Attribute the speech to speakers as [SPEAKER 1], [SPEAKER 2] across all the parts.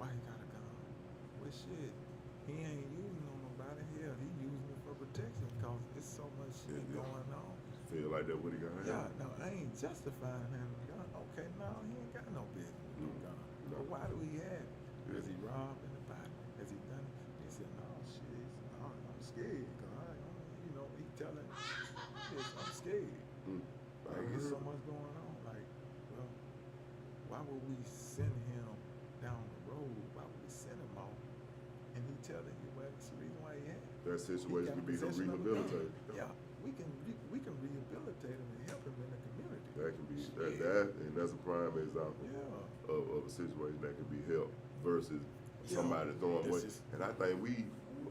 [SPEAKER 1] Why he got a gun? Well, shit, he ain't using on nobody. Hell, he using it for protection because there's so much shit going on.
[SPEAKER 2] Feel like that what he got?
[SPEAKER 1] Yeah, no, I ain't justifying having a gun. Okay, no, he ain't got no business with no gun.
[SPEAKER 2] No.
[SPEAKER 1] But why do he have it? Has he robbed anybody? Has he done it? He said, no, shit, no, I'm scared. Cause you know, he telling, yes, I'm scared. Like, there's so much going on. Like, well, why would we send him down the road? Why would we send him off? And he telling you, well, that's the reason why he had it.
[SPEAKER 2] That situation could be rehabilitated.
[SPEAKER 1] Yeah, we can rehabilitate him and help him in the community.
[SPEAKER 2] That can be that, and that's a prime example of a situation that can be helped versus somebody throwing away. And I think we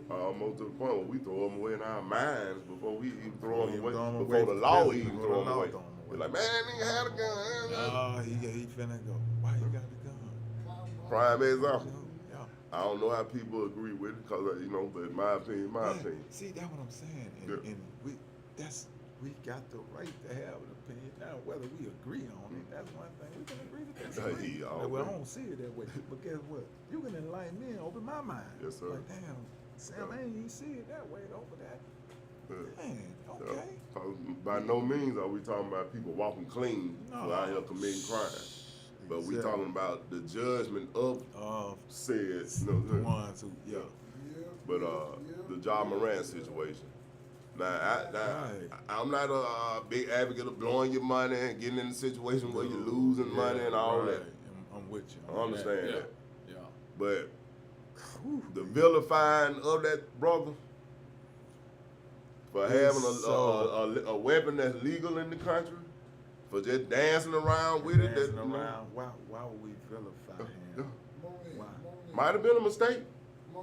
[SPEAKER 2] are almost to the point where we throw them away in our minds before we even throw them away, before the law even throw them away. We're like, man, that nigga had a gun.
[SPEAKER 1] No, he finna go. Why you got the gun?
[SPEAKER 2] Prime example.
[SPEAKER 1] Yeah.
[SPEAKER 2] I don't know how people agree with it, cause you know, but my opinion,
[SPEAKER 1] See, that's what I'm saying, and we got the right to have an opinion. Now, whether we agree on it, that's one thing. We can agree to disagree. Well, I don't see it that way, but guess what? You can enlighten me and open my mind.
[SPEAKER 2] Yes, sir.
[SPEAKER 1] Like, damn, Sam, I ain't even see it that way over that. Man, okay.
[SPEAKER 2] By no means are we talking about people walking clean for out here committing crime. But we talking about the judgment of said,
[SPEAKER 1] the ones who,
[SPEAKER 2] But the John Moran situation. Now, I'm not a big advocate of blowing your money and getting in a situation where you're losing money and all that.
[SPEAKER 1] I'm with you.
[SPEAKER 2] I understand that.
[SPEAKER 1] Yeah.
[SPEAKER 2] But the vilifying of that brother for having a weapon that's legal in the country, for just dancing around with it.
[SPEAKER 1] Why would we vilify him? Why?
[SPEAKER 2] Might have been a mistake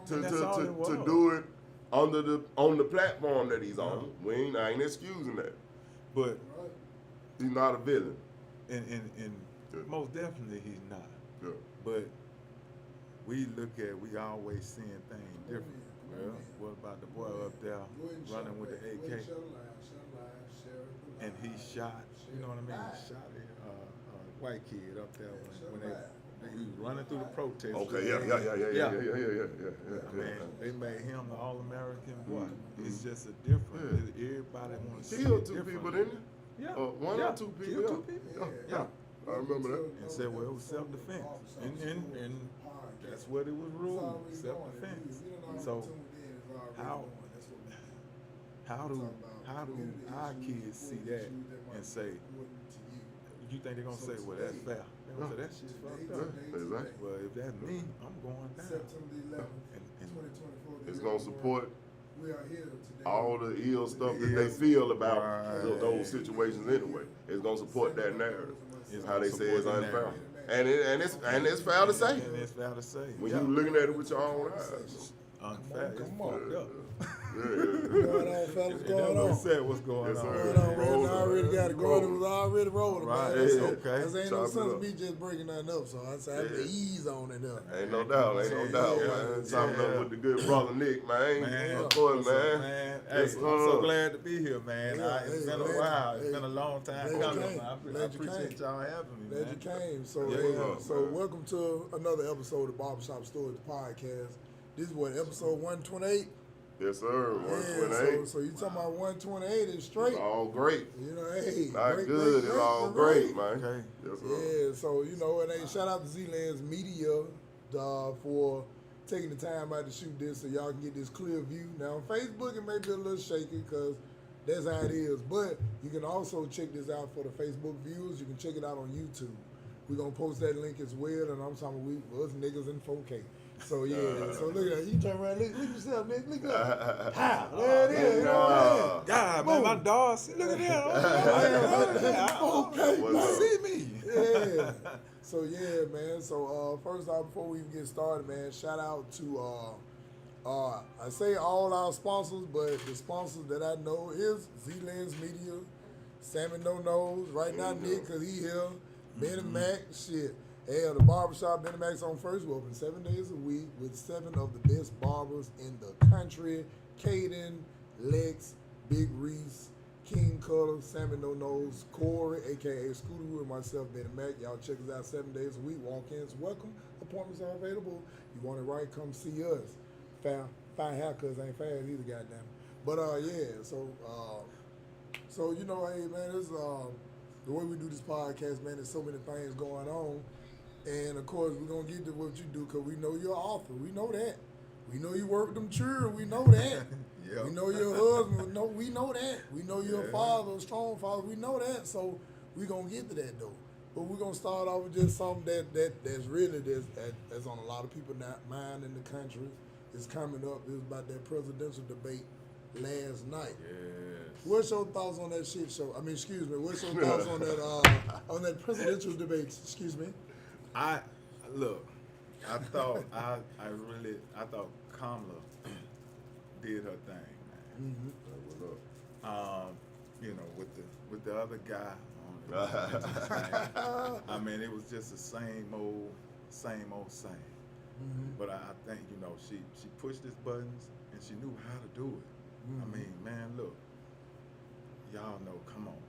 [SPEAKER 2] to do it on the platform that he's on. I ain't excusing that.
[SPEAKER 1] But
[SPEAKER 2] he's not a villain.
[SPEAKER 1] And most definitely he's not.
[SPEAKER 2] Yeah.
[SPEAKER 1] But we always seeing things different. Well, what about the boy up there running with the AK? And he shot, you know what I mean? Shot a white kid up there when he was running through the protest.
[SPEAKER 2] Okay, yeah.
[SPEAKER 1] I mean, they made him the All-American boy. It's just a different. Everybody wants to see
[SPEAKER 2] killed
[SPEAKER 1] it
[SPEAKER 2] two
[SPEAKER 1] different.
[SPEAKER 2] people, didn't he?
[SPEAKER 1] Yeah.
[SPEAKER 2] One or two people.
[SPEAKER 1] Killed 2 people. Yeah.
[SPEAKER 2] I remember that.
[SPEAKER 1] And said, well, it was self-defense. And that's what it was ruled, self-defense. So how do our kids see that and say, you think they're going to say, well, that's fair? They're going to say, that shit's fucked up.
[SPEAKER 2] Exactly.
[SPEAKER 1] Well, if that's me, I'm going down.
[SPEAKER 2] It's going to support all the ill stuff that they feel about those situations anyway. It's going to support that narrative. It's how they say it's unfair. And it's fair to say.
[SPEAKER 1] And it's fair to say.
[SPEAKER 2] When you looking at it with your own eyes.
[SPEAKER 1] Unfair. It's fucked up.
[SPEAKER 3] What's going on, fellas? Going on?
[SPEAKER 1] Said what's going on.
[SPEAKER 3] Man, I already got it going. It was already rolling,
[SPEAKER 1] right,
[SPEAKER 3] man.
[SPEAKER 1] okay.
[SPEAKER 3] Because ain't no sense of me just breaking nothing up, so I have to ease on it up.
[SPEAKER 2] Ain't no doubt, man. Chopping up with the good brother Nick, man. Of course, man.
[SPEAKER 1] Hey, I'm so glad to be here, man. It's been a while. It's been a long time coming. I appreciate y'all having me,
[SPEAKER 3] Glad you came. So welcome to another episode of Barbershop Stories Podcast. This is what, episode 128?
[SPEAKER 2] Yes, sir. 128.
[SPEAKER 3] So you talking about 128 is straight?
[SPEAKER 2] It's all great.
[SPEAKER 3] You know, hey.
[SPEAKER 2] Not
[SPEAKER 3] great,
[SPEAKER 2] good. It's all great, man.
[SPEAKER 1] Okay.
[SPEAKER 2] Yes, sir.
[SPEAKER 3] Yeah, so, you know, and hey, shout out to Z-Lands Media for taking the time out to shoot this so y'all can get this clear view. Now, on Facebook, it may be a little shaky because that's how it is. But you can also check this out for the Facebook viewers. You can check it out on YouTube. We're going to post that link as well, and I'm talking us niggas in 4K. So yeah, so look at that. You turn around, look yourself, nigga. Look up. How? There it is. You know what I mean?
[SPEAKER 1] God, man, my dog. Look at that. Okay, see me.
[SPEAKER 3] Yeah. So yeah, man. So first off, before we even get started, man, shout out to I say all our sponsors, but the sponsors that I know is Z-Lens Media, Sammy No Nose, right now Nick, cause he here, Ben and Mac, shit. Hell, the barbershop, Ben and Mac's on First. We're open 7 days a week with 7 of the best barbers in the country. Caden, Lex, Big Reese, King Cutter, Sammy No Nose, Corey, a.k.a. Scooter, and myself, Ben and Mac. Y'all check us out 7 days a week. Walk-ins welcome. appointments are available. You want it right, come see us. Fine haircuts ain't fast either, goddamn. But yeah, so you know, hey man, it's the way we do this podcast, man. There's so many things going on, and of course we're gonna get to what you do because we know you're an author. We know that. We know you work with them children. We know that.
[SPEAKER 1] Yep.
[SPEAKER 3] We know you're a husband. We know that. We know you're a father, a strong father. We know that. So we're gonna get to that though. But we're gonna start off with just something that's really that's on a lot of people's mind in the country. It's coming up. It was about that presidential debate last night.
[SPEAKER 1] Yes.
[SPEAKER 3] What's your thoughts on that shit show? I mean, excuse me. What's your thoughts on that presidential debate? Excuse me.
[SPEAKER 1] I thought Kamala did her thing, man.
[SPEAKER 3] Mm-hmm.
[SPEAKER 1] You know, with the other guy on it. I mean, it was just the same old.
[SPEAKER 3] Mm-hmm.
[SPEAKER 1] But I think, you know, she pushed his buttons and she knew how to do it.
[SPEAKER 3] Mm-hmm.
[SPEAKER 1] I mean, man, look, y'all know, come on.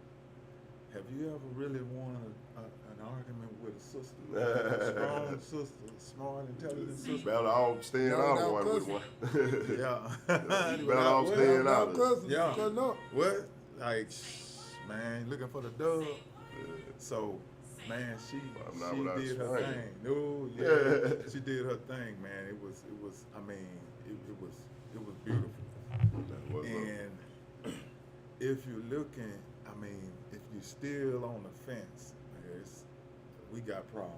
[SPEAKER 1] Have you ever really won an argument with a sister? A strong sister, smart, intelligent sister?
[SPEAKER 2] Better off staying out of one with one.
[SPEAKER 1] Yeah.
[SPEAKER 2] Better off staying out of it.
[SPEAKER 1] Yeah.
[SPEAKER 3] Cutting up.
[SPEAKER 1] What? Like, man, looking for the dub. So, man, she did her thing. No, yeah, she did her thing, man. It was. I mean, it was beautiful. And if you're looking, I mean, if you're still on the fence, we got problems.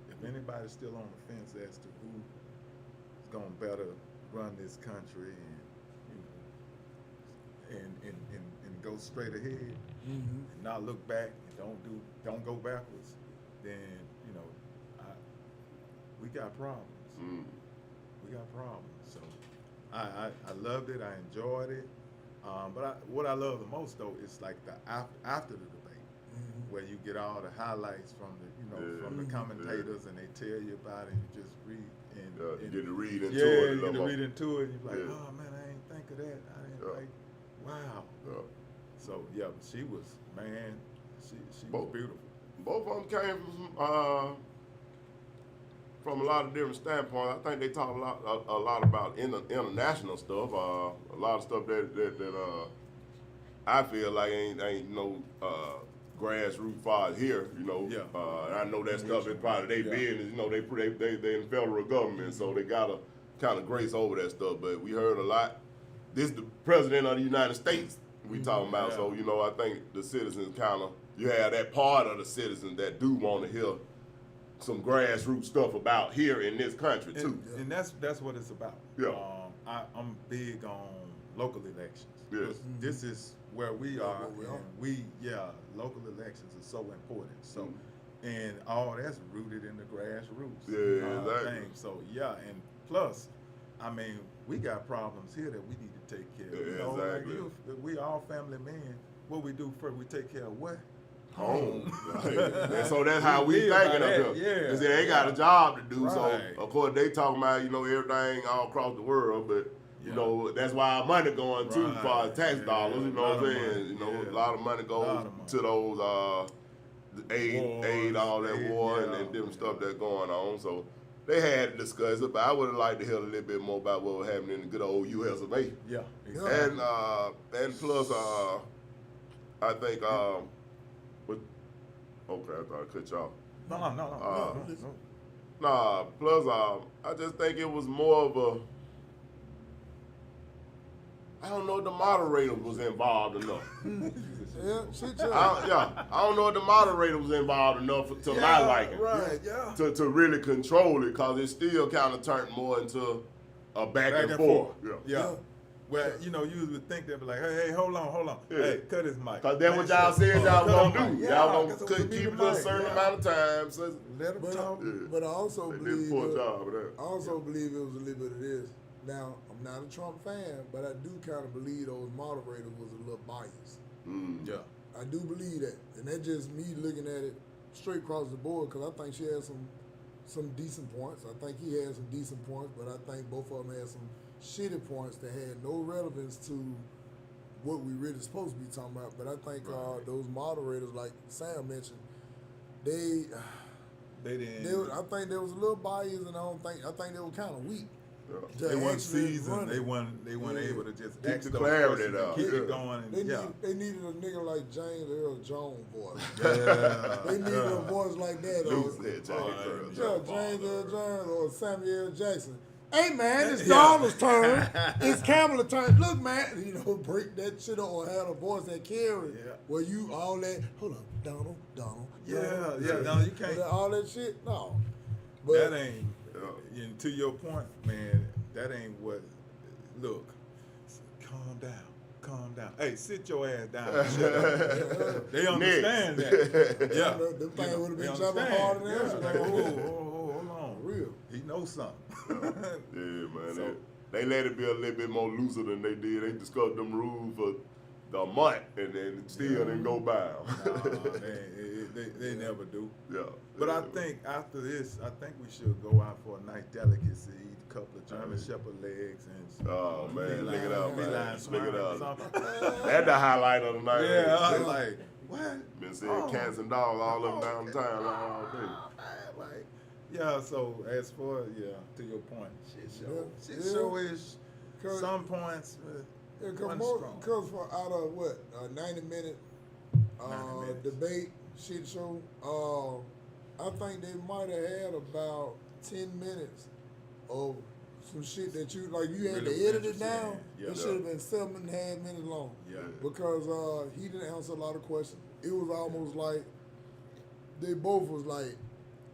[SPEAKER 1] If anybody's still on the fence as to who's gonna better run this country and go straight ahead, and not look back and don't go backwards, then you know, we got problems. We got problems. So I loved it. I enjoyed it. But what I love the most though is like the after the debate, where you get all the highlights from the commentators, and they tell you about it. And you just read and
[SPEAKER 2] you get to read into it.
[SPEAKER 1] Yeah, you get to read into it. And you're like, oh man, I ain't think of that. I didn't like, wow.
[SPEAKER 2] Yeah.
[SPEAKER 1] So yeah, but she was, man, she was beautiful.
[SPEAKER 2] Both of them came from a lot of different standpoints. I think they talk a lot about international stuff. A lot of stuff that I feel like ain't no grassroots far here. You know, and I know that stuff is part of their business. You know, they in the federal government, so they gotta kind of grace over that stuff. But we heard a lot. This is the president of the United States we talking about. So you know, I think the citizens you have that part of the citizens that do want to hear some grassroots stuff about here in this country too.
[SPEAKER 1] And that's what it's about.
[SPEAKER 2] Yeah.
[SPEAKER 1] I'm big on local elections.
[SPEAKER 2] Yes.
[SPEAKER 1] This is where we are. Local elections are so important. So, and all that's rooted in the grassroots.
[SPEAKER 2] Exactly.
[SPEAKER 1] Thing. So and plus, I mean, we got problems here that we need to take care of. You know,
[SPEAKER 2] Exactly.
[SPEAKER 1] like we all family men. What we do first, we take care of what?
[SPEAKER 2] Home. And so that's how we thinking of them. Because they got a job to do. Right. So of course they talking about, you know, everything all across the world, but you know, that's why our money going too far as tax dollars, you know what I'm saying? You know, a lot of money goes to those aid, all that war and different stuff that's going on. So they had to discuss it, but I would have liked to hear a little bit more about what was happening in the good old US of A.
[SPEAKER 1] Yeah.
[SPEAKER 2] Exactly. And plus I think okay, I thought I cut y'all.
[SPEAKER 1] No.
[SPEAKER 2] Nah, plus I just think it was more of a, I don't know if the moderator was involved enough. I don't know if the moderator was involved enough to my liking.
[SPEAKER 3] Right,
[SPEAKER 2] To really control it, because it still kind of turned more into a back and forth.
[SPEAKER 1] Yeah. Well, you know, you would think they'd be like, hey, hold on.
[SPEAKER 2] Yeah.
[SPEAKER 1] Hey, cut his mic.
[SPEAKER 2] Because that's what y'all said y'all was going to do.
[SPEAKER 1] Yeah,
[SPEAKER 2] y'all going to keep it a certain amount of time. So
[SPEAKER 1] let him talk.
[SPEAKER 3] But I also
[SPEAKER 2] they
[SPEAKER 3] believe
[SPEAKER 2] did a poor job of that.
[SPEAKER 3] I also believe it was a little bit of this. Now, I'm not a Trump fan, but I do kind of believe those moderators was a little biased.
[SPEAKER 1] Yeah.
[SPEAKER 3] I do believe that. And that's just me looking at it straight across the board, because I think she had some decent points. I think he had some decent points, but I think both of them had some shitty points that had no relevance to what we really supposed to be talking about. But I think those moderators, like Sam mentioned,
[SPEAKER 1] They didn't.
[SPEAKER 3] I think there was a little bias, and I think they were kind of weak.
[SPEAKER 2] Yeah.
[SPEAKER 1] They weren't seasoned. They weren't able to just
[SPEAKER 2] Keep
[SPEAKER 1] ask
[SPEAKER 2] the
[SPEAKER 1] those
[SPEAKER 2] clarity
[SPEAKER 1] questions
[SPEAKER 2] there.
[SPEAKER 1] and keep
[SPEAKER 2] Yeah.
[SPEAKER 1] it going. And,
[SPEAKER 3] They needed a nigga like James Earl Jones voice.
[SPEAKER 1] yeah.
[SPEAKER 3] They needed a voice like that.
[SPEAKER 2] Lose
[SPEAKER 3] Or,
[SPEAKER 2] that, James Earl
[SPEAKER 3] yeah,
[SPEAKER 2] Jones.
[SPEAKER 3] James Earl Jones or Samuel L. Jackson. Hey man, it's Donald's turn. It's Kamala's turn. Look, man, you know, break that shit up or have a voice that carry.
[SPEAKER 1] Yeah.
[SPEAKER 3] Where you all that. Hold up, Donald.
[SPEAKER 1] Yeah, no, you can't.
[SPEAKER 3] All that shit, no. But
[SPEAKER 1] That ain't. And to your point, man, that ain't what. Look, calm down. Hey, sit your ass down. And shut up. They understand that. Yeah,
[SPEAKER 3] them things would have
[SPEAKER 1] they
[SPEAKER 3] been jumping
[SPEAKER 1] understand.
[SPEAKER 3] harder than
[SPEAKER 1] Yeah,
[SPEAKER 3] us.
[SPEAKER 1] like, hold on.
[SPEAKER 3] Real.
[SPEAKER 1] He knows something.
[SPEAKER 2] Yeah, man.
[SPEAKER 1] So-
[SPEAKER 2] They let it be a little bit more looser than they did. They discussed them rules for the month and then still didn't go by 'em.
[SPEAKER 1] They never do.
[SPEAKER 2] Yeah.
[SPEAKER 1] But I think after this, I think we should go out for a nice delicacy, eat a couple of German Shepherd legs and
[SPEAKER 2] Oh man, look it up, man.
[SPEAKER 1] feline
[SPEAKER 2] Look
[SPEAKER 1] swine
[SPEAKER 2] it
[SPEAKER 1] or
[SPEAKER 2] up.
[SPEAKER 1] something.
[SPEAKER 2] That's the highlight of the night.
[SPEAKER 1] Yeah, I was like, what?
[SPEAKER 2] Been seeing
[SPEAKER 1] Oh.
[SPEAKER 2] cats and dogs all up and down town all day.
[SPEAKER 1] Like, yeah. So as for to your point, shit show is some points. One strong.
[SPEAKER 3] Because for out of what, 90-minute
[SPEAKER 1] 90 minutes.
[SPEAKER 3] debate shit show, I think they might have had about 10 minutes of some shit that you had
[SPEAKER 1] Really
[SPEAKER 3] to edit it
[SPEAKER 1] interesting.
[SPEAKER 3] down.
[SPEAKER 1] Yeah.
[SPEAKER 3] It should have been 7.5 minutes long.
[SPEAKER 1] Yeah.
[SPEAKER 3] Because he didn't answer a lot of questions. It was almost like they both was like,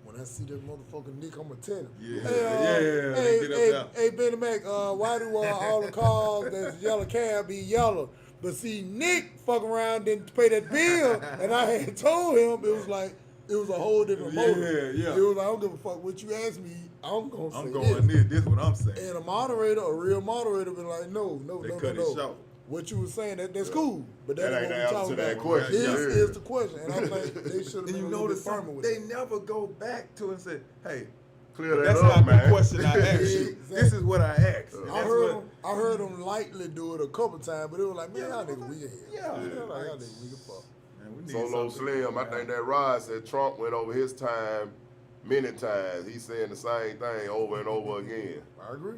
[SPEAKER 3] when I see that motherfucker Nick, I'm gonna tell him.
[SPEAKER 1] Yeah.
[SPEAKER 3] Hey,
[SPEAKER 1] Get up
[SPEAKER 3] hey,
[SPEAKER 1] there.
[SPEAKER 3] hey, Benny Mac, why do all the cars that's yellow cab be yellow? But see, Nick fuck around didn't pay that bill, and I had told him it was like it was a whole different motive.
[SPEAKER 1] Yeah.
[SPEAKER 3] It was like, I don't give a fuck what you ask me. I'm gonna say
[SPEAKER 1] I'm going
[SPEAKER 3] this.
[SPEAKER 1] this is what I'm saying.
[SPEAKER 3] And a real moderator, been like, no.
[SPEAKER 1] They cut it short.
[SPEAKER 3] What you was saying, that's cool, but
[SPEAKER 2] That
[SPEAKER 3] that
[SPEAKER 2] ain't
[SPEAKER 3] ain't
[SPEAKER 2] the
[SPEAKER 3] what we
[SPEAKER 2] answer
[SPEAKER 3] talking
[SPEAKER 2] to that
[SPEAKER 3] about.
[SPEAKER 2] question.
[SPEAKER 3] This
[SPEAKER 2] Yeah.
[SPEAKER 3] is the question, and I think they should have
[SPEAKER 1] And
[SPEAKER 3] been
[SPEAKER 1] you
[SPEAKER 3] a little bit
[SPEAKER 1] notice
[SPEAKER 3] firmer
[SPEAKER 1] something,
[SPEAKER 3] with
[SPEAKER 1] they
[SPEAKER 3] it.
[SPEAKER 1] never go back to it and say, hey,
[SPEAKER 2] Clear that
[SPEAKER 1] that's
[SPEAKER 2] up,
[SPEAKER 1] not
[SPEAKER 2] man.
[SPEAKER 1] the question I asked you.
[SPEAKER 3] Exactly.
[SPEAKER 1] This is what I asked. And
[SPEAKER 3] I
[SPEAKER 1] that's
[SPEAKER 3] heard
[SPEAKER 1] what-
[SPEAKER 3] I heard them lightly do it a couple times, but it was like, man,
[SPEAKER 1] Yeah,
[SPEAKER 3] y'all niggas weak as hell.
[SPEAKER 1] yeah.
[SPEAKER 3] Y'all niggas weak as fuck.
[SPEAKER 1] Man, we need
[SPEAKER 2] Solo
[SPEAKER 1] something.
[SPEAKER 2] Slim, I think that Rod said Trump went over his time many times. He's saying the same thing over and over again.
[SPEAKER 3] I agree.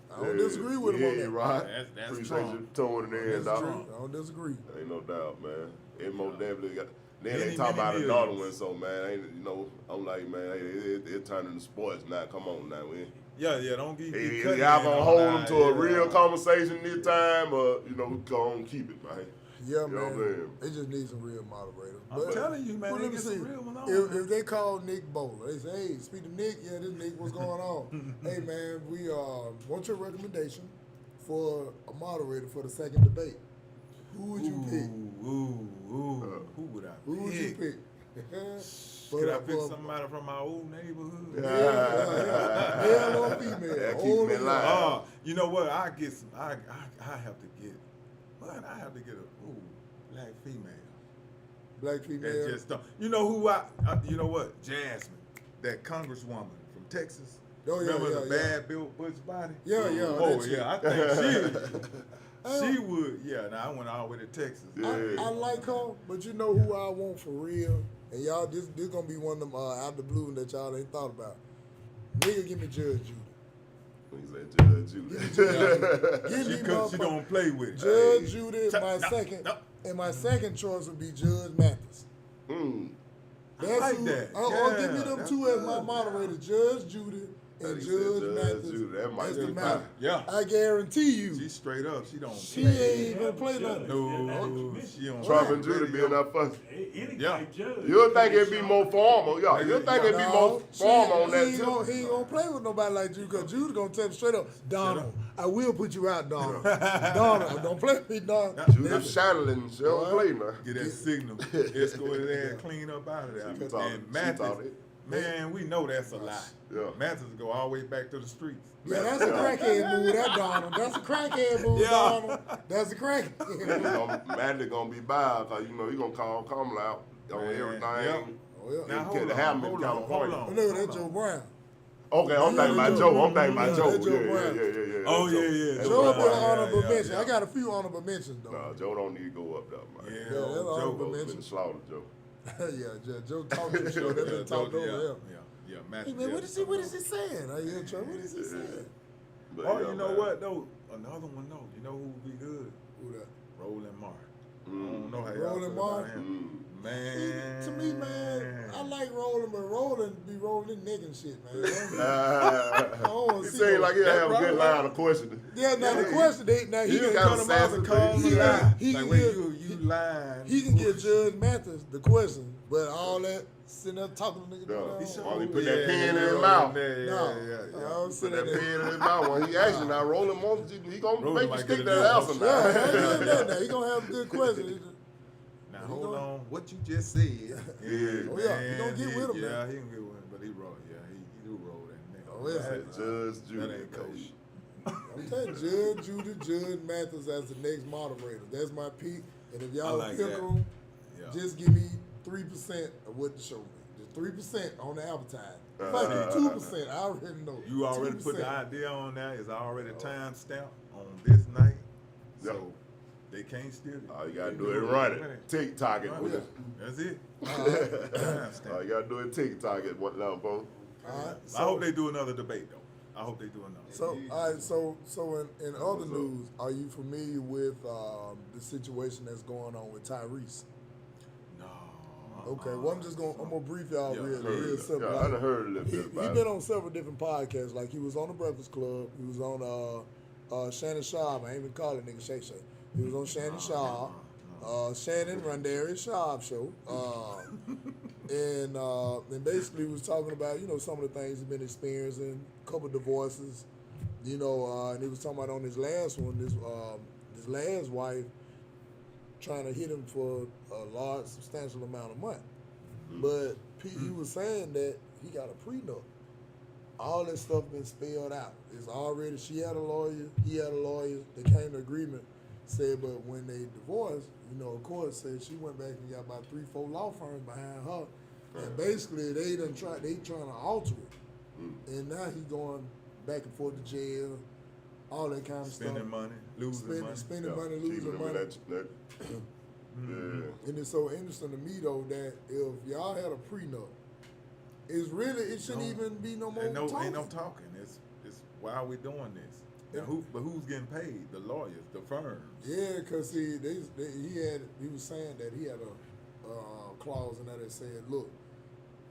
[SPEAKER 3] I don't disagree with him on that.
[SPEAKER 2] Rod.
[SPEAKER 1] That's
[SPEAKER 2] Appreciate
[SPEAKER 1] Trump.
[SPEAKER 2] you tuning in,
[SPEAKER 3] That's
[SPEAKER 2] dog.
[SPEAKER 3] true. I don't disagree.
[SPEAKER 2] Ain't no doubt, man. It most definitely got. Then
[SPEAKER 1] Many,
[SPEAKER 2] they talk about
[SPEAKER 1] many
[SPEAKER 2] another
[SPEAKER 1] millions.
[SPEAKER 2] one, so man, I'm like, man, it turning to sports now. Come on now, man.
[SPEAKER 1] Yeah, don't get
[SPEAKER 2] Hey,
[SPEAKER 1] cutting
[SPEAKER 2] y'all
[SPEAKER 1] in
[SPEAKER 2] gonna
[SPEAKER 1] on
[SPEAKER 2] hold
[SPEAKER 1] that,
[SPEAKER 2] them to a
[SPEAKER 1] yeah.
[SPEAKER 2] real conversation this time, or go on keep it, man.
[SPEAKER 3] Yeah,
[SPEAKER 2] You know what I'm
[SPEAKER 3] man.
[SPEAKER 2] saying?
[SPEAKER 3] They just need some real moderators.
[SPEAKER 1] I'm telling you, man,
[SPEAKER 3] Well,
[SPEAKER 1] they
[SPEAKER 3] let me
[SPEAKER 1] get
[SPEAKER 3] see.
[SPEAKER 1] some real one on.
[SPEAKER 3] If they call Nick Boler, they say, hey, speak to Nick. Yeah, this Nick, what's going on? Hey, man, we want your recommendation for a moderator for the second debate. Who would you pick?
[SPEAKER 1] Who would I pick?
[SPEAKER 3] Who would you pick?
[SPEAKER 1] Could I pick somebody from my old neighborhood?
[SPEAKER 3] Male or female?
[SPEAKER 2] Yeah, keep
[SPEAKER 3] Old
[SPEAKER 2] me
[SPEAKER 3] or
[SPEAKER 2] in
[SPEAKER 3] young?
[SPEAKER 2] line.
[SPEAKER 1] You know what? I get some. I have to get. Man, I have to get a black female.
[SPEAKER 3] Black
[SPEAKER 1] That
[SPEAKER 3] female.
[SPEAKER 1] just don't. You know who you know what? Jasmine, that congresswoman from Texas.
[SPEAKER 3] Oh, yeah,
[SPEAKER 1] Remember
[SPEAKER 3] yeah,
[SPEAKER 1] the
[SPEAKER 3] yeah.
[SPEAKER 1] bad built butch body?
[SPEAKER 3] Yeah.
[SPEAKER 1] Oh
[SPEAKER 3] that chick.
[SPEAKER 1] yeah, I think she would. Yeah. Now I went all the way to Texas.
[SPEAKER 3] I like her, but you know who I want for real? And y'all, this gonna be one of them out the blue that y'all ain't thought about. Nigga, give me Judge Judy.
[SPEAKER 2] He said Judge Judy.
[SPEAKER 3] Give me
[SPEAKER 1] She
[SPEAKER 3] motherfucker-
[SPEAKER 1] don't play with it.
[SPEAKER 3] Judge Judy is my
[SPEAKER 1] No,
[SPEAKER 3] second,
[SPEAKER 1] no.
[SPEAKER 3] and my second choice would be Judge Mathis. That's
[SPEAKER 1] like
[SPEAKER 3] who.
[SPEAKER 1] that.
[SPEAKER 3] I'll give me them
[SPEAKER 1] that's
[SPEAKER 3] two as my
[SPEAKER 2] good.
[SPEAKER 3] moderator, Judge Judy and
[SPEAKER 2] He said
[SPEAKER 3] Judge
[SPEAKER 2] Judge
[SPEAKER 3] Mathis.
[SPEAKER 2] Judy. That might
[SPEAKER 3] That's
[SPEAKER 2] be
[SPEAKER 3] the
[SPEAKER 2] fine.
[SPEAKER 3] matter.
[SPEAKER 1] Yeah.
[SPEAKER 3] I guarantee you,
[SPEAKER 1] She's straight up. She don't.
[SPEAKER 3] she
[SPEAKER 1] play.
[SPEAKER 3] ain't gonna play nothing.
[SPEAKER 1] No, she don't.
[SPEAKER 2] Trump
[SPEAKER 1] play.
[SPEAKER 2] and Judy being up first.
[SPEAKER 1] Yeah.
[SPEAKER 2] You'll think it'd be more formal. Yeah, you'll think it'd be more formal on that
[SPEAKER 3] he
[SPEAKER 2] too.
[SPEAKER 3] ain't gonna play with nobody like Judy, because Judy gonna tell him straight up, Donald, I will put you out, Donald. Donald, don't play with me, Donald.
[SPEAKER 2] Judy Shanlin, she don't play, man.
[SPEAKER 1] Get that signal. Escort his ass clean up out of there.
[SPEAKER 2] She taught-
[SPEAKER 1] And
[SPEAKER 2] she
[SPEAKER 1] Mathis,
[SPEAKER 2] taught it.
[SPEAKER 1] man, we know that's a lie.
[SPEAKER 2] Yeah.
[SPEAKER 1] Mathis go all the way back to the streets.
[SPEAKER 3] Yeah, that's a crackhead move, that Donald. That's a crackhead move,
[SPEAKER 1] Yeah.
[SPEAKER 3] Donald. That's a crackhead move.
[SPEAKER 2] Madly gonna be bad, cause he gonna call Kamala out on
[SPEAKER 1] Man,
[SPEAKER 2] everything.
[SPEAKER 1] yep.
[SPEAKER 3] Oh, yeah.
[SPEAKER 1] Now
[SPEAKER 2] It
[SPEAKER 1] hold
[SPEAKER 2] could happen in
[SPEAKER 1] on.
[SPEAKER 2] California.
[SPEAKER 3] Oh, no, that's Joe Brown.
[SPEAKER 2] Okay, I'm thinking about Joe. I'm thinking about
[SPEAKER 3] Yeah,
[SPEAKER 2] Joe.
[SPEAKER 3] that's Joe
[SPEAKER 2] Yeah.
[SPEAKER 3] Brown.
[SPEAKER 1] Oh,
[SPEAKER 2] Joe.
[SPEAKER 1] yeah.
[SPEAKER 2] That's
[SPEAKER 3] Joe
[SPEAKER 2] Joe
[SPEAKER 3] be an
[SPEAKER 2] Brown.
[SPEAKER 3] honorable
[SPEAKER 1] yeah,
[SPEAKER 3] mention.
[SPEAKER 1] yeah.
[SPEAKER 3] I got a few honorable mentions, though.
[SPEAKER 2] Nah, Joe don't need to go up there, man.
[SPEAKER 1] Yeah,
[SPEAKER 3] that's
[SPEAKER 1] Joe.
[SPEAKER 3] honorable
[SPEAKER 2] Joe's
[SPEAKER 3] mention.
[SPEAKER 2] been slaughtered, Joe.
[SPEAKER 3] Yeah, Joe talked to the show. They've been talked over
[SPEAKER 1] yeah.
[SPEAKER 3] here.
[SPEAKER 1] Yeah, Matthew.
[SPEAKER 3] Hey man, what is he saying? What is he saying?
[SPEAKER 2] But
[SPEAKER 1] Oh,
[SPEAKER 2] yeah,
[SPEAKER 1] you know
[SPEAKER 2] man.
[SPEAKER 1] what though? Another one though. You know who would be good?
[SPEAKER 3] Who that?
[SPEAKER 1] Roland Martin. I don't know how y'all
[SPEAKER 3] Roland
[SPEAKER 1] feel about
[SPEAKER 3] Martin?
[SPEAKER 1] him. Man.
[SPEAKER 3] To me, man, I like Roland, but Roland be rolling neck and shit, man.
[SPEAKER 2] He seemed like he'll have a good line of questioning.
[SPEAKER 3] Yeah, now the question, he
[SPEAKER 2] you
[SPEAKER 3] can
[SPEAKER 2] got
[SPEAKER 3] cut
[SPEAKER 2] a
[SPEAKER 3] him
[SPEAKER 2] sassy
[SPEAKER 3] off and
[SPEAKER 2] thing.
[SPEAKER 3] call him a
[SPEAKER 2] Yeah.
[SPEAKER 3] lie. He
[SPEAKER 1] Like,
[SPEAKER 3] can
[SPEAKER 1] wait,
[SPEAKER 3] get,
[SPEAKER 1] you lying.
[SPEAKER 3] he can get Judge Mathis the question, but all that sitting there talking to niggas.
[SPEAKER 2] No.
[SPEAKER 3] No,
[SPEAKER 2] While he put that pen in his mouth.
[SPEAKER 3] I don't sit
[SPEAKER 2] Put that
[SPEAKER 3] there.
[SPEAKER 2] pen in his mouth. When he asks you now, Roland Martin, he gonna
[SPEAKER 1] Roland
[SPEAKER 2] make you
[SPEAKER 1] might
[SPEAKER 2] stick
[SPEAKER 1] get
[SPEAKER 2] that
[SPEAKER 1] it
[SPEAKER 2] answer
[SPEAKER 3] Yeah,
[SPEAKER 2] now.
[SPEAKER 3] now he gonna have a good question.
[SPEAKER 1] Now hold on, what you just said.
[SPEAKER 2] Yeah.
[SPEAKER 3] Oh, yeah, he gonna get with him,
[SPEAKER 1] Yeah,
[SPEAKER 3] man.
[SPEAKER 1] he can get with him, but he roll. Yeah, he do roll that nigga.
[SPEAKER 3] Oh, yeah.
[SPEAKER 2] Judge Judy,
[SPEAKER 1] That ain't coach.
[SPEAKER 3] I'm telling you, Judge Mathis as the next moderator. That's my pick. And if y'all
[SPEAKER 1] like
[SPEAKER 3] pick
[SPEAKER 1] that.
[SPEAKER 3] him,
[SPEAKER 1] Yeah.
[SPEAKER 3] just give me 3% of what the show is. Just 3% on the advertising. Fuck it, 2%. I already know.
[SPEAKER 1] You already
[SPEAKER 3] 2%.
[SPEAKER 1] put the idea on there. It's already time stamp on this night. So
[SPEAKER 2] Yep.
[SPEAKER 1] they can't steal it.
[SPEAKER 2] All you gotta
[SPEAKER 1] They
[SPEAKER 2] do is
[SPEAKER 1] know
[SPEAKER 2] run
[SPEAKER 1] it.
[SPEAKER 2] it. TikTok it.
[SPEAKER 1] Run it. That's it. Time stamp.
[SPEAKER 2] All you gotta do is TikTok it. What now, folks?
[SPEAKER 3] All right,
[SPEAKER 1] I hope they do another debate though. I hope they do another.
[SPEAKER 3] So, all right, so in other news, are you familiar with the situation that's going on with Tyrese?
[SPEAKER 1] No.
[SPEAKER 3] Okay, well I'm gonna brief y'all
[SPEAKER 1] Yeah,
[SPEAKER 3] real simple.
[SPEAKER 2] Yeah, I done heard a little bit
[SPEAKER 3] He
[SPEAKER 2] about
[SPEAKER 3] been
[SPEAKER 2] it.
[SPEAKER 3] on several different podcasts. Like he was on the Breakfast Club. He was on Shannon Sharp. I ain't even call it nigga Shay Shay. He was on Shannon Sharp. Shannon run Darius Sharp show. And basically was talking about, some of the things he's been experiencing, a couple of divorces, and he was talking about on his last one, his last wife trying to hit him for a large, substantial amount of money. But he was saying that he got a prenup. All that stuff been spelled out. It's already, she had a lawyer, he had a lawyer, they came to agreement, said, but when they divorced, of course, said she went back and got about 3-4 law firms behind her. And basically, they trying to alter it. And now he going back and forth to jail, all that kind of
[SPEAKER 1] Spending
[SPEAKER 3] stuff.
[SPEAKER 1] money, losing money.
[SPEAKER 3] Spending
[SPEAKER 2] Yeah,
[SPEAKER 3] money,
[SPEAKER 2] keeping
[SPEAKER 3] losing
[SPEAKER 2] them
[SPEAKER 3] money.
[SPEAKER 2] in that. Yeah.
[SPEAKER 3] And it's so interesting to me, though, that if y'all had a prenup, it shouldn't even be no more talking.
[SPEAKER 1] Ain't no talking. It's why are we doing this? Now, who's getting paid? The lawyers, the firms.
[SPEAKER 3] Yeah, because he was saying that he had a clause in there that said, look,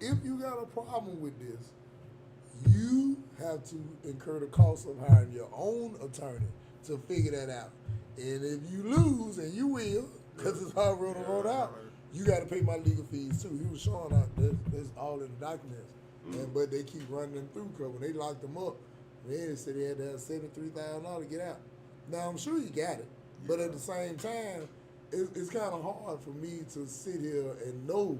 [SPEAKER 3] if you got a problem with this, you have to incur the cost of hiring your own attorney to figure that out. And if you lose, and you will, because it's hard road to road out, you got to pay my legal fees too. He was showing out that's all in the documents. But they keep running them through, because when they locked them up, they said they had to have $73,000 to get out. Now, I'm sure you got it. But at the same time, it's kind of hard for me to sit here and know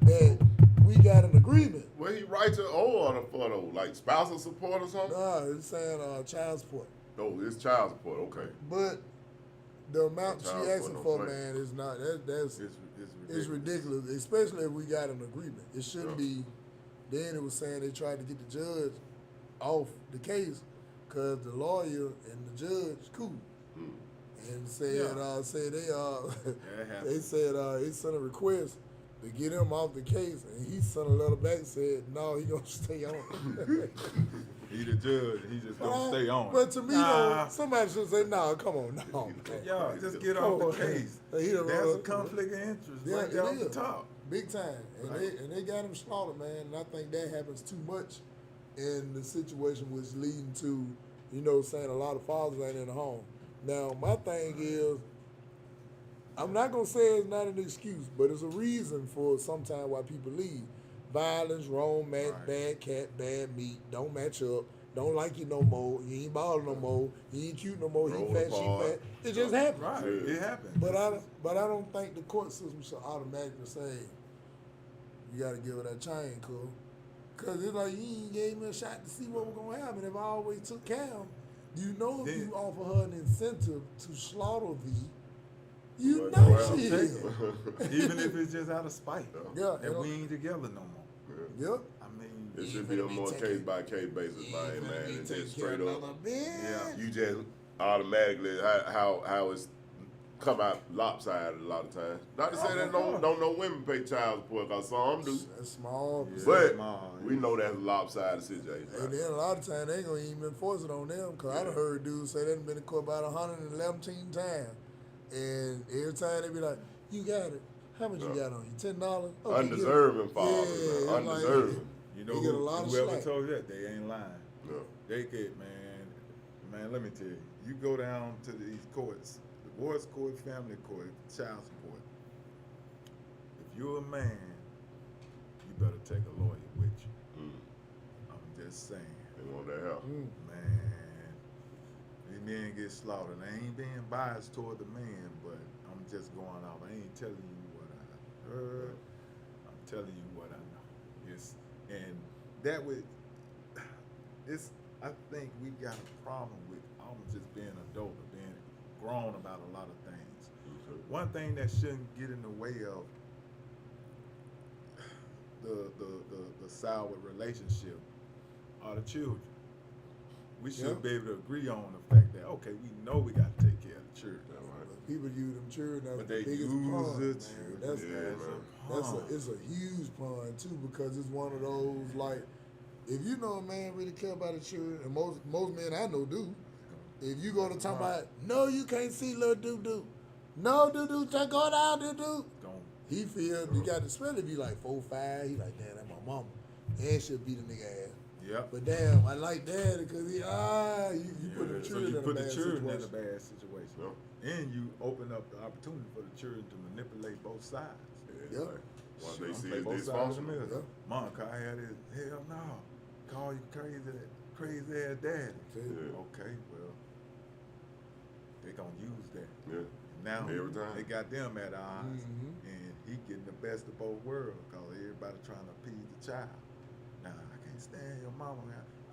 [SPEAKER 3] that we got an agreement.
[SPEAKER 2] What he write to order for though? Like spousal support or something?
[SPEAKER 3] Nah, it's saying child support.
[SPEAKER 2] Oh, it's child support. Okay.
[SPEAKER 3] But the amount she
[SPEAKER 2] Child
[SPEAKER 3] asking
[SPEAKER 2] support,
[SPEAKER 3] for,
[SPEAKER 2] no play.
[SPEAKER 3] man, is not, that's
[SPEAKER 1] It's
[SPEAKER 3] ridiculous, especially if we got an agreement. It shouldn't be. Then it was saying they tried to get the judge off the case because the lawyer and the judge cool. And said they said he sent a request to get him off the case, and he sent a letter back and said no, he gonna stay on.
[SPEAKER 1] He the judge. He just gonna stay on.
[SPEAKER 3] But to me, though, somebody should say, "No, come on, no."
[SPEAKER 1] Y'all just get off the case. There's a conflict of interest right there off the top.
[SPEAKER 3] Big time. And they got him slaughtered, man. And I think that happens too much in the situation, which leading to, saying a lot of fathers ain't in the home. Now, my thing is, I'm not going to say it's not an excuse, but it's a reason for sometimes why people leave. Violence, wrong match, bad cat, bad meat, don't match up, don't like you no more, you ain't balling no more, you ain't cute no more, he fat, she fat. It just happens.
[SPEAKER 1] Right, it happens.
[SPEAKER 3] But I don't think the court system should automatically say, you got to give her that chain, cool. Because it's like, you ain't gave me a shot to see what was going to happen. If I always took Cam, if you offer her an incentive to slaughter thee, you know she is.
[SPEAKER 1] Even if it's just out of spite.
[SPEAKER 3] Yeah.
[SPEAKER 1] And we ain't together no more.
[SPEAKER 3] Yep.
[SPEAKER 1] I mean,
[SPEAKER 2] It should be a more case by case basis, man. It's just straight up.
[SPEAKER 3] Yeah.
[SPEAKER 2] You just automatically how it's come out lopsided a lot of times. Not to say that don't no women pay child support, because some do.
[SPEAKER 3] That's small.
[SPEAKER 1] Yeah.
[SPEAKER 2] But
[SPEAKER 1] Small,
[SPEAKER 2] we know that's a lopsided situation.
[SPEAKER 3] And then a lot of times they ain't gonna even enforce it on them, because I done heard dudes say they done been in court about 111 times. And every time they be like, you got it. How much you got on you? $10? Okay,
[SPEAKER 2] Undeserving fathers,
[SPEAKER 3] Yeah,
[SPEAKER 2] man. Undeserving.
[SPEAKER 1] You know
[SPEAKER 3] They get a lot of
[SPEAKER 1] whoever
[SPEAKER 3] slack.
[SPEAKER 1] told you that, they ain't lying.
[SPEAKER 2] No.
[SPEAKER 1] They get, man, let me tell you. You go down to these courts, divorce court, family court, child support. If you're a man, you better take a lawyer with you. I'm just saying.
[SPEAKER 2] They want that help.
[SPEAKER 1] Man, these men get slaughtered. I ain't being biased toward the man, but I'm just going off. I ain't telling you what I heard. I'm telling you what I know. And that would, I think we got a problem with almost just being adult or being grown about a lot of things. One thing that shouldn't get in the way of the sour relationship are the children. We should be able to agree on the fact that, okay, we know we got to take care of the children.
[SPEAKER 3] People use them children as
[SPEAKER 1] But
[SPEAKER 3] the
[SPEAKER 1] they
[SPEAKER 3] biggest
[SPEAKER 1] use
[SPEAKER 3] pawn,
[SPEAKER 1] the
[SPEAKER 3] man.
[SPEAKER 1] children.
[SPEAKER 3] It's a huge pawn too, because it's one of those, like, if you know a man really care about the children, and most men I know do, if you go to talk about, no, you can't see little doo-doo. No, doo-doo, just go down, doo-doo. He feel you got to spell it, be like 4, 5. He like, damn, that's my mama. And she'll beat the nigga ass.
[SPEAKER 1] Yep.
[SPEAKER 3] But damn, I like that because you put the
[SPEAKER 1] So
[SPEAKER 3] children
[SPEAKER 1] you
[SPEAKER 3] in
[SPEAKER 1] put
[SPEAKER 3] a
[SPEAKER 1] the
[SPEAKER 3] bad
[SPEAKER 1] children
[SPEAKER 3] situation.
[SPEAKER 1] in a bad situation. And you open up the opportunity for the children to manipulate both sides.
[SPEAKER 3] Yep.
[SPEAKER 2] While
[SPEAKER 1] Sure,
[SPEAKER 2] they see
[SPEAKER 1] play
[SPEAKER 2] it's
[SPEAKER 1] both sides of the
[SPEAKER 2] dysfunctional.
[SPEAKER 1] mirror. Monica, I had it. Hell no. Call you crazy ass daddy. Okay, well, they gonna use that.
[SPEAKER 2] Yeah.
[SPEAKER 1] Now
[SPEAKER 2] Every time.
[SPEAKER 1] they got them at odds,
[SPEAKER 3] Mhm.
[SPEAKER 1] and he getting the best of both worlds because everybody trying to appease the child. Nah, I can't stand your mama.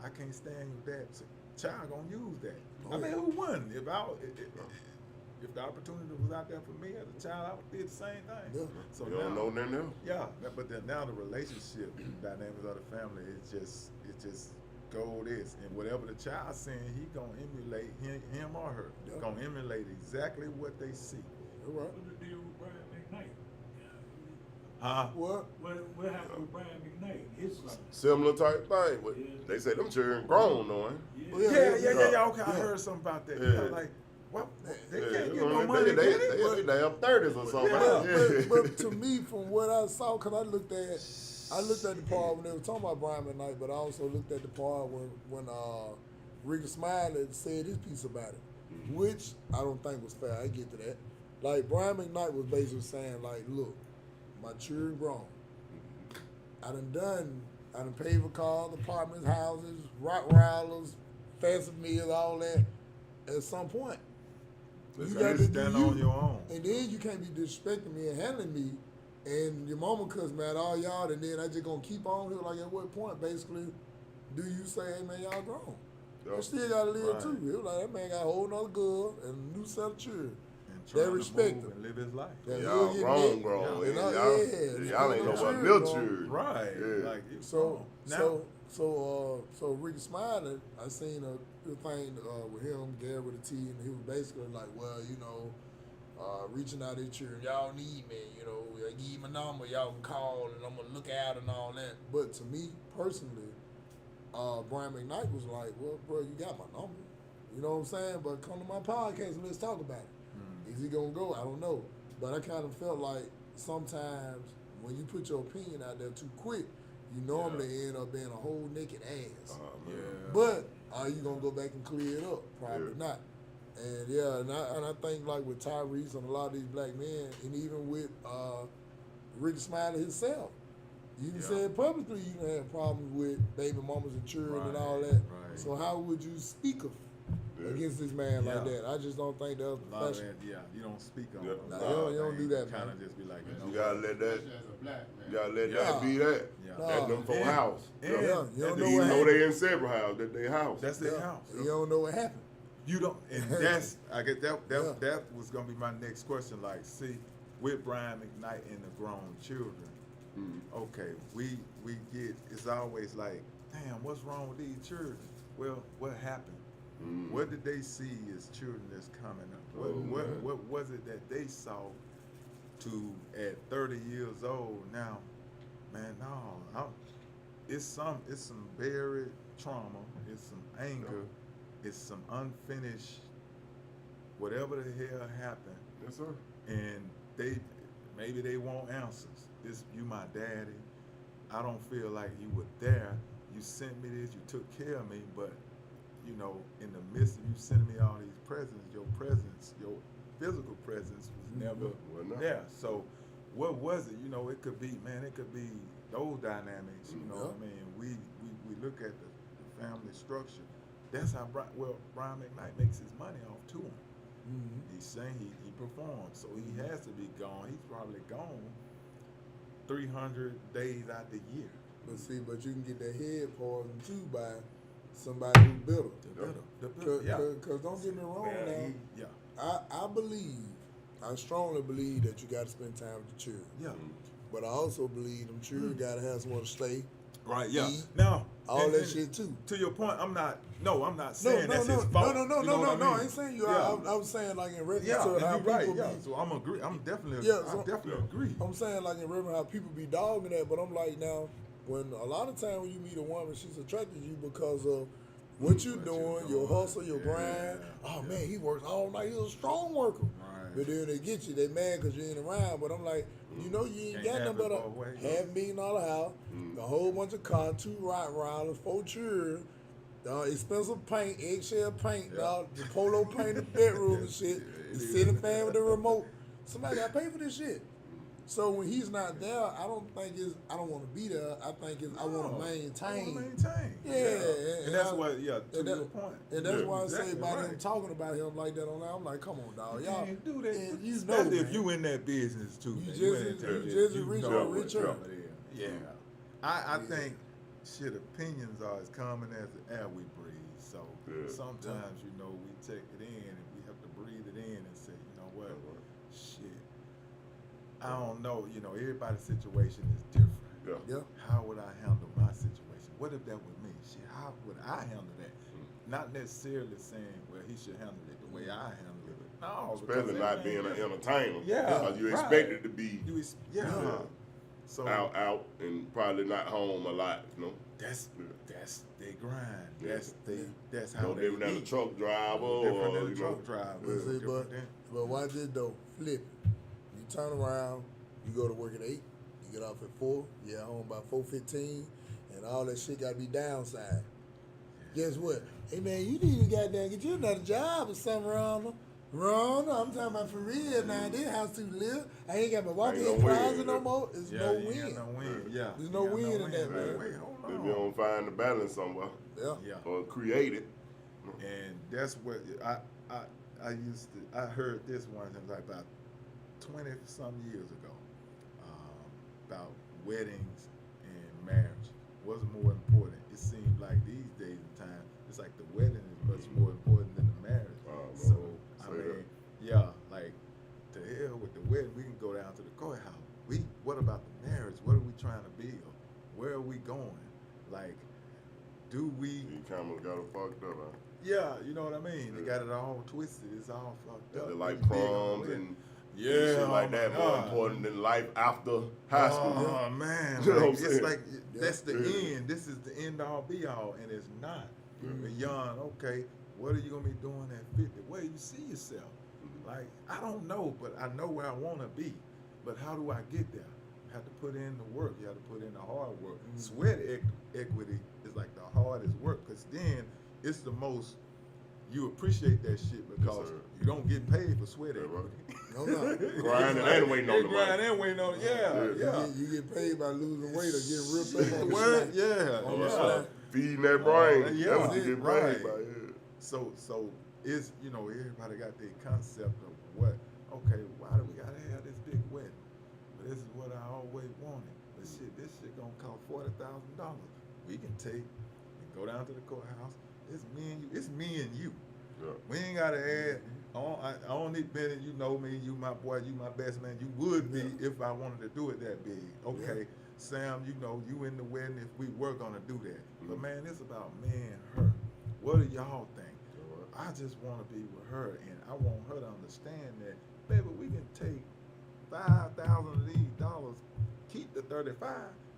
[SPEAKER 1] I can't stand your dad. So child gonna use that. I mean, who won? If the opportunity was out there for me as a child, I would do the same thing.
[SPEAKER 3] Yeah.
[SPEAKER 1] So
[SPEAKER 2] You don't know nothing else.
[SPEAKER 1] yeah, but then now the relationship dynamics of the family, it just go this, and whatever the child saying, he gonna emulate him or her.
[SPEAKER 3] Yeah.
[SPEAKER 1] Gonna emulate exactly what they see.
[SPEAKER 3] You're right.
[SPEAKER 4] What the deal with Brian McKnight?
[SPEAKER 3] What?
[SPEAKER 4] What happened with Brian McKnight? His son.
[SPEAKER 2] Similar type thing. But they say them children grown, knowing.
[SPEAKER 1] Yeah. Okay, I heard something about that.
[SPEAKER 2] Yeah.
[SPEAKER 1] Like, what? They
[SPEAKER 2] Yeah,
[SPEAKER 1] can't
[SPEAKER 2] you
[SPEAKER 1] get
[SPEAKER 2] know,
[SPEAKER 1] no money.
[SPEAKER 2] they
[SPEAKER 1] Get it?
[SPEAKER 2] damn 30s or something.
[SPEAKER 3] Yeah, but to me, from what I saw, because I looked at the part when they were talking about Brian McKnight, but I also looked at the part when Ricky Smiley said his piece about it, which I don't think was fair. I get to that. Like, Brian McKnight was basically saying, like, look, my children grown. I done paid for cars, apartments, houses, rock rollers, fancy meals, all that. At some point, you got to
[SPEAKER 1] stand on your own.
[SPEAKER 3] and then you can't be disrespecting me and handling me, and your mama cuss me out, all y'all, and then I just gonna keep on here. Like, at what point, basically, do you say, hey man, y'all grown? You still gotta live too. It was like, that man got a whole nother girl and a new set of children. They respect him.
[SPEAKER 1] And live his life.
[SPEAKER 3] That
[SPEAKER 2] Y'all
[SPEAKER 3] he'll get
[SPEAKER 2] grown.
[SPEAKER 3] big.
[SPEAKER 2] Y'all ain't know what little children.
[SPEAKER 1] Right.
[SPEAKER 2] Yeah.
[SPEAKER 1] Like,
[SPEAKER 3] So Ricky Smiley, I seen a thing with him, Gary with a T, and he was basically like, well, reaching out at children, y'all need me, I give you my number, y'all can call, and I'm gonna look out and all that. But to me personally, Brian McKnight was like, well, bro, you got my number, you know what I'm saying? But come to my podcast and let's talk about it. Is he gonna go? I don't know, but I kind of felt like sometimes when you put your opinion out there too quick, you normally end up being a whole naked ass. But are you gonna go back and clear it up? Probably not. And I think like with Tyrese and a lot of these black men, and even with Ricky Smiley himself, you can say it publicly. You can have problems with baby mamas and children and all that.
[SPEAKER 1] Right.
[SPEAKER 3] So how would you speak against this man like that? I just don't think that was professional.
[SPEAKER 1] You don't speak on
[SPEAKER 2] Yeah.
[SPEAKER 1] it.
[SPEAKER 3] Nah, you don't do that,
[SPEAKER 1] Kind
[SPEAKER 3] man.
[SPEAKER 1] of just be like,
[SPEAKER 2] You gotta let that.
[SPEAKER 5] As a black man.
[SPEAKER 2] You gotta let that be that.
[SPEAKER 1] Yeah.
[SPEAKER 2] That's them for house.
[SPEAKER 1] And-
[SPEAKER 3] you don't
[SPEAKER 2] They
[SPEAKER 3] know
[SPEAKER 2] even
[SPEAKER 3] what
[SPEAKER 2] know
[SPEAKER 3] happened.
[SPEAKER 2] they in separate house. That they house.
[SPEAKER 1] That's their house.
[SPEAKER 3] You don't know what happened.
[SPEAKER 1] You don't, and that's I get that was gonna be my next question. Like, see, with Brian McKnight and the grown children, okay, we get it's always like, damn, what's wrong with these children? Well, what happened? What did they see as children that's coming up? What was it that they saw to at 30 years old now? Man, no, it's some buried trauma, it's some anger, it's some unfinished whatever the hell happened.
[SPEAKER 2] Yes, sir.
[SPEAKER 1] And maybe they want answers. You my daddy. I don't feel like you were there. You sent me this, you took care of me, but you know, in the midst of you sending me all these presents, your physical presence was never there. So what was it? You know, it could be those dynamics, you know what I mean? We look at the family structure. That's how Brian McKnight makes his money off touring. He's saying he performs, so he has to be gone. He's probably gone 300 days out the year.
[SPEAKER 3] But you can get that head poison too by somebody who built it. Because don't get me wrong I strongly believe that you got to spend time with the children.
[SPEAKER 1] Yeah.
[SPEAKER 3] But I also believe them children got to have somewhere to stay.
[SPEAKER 1] Right, yeah.
[SPEAKER 3] Eat,
[SPEAKER 1] now,
[SPEAKER 3] that shit too.
[SPEAKER 1] To your point, I'm not saying that's his fault.
[SPEAKER 3] No, I ain't saying you. I was saying like in reference to how people be.
[SPEAKER 1] So I definitely agree.
[SPEAKER 3] I'm saying like in reference how people be dogging that, but I'm like now, when a lot of time when you meet a woman, she's attracted to you because of what you doing, your hustle, your grind. Oh man, he works all night. He's a strong worker.
[SPEAKER 1] Right.
[SPEAKER 3] But then they get you, they mad because you ain't around. But I'm like, you know, you ain't got nothing but a $500,000 house, a whole bunch of cars, 2 Rottweilers, 4 children, expensive paint, eggshell paint, the polo paint in the bedroom and shit, the ceiling fan with the remote. Somebody got to pay for this shit. So when he's not there, I don't want to be there. I think I want to maintain. Yeah.
[SPEAKER 1] And that's what, to your point.
[SPEAKER 3] And that's why I say about him talking about him like that online. I'm like, come on, dog. Y'all
[SPEAKER 1] can't do that.
[SPEAKER 3] And you
[SPEAKER 1] especially
[SPEAKER 3] know,
[SPEAKER 1] if you in that business too.
[SPEAKER 3] You just reach out.
[SPEAKER 1] Yeah. I think opinions are as common as the air we breathe. So sometimes, you know, we take it in and we have to breathe it in and say, you know what, shit. I don't know, you know, everybody's situation is different.
[SPEAKER 3] Yeah.
[SPEAKER 1] How would I handle my situation? What if that was me? Shit, how would I handle that? Not necessarily saying, well, he should handle it the way I handle it. No,
[SPEAKER 2] especially not being an entertainer.
[SPEAKER 1] Yeah,
[SPEAKER 2] because you expected to be
[SPEAKER 1] so
[SPEAKER 2] out and probably not home a lot. You know,
[SPEAKER 1] that's their grind. That's how they
[SPEAKER 2] different than a truck driver
[SPEAKER 1] or a truck driver.
[SPEAKER 3] But watch it though, flip it. You turn around, you go to work at 8, you get off at 4, you get home by 4:15, and all that shit got to be downside. Guess what? Hey man, you need to goddamn get you another job or something around. Wrong, I'm talking about for real now. This house too live. I ain't got my walk-in closet no more. There's no win. There's no win in that, man.
[SPEAKER 1] Wait, hold on.
[SPEAKER 2] If you don't find the balance somewhere, or create it.
[SPEAKER 1] And that's what I heard this one like about 20-some years ago about weddings and marriage. What's more important? It seems like these days and time, it's like the wedding is much more important than the marriage. So I mean, like to hell with the wedding, we can go down to the courthouse. What about the marriage? What are we trying to build? Where are we going? Like, do we?
[SPEAKER 2] You kind of got it fucked up, huh?
[SPEAKER 1] Yeah, you know what I mean. They got it all twisted. It's all fucked up.
[SPEAKER 2] They like proms and shit like that more important than life after high school.
[SPEAKER 1] Oh man,
[SPEAKER 2] you know what I'm
[SPEAKER 1] it's
[SPEAKER 2] saying?
[SPEAKER 1] like that's the end. This is the end all be all, and it's not. Beyond, okay, what are you gonna be doing at 50? Where do you see yourself? Like, I don't know, but I know where I want to be. But how do I get there? You have to put in the work. You have to put in the hard work. Sweat equity is like the hardest work, because then it's the most, you appreciate that shit because you don't get paid for sweat equity.
[SPEAKER 3] No.
[SPEAKER 2] Grinding and waiting on the money.
[SPEAKER 1] Grinding and waiting on it, yeah.
[SPEAKER 3] You get paid by losing weight or getting ripped up on the
[SPEAKER 1] slack.
[SPEAKER 2] Feeding that brain. That's what you get paid by.
[SPEAKER 1] So it's, you know, everybody got their concept of what, okay, why do we gotta have this big wedding? But this is what I always wanted. But shit, this shit gonna cost $40,000. We can take and go down to the courthouse. It's me and you. It's me and you.
[SPEAKER 2] Yeah.
[SPEAKER 1] We ain't gotta add. I only Bennett, you know me, you my boy, you my best man. You would be if I wanted to do it that big. Okay, Sam, you know, you in the wedding if we were gonna do that. But man, it's about me and her. What do y'all think? I just want to be with her, and I want her to understand that, baby, we can take 5,000 of these dollars, keep the 35,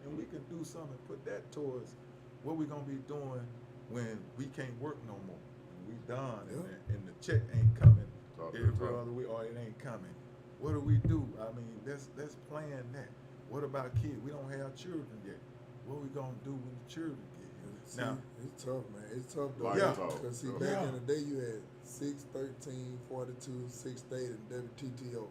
[SPEAKER 1] and we can do something, put that towards what we're gonna be doing when we can't work no more. When we done, and the check ain't coming every other week, or it ain't coming. What do we do? I mean, let's plan that. What about kids? We don't have children yet. What we gonna do when the children get here?
[SPEAKER 3] See,
[SPEAKER 1] Now,
[SPEAKER 3] it's tough, man. It's tough though.
[SPEAKER 2] Yeah.
[SPEAKER 3] Because see, back in the day, you had 6, 13, 42, 6, 8, and WTTO.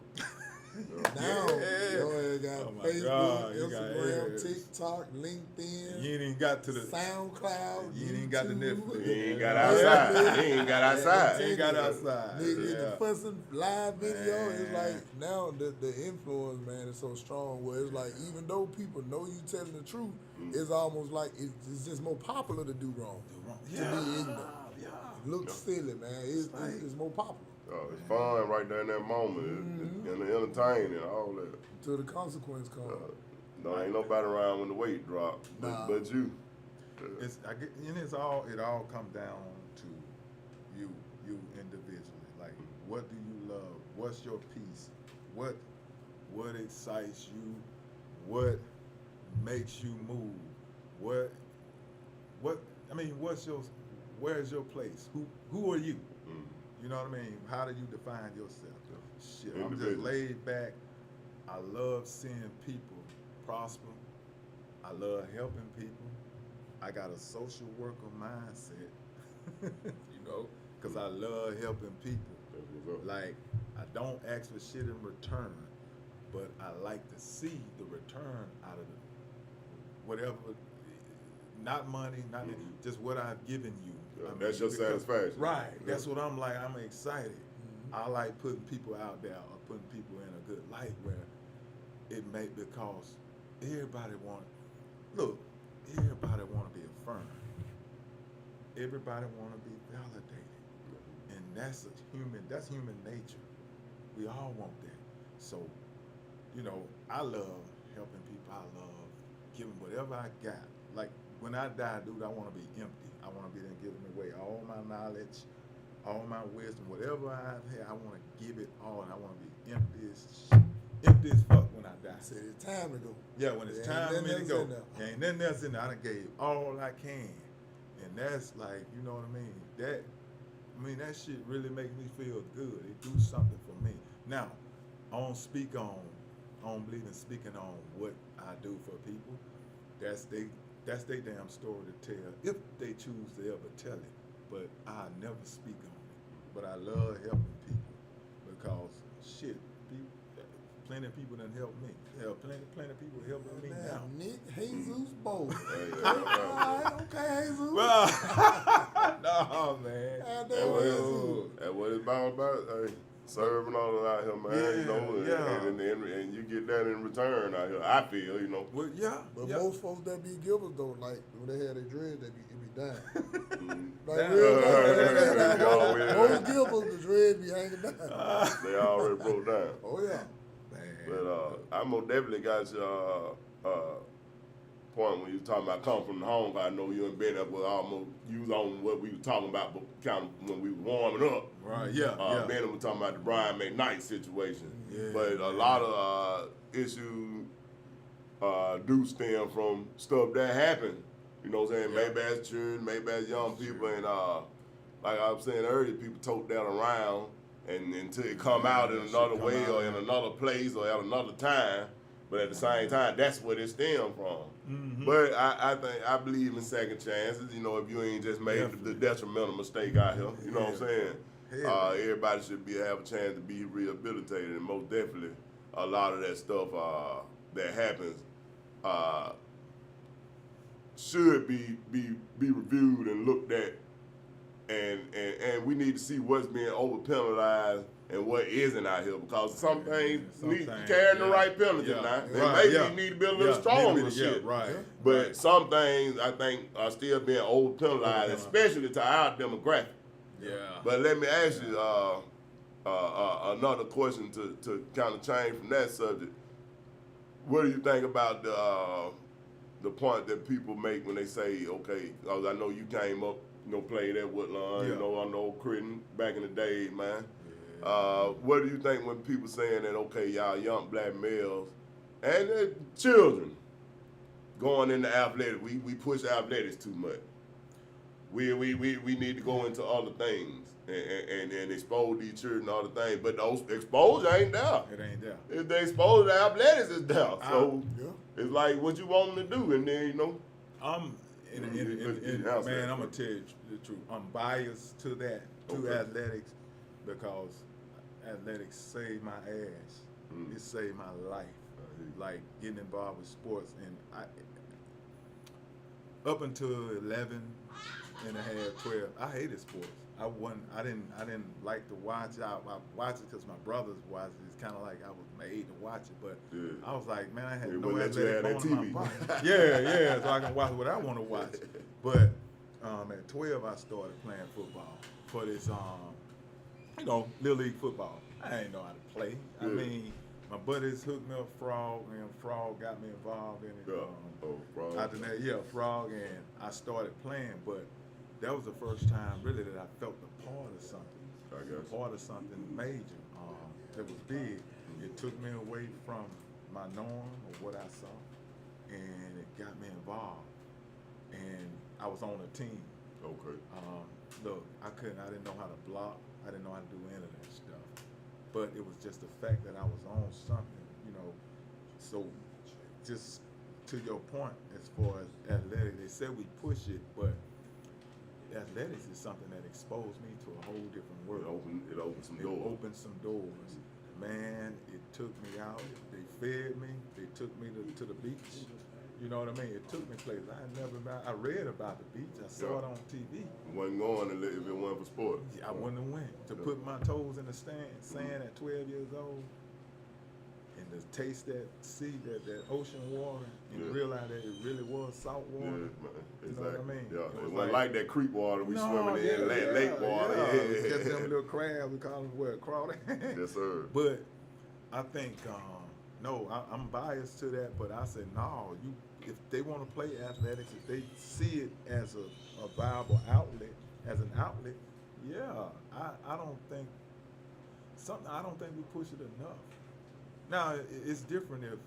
[SPEAKER 3] Now, you got Facebook, Instagram, TikTok, LinkedIn.
[SPEAKER 1] you ain't even got to the
[SPEAKER 3] SoundCloud.
[SPEAKER 1] You ain't even got the Netflix.
[SPEAKER 2] You ain't got outside. You ain't got outside.
[SPEAKER 1] You ain't got outside.
[SPEAKER 3] Niggas the fussing live video. It's like now the influence, man, is so strong. Where it's like even though people know you telling the truth, it's almost like it's just more popular to do wrong. To be ignorant. It looks silly, man. It's more popular.
[SPEAKER 2] It's fun right there in that moment, and the entertaining and all that.
[SPEAKER 3] Till the consequence comes.
[SPEAKER 2] No, ain't nobody around when the weight drop, but you.
[SPEAKER 1] It all comes down to you individually. Like, what do you love? What's your peace? What excites you? What makes you move? Where's your place? Who are you? You know what I mean? How do you define yourself? Shit, I'm just laid back. I love seeing people prosper. I love helping people. I got a social worker mindset, you know, because I love helping people. Like, I don't ask for shit in return, but I like to see the return out of whatever, not money, not just what I've given you.
[SPEAKER 2] That's your satisfaction.
[SPEAKER 1] Right. That's what I'm like. I'm excited. I like putting people out there or putting people in a good light where because everybody want to be affirmed. Everybody want to be validated. And that's human nature. We all want that. So, you know, I love helping people. I love giving whatever I got. Like, when I die, dude, I want to be empty. I want to be there giving away all my knowledge, all my wisdom, whatever I've had. I want to give it all, and I want to be empty as fuck when I die.
[SPEAKER 3] Said it's time to go.
[SPEAKER 1] Yeah, when it's time for me to go. Ain't nothing else in there. I done gave all I can, and that's like, you know what I mean. That shit really makes me feel good. It do something for me. Now, I don't believe in speaking on what I do for people. That's their damn story to tell, if they choose to ever tell it. But I never speak on it. But I love helping people because shit, plenty of people done helped me. Hell, plenty of people helping me now.
[SPEAKER 3] Nick Jesus Boler. Okay, Jesus.
[SPEAKER 1] No, man.
[SPEAKER 2] That's what it's about. Hey, serving all of out here, man. You know, and you get that in return out here. I feel, you know.
[SPEAKER 1] Well,
[SPEAKER 3] But most folks that be givers though, like when they had their dreads, it be down. Most givers, the dreads be hanging down.
[SPEAKER 2] They already broke down.
[SPEAKER 3] Oh yeah.
[SPEAKER 2] But I most definitely got your point when you talking about coming from the home. I know you and Ben up with almost you was on what we were talking about, but kind of when we were warming up.
[SPEAKER 1] Right.
[SPEAKER 2] Ben was talking about the Brian McKnight situation.
[SPEAKER 1] Yeah.
[SPEAKER 2] But a lot of issues do stem from stuff that happened. You know what I'm saying? Maybe as children, maybe as young people, and like I was saying earlier, people tote that around. And until it come out in another way or in another place or at another time, but at the same time, that's where it stemmed from. Mm-hmm. But I believe in second chances. You know, if you ain't just made the detrimental mistake out here, you know what I'm saying? Everybody should have a chance to be rehabilitated, and most definitely, a lot of that stuff that happens should be reviewed and looked at. And we need to see what's being over penalized and what isn't out here, because some things need carrying the right penalty now. And maybe you need to be a little stronger with shit. But some things I think are still being over penalized, especially to our demographic.
[SPEAKER 1] Yeah.
[SPEAKER 2] But let me ask you another question to kind of change from that subject. What do you think about the point that people make when they say, okay, 'cause I know you came up played at Woodlawn,
[SPEAKER 1] Yeah.
[SPEAKER 2] on the old Critton back in the day, man. What do you think when people saying that, okay, y'all young black males and children going into athletics, we push athletics too much. We need to go into other things and expose these children to other things. But those exposure ain't there.
[SPEAKER 1] It ain't there.
[SPEAKER 2] If they expose to athletics is there. So
[SPEAKER 3] Yeah.
[SPEAKER 2] it's like what you want them to do, and then
[SPEAKER 1] I'm man, I'm gonna tell you the truth. I'm biased to that, to
[SPEAKER 2] Okay.
[SPEAKER 1] athletics, because athletics saved my ass. It saved my life. Like getting involved with sports, and up until 11 and a half, 12, I hated sports. I didn't like to watch it. I watched it because my brothers watched it. It's kind of like I was made to watch it, but I was like, man, I had no athletic bone in my body. Yeah, so I can watch what I want to watch. But at 12, I started playing football for this, little league football. I didn't know how to play. I mean, my buddies hooked me up Frog, and Frog got me involved in it.
[SPEAKER 2] Frog.
[SPEAKER 1] After that, Frog, and I started playing, but that was the first time really that I felt a part of something.
[SPEAKER 2] I guess.
[SPEAKER 1] Part of something major. That was big. It took me away from my norm of what I saw, and it got me involved. And I was on a team.
[SPEAKER 2] Okay.
[SPEAKER 1] Look, I didn't know how to block. I didn't know how to do any of that stuff. But it was just the fact that I was on something, So just to your point, as far as athletics, they said we push it, but athletics is something that exposed me to a whole different world.
[SPEAKER 2] It opened some
[SPEAKER 1] It
[SPEAKER 2] doors.
[SPEAKER 1] opened some doors. Man, it took me out. They fed me. They took me to the beach. You know what I mean? It took me places I read about the beach. I saw it on TV.
[SPEAKER 2] Wasn't going if it wasn't for sport.
[SPEAKER 1] Yeah, I wouldn't have went. To put my toes in the sand at 12 years old, and to taste that sea, that ocean water, and realize that it really was salt water.
[SPEAKER 2] Yeah, man.
[SPEAKER 1] You know what I mean?
[SPEAKER 2] Yeah,
[SPEAKER 1] It
[SPEAKER 2] it
[SPEAKER 1] was
[SPEAKER 2] wasn't like that creek water we swimming in, lake water.
[SPEAKER 1] Yeah. Just them little crabs, we call them crawling.
[SPEAKER 2] Yes, sir.
[SPEAKER 1] But I think, I'm biased to that, but I said, no, if they want to play athletics, if they see it as a viable outlet, I don't think we push it enough. Now, it's different if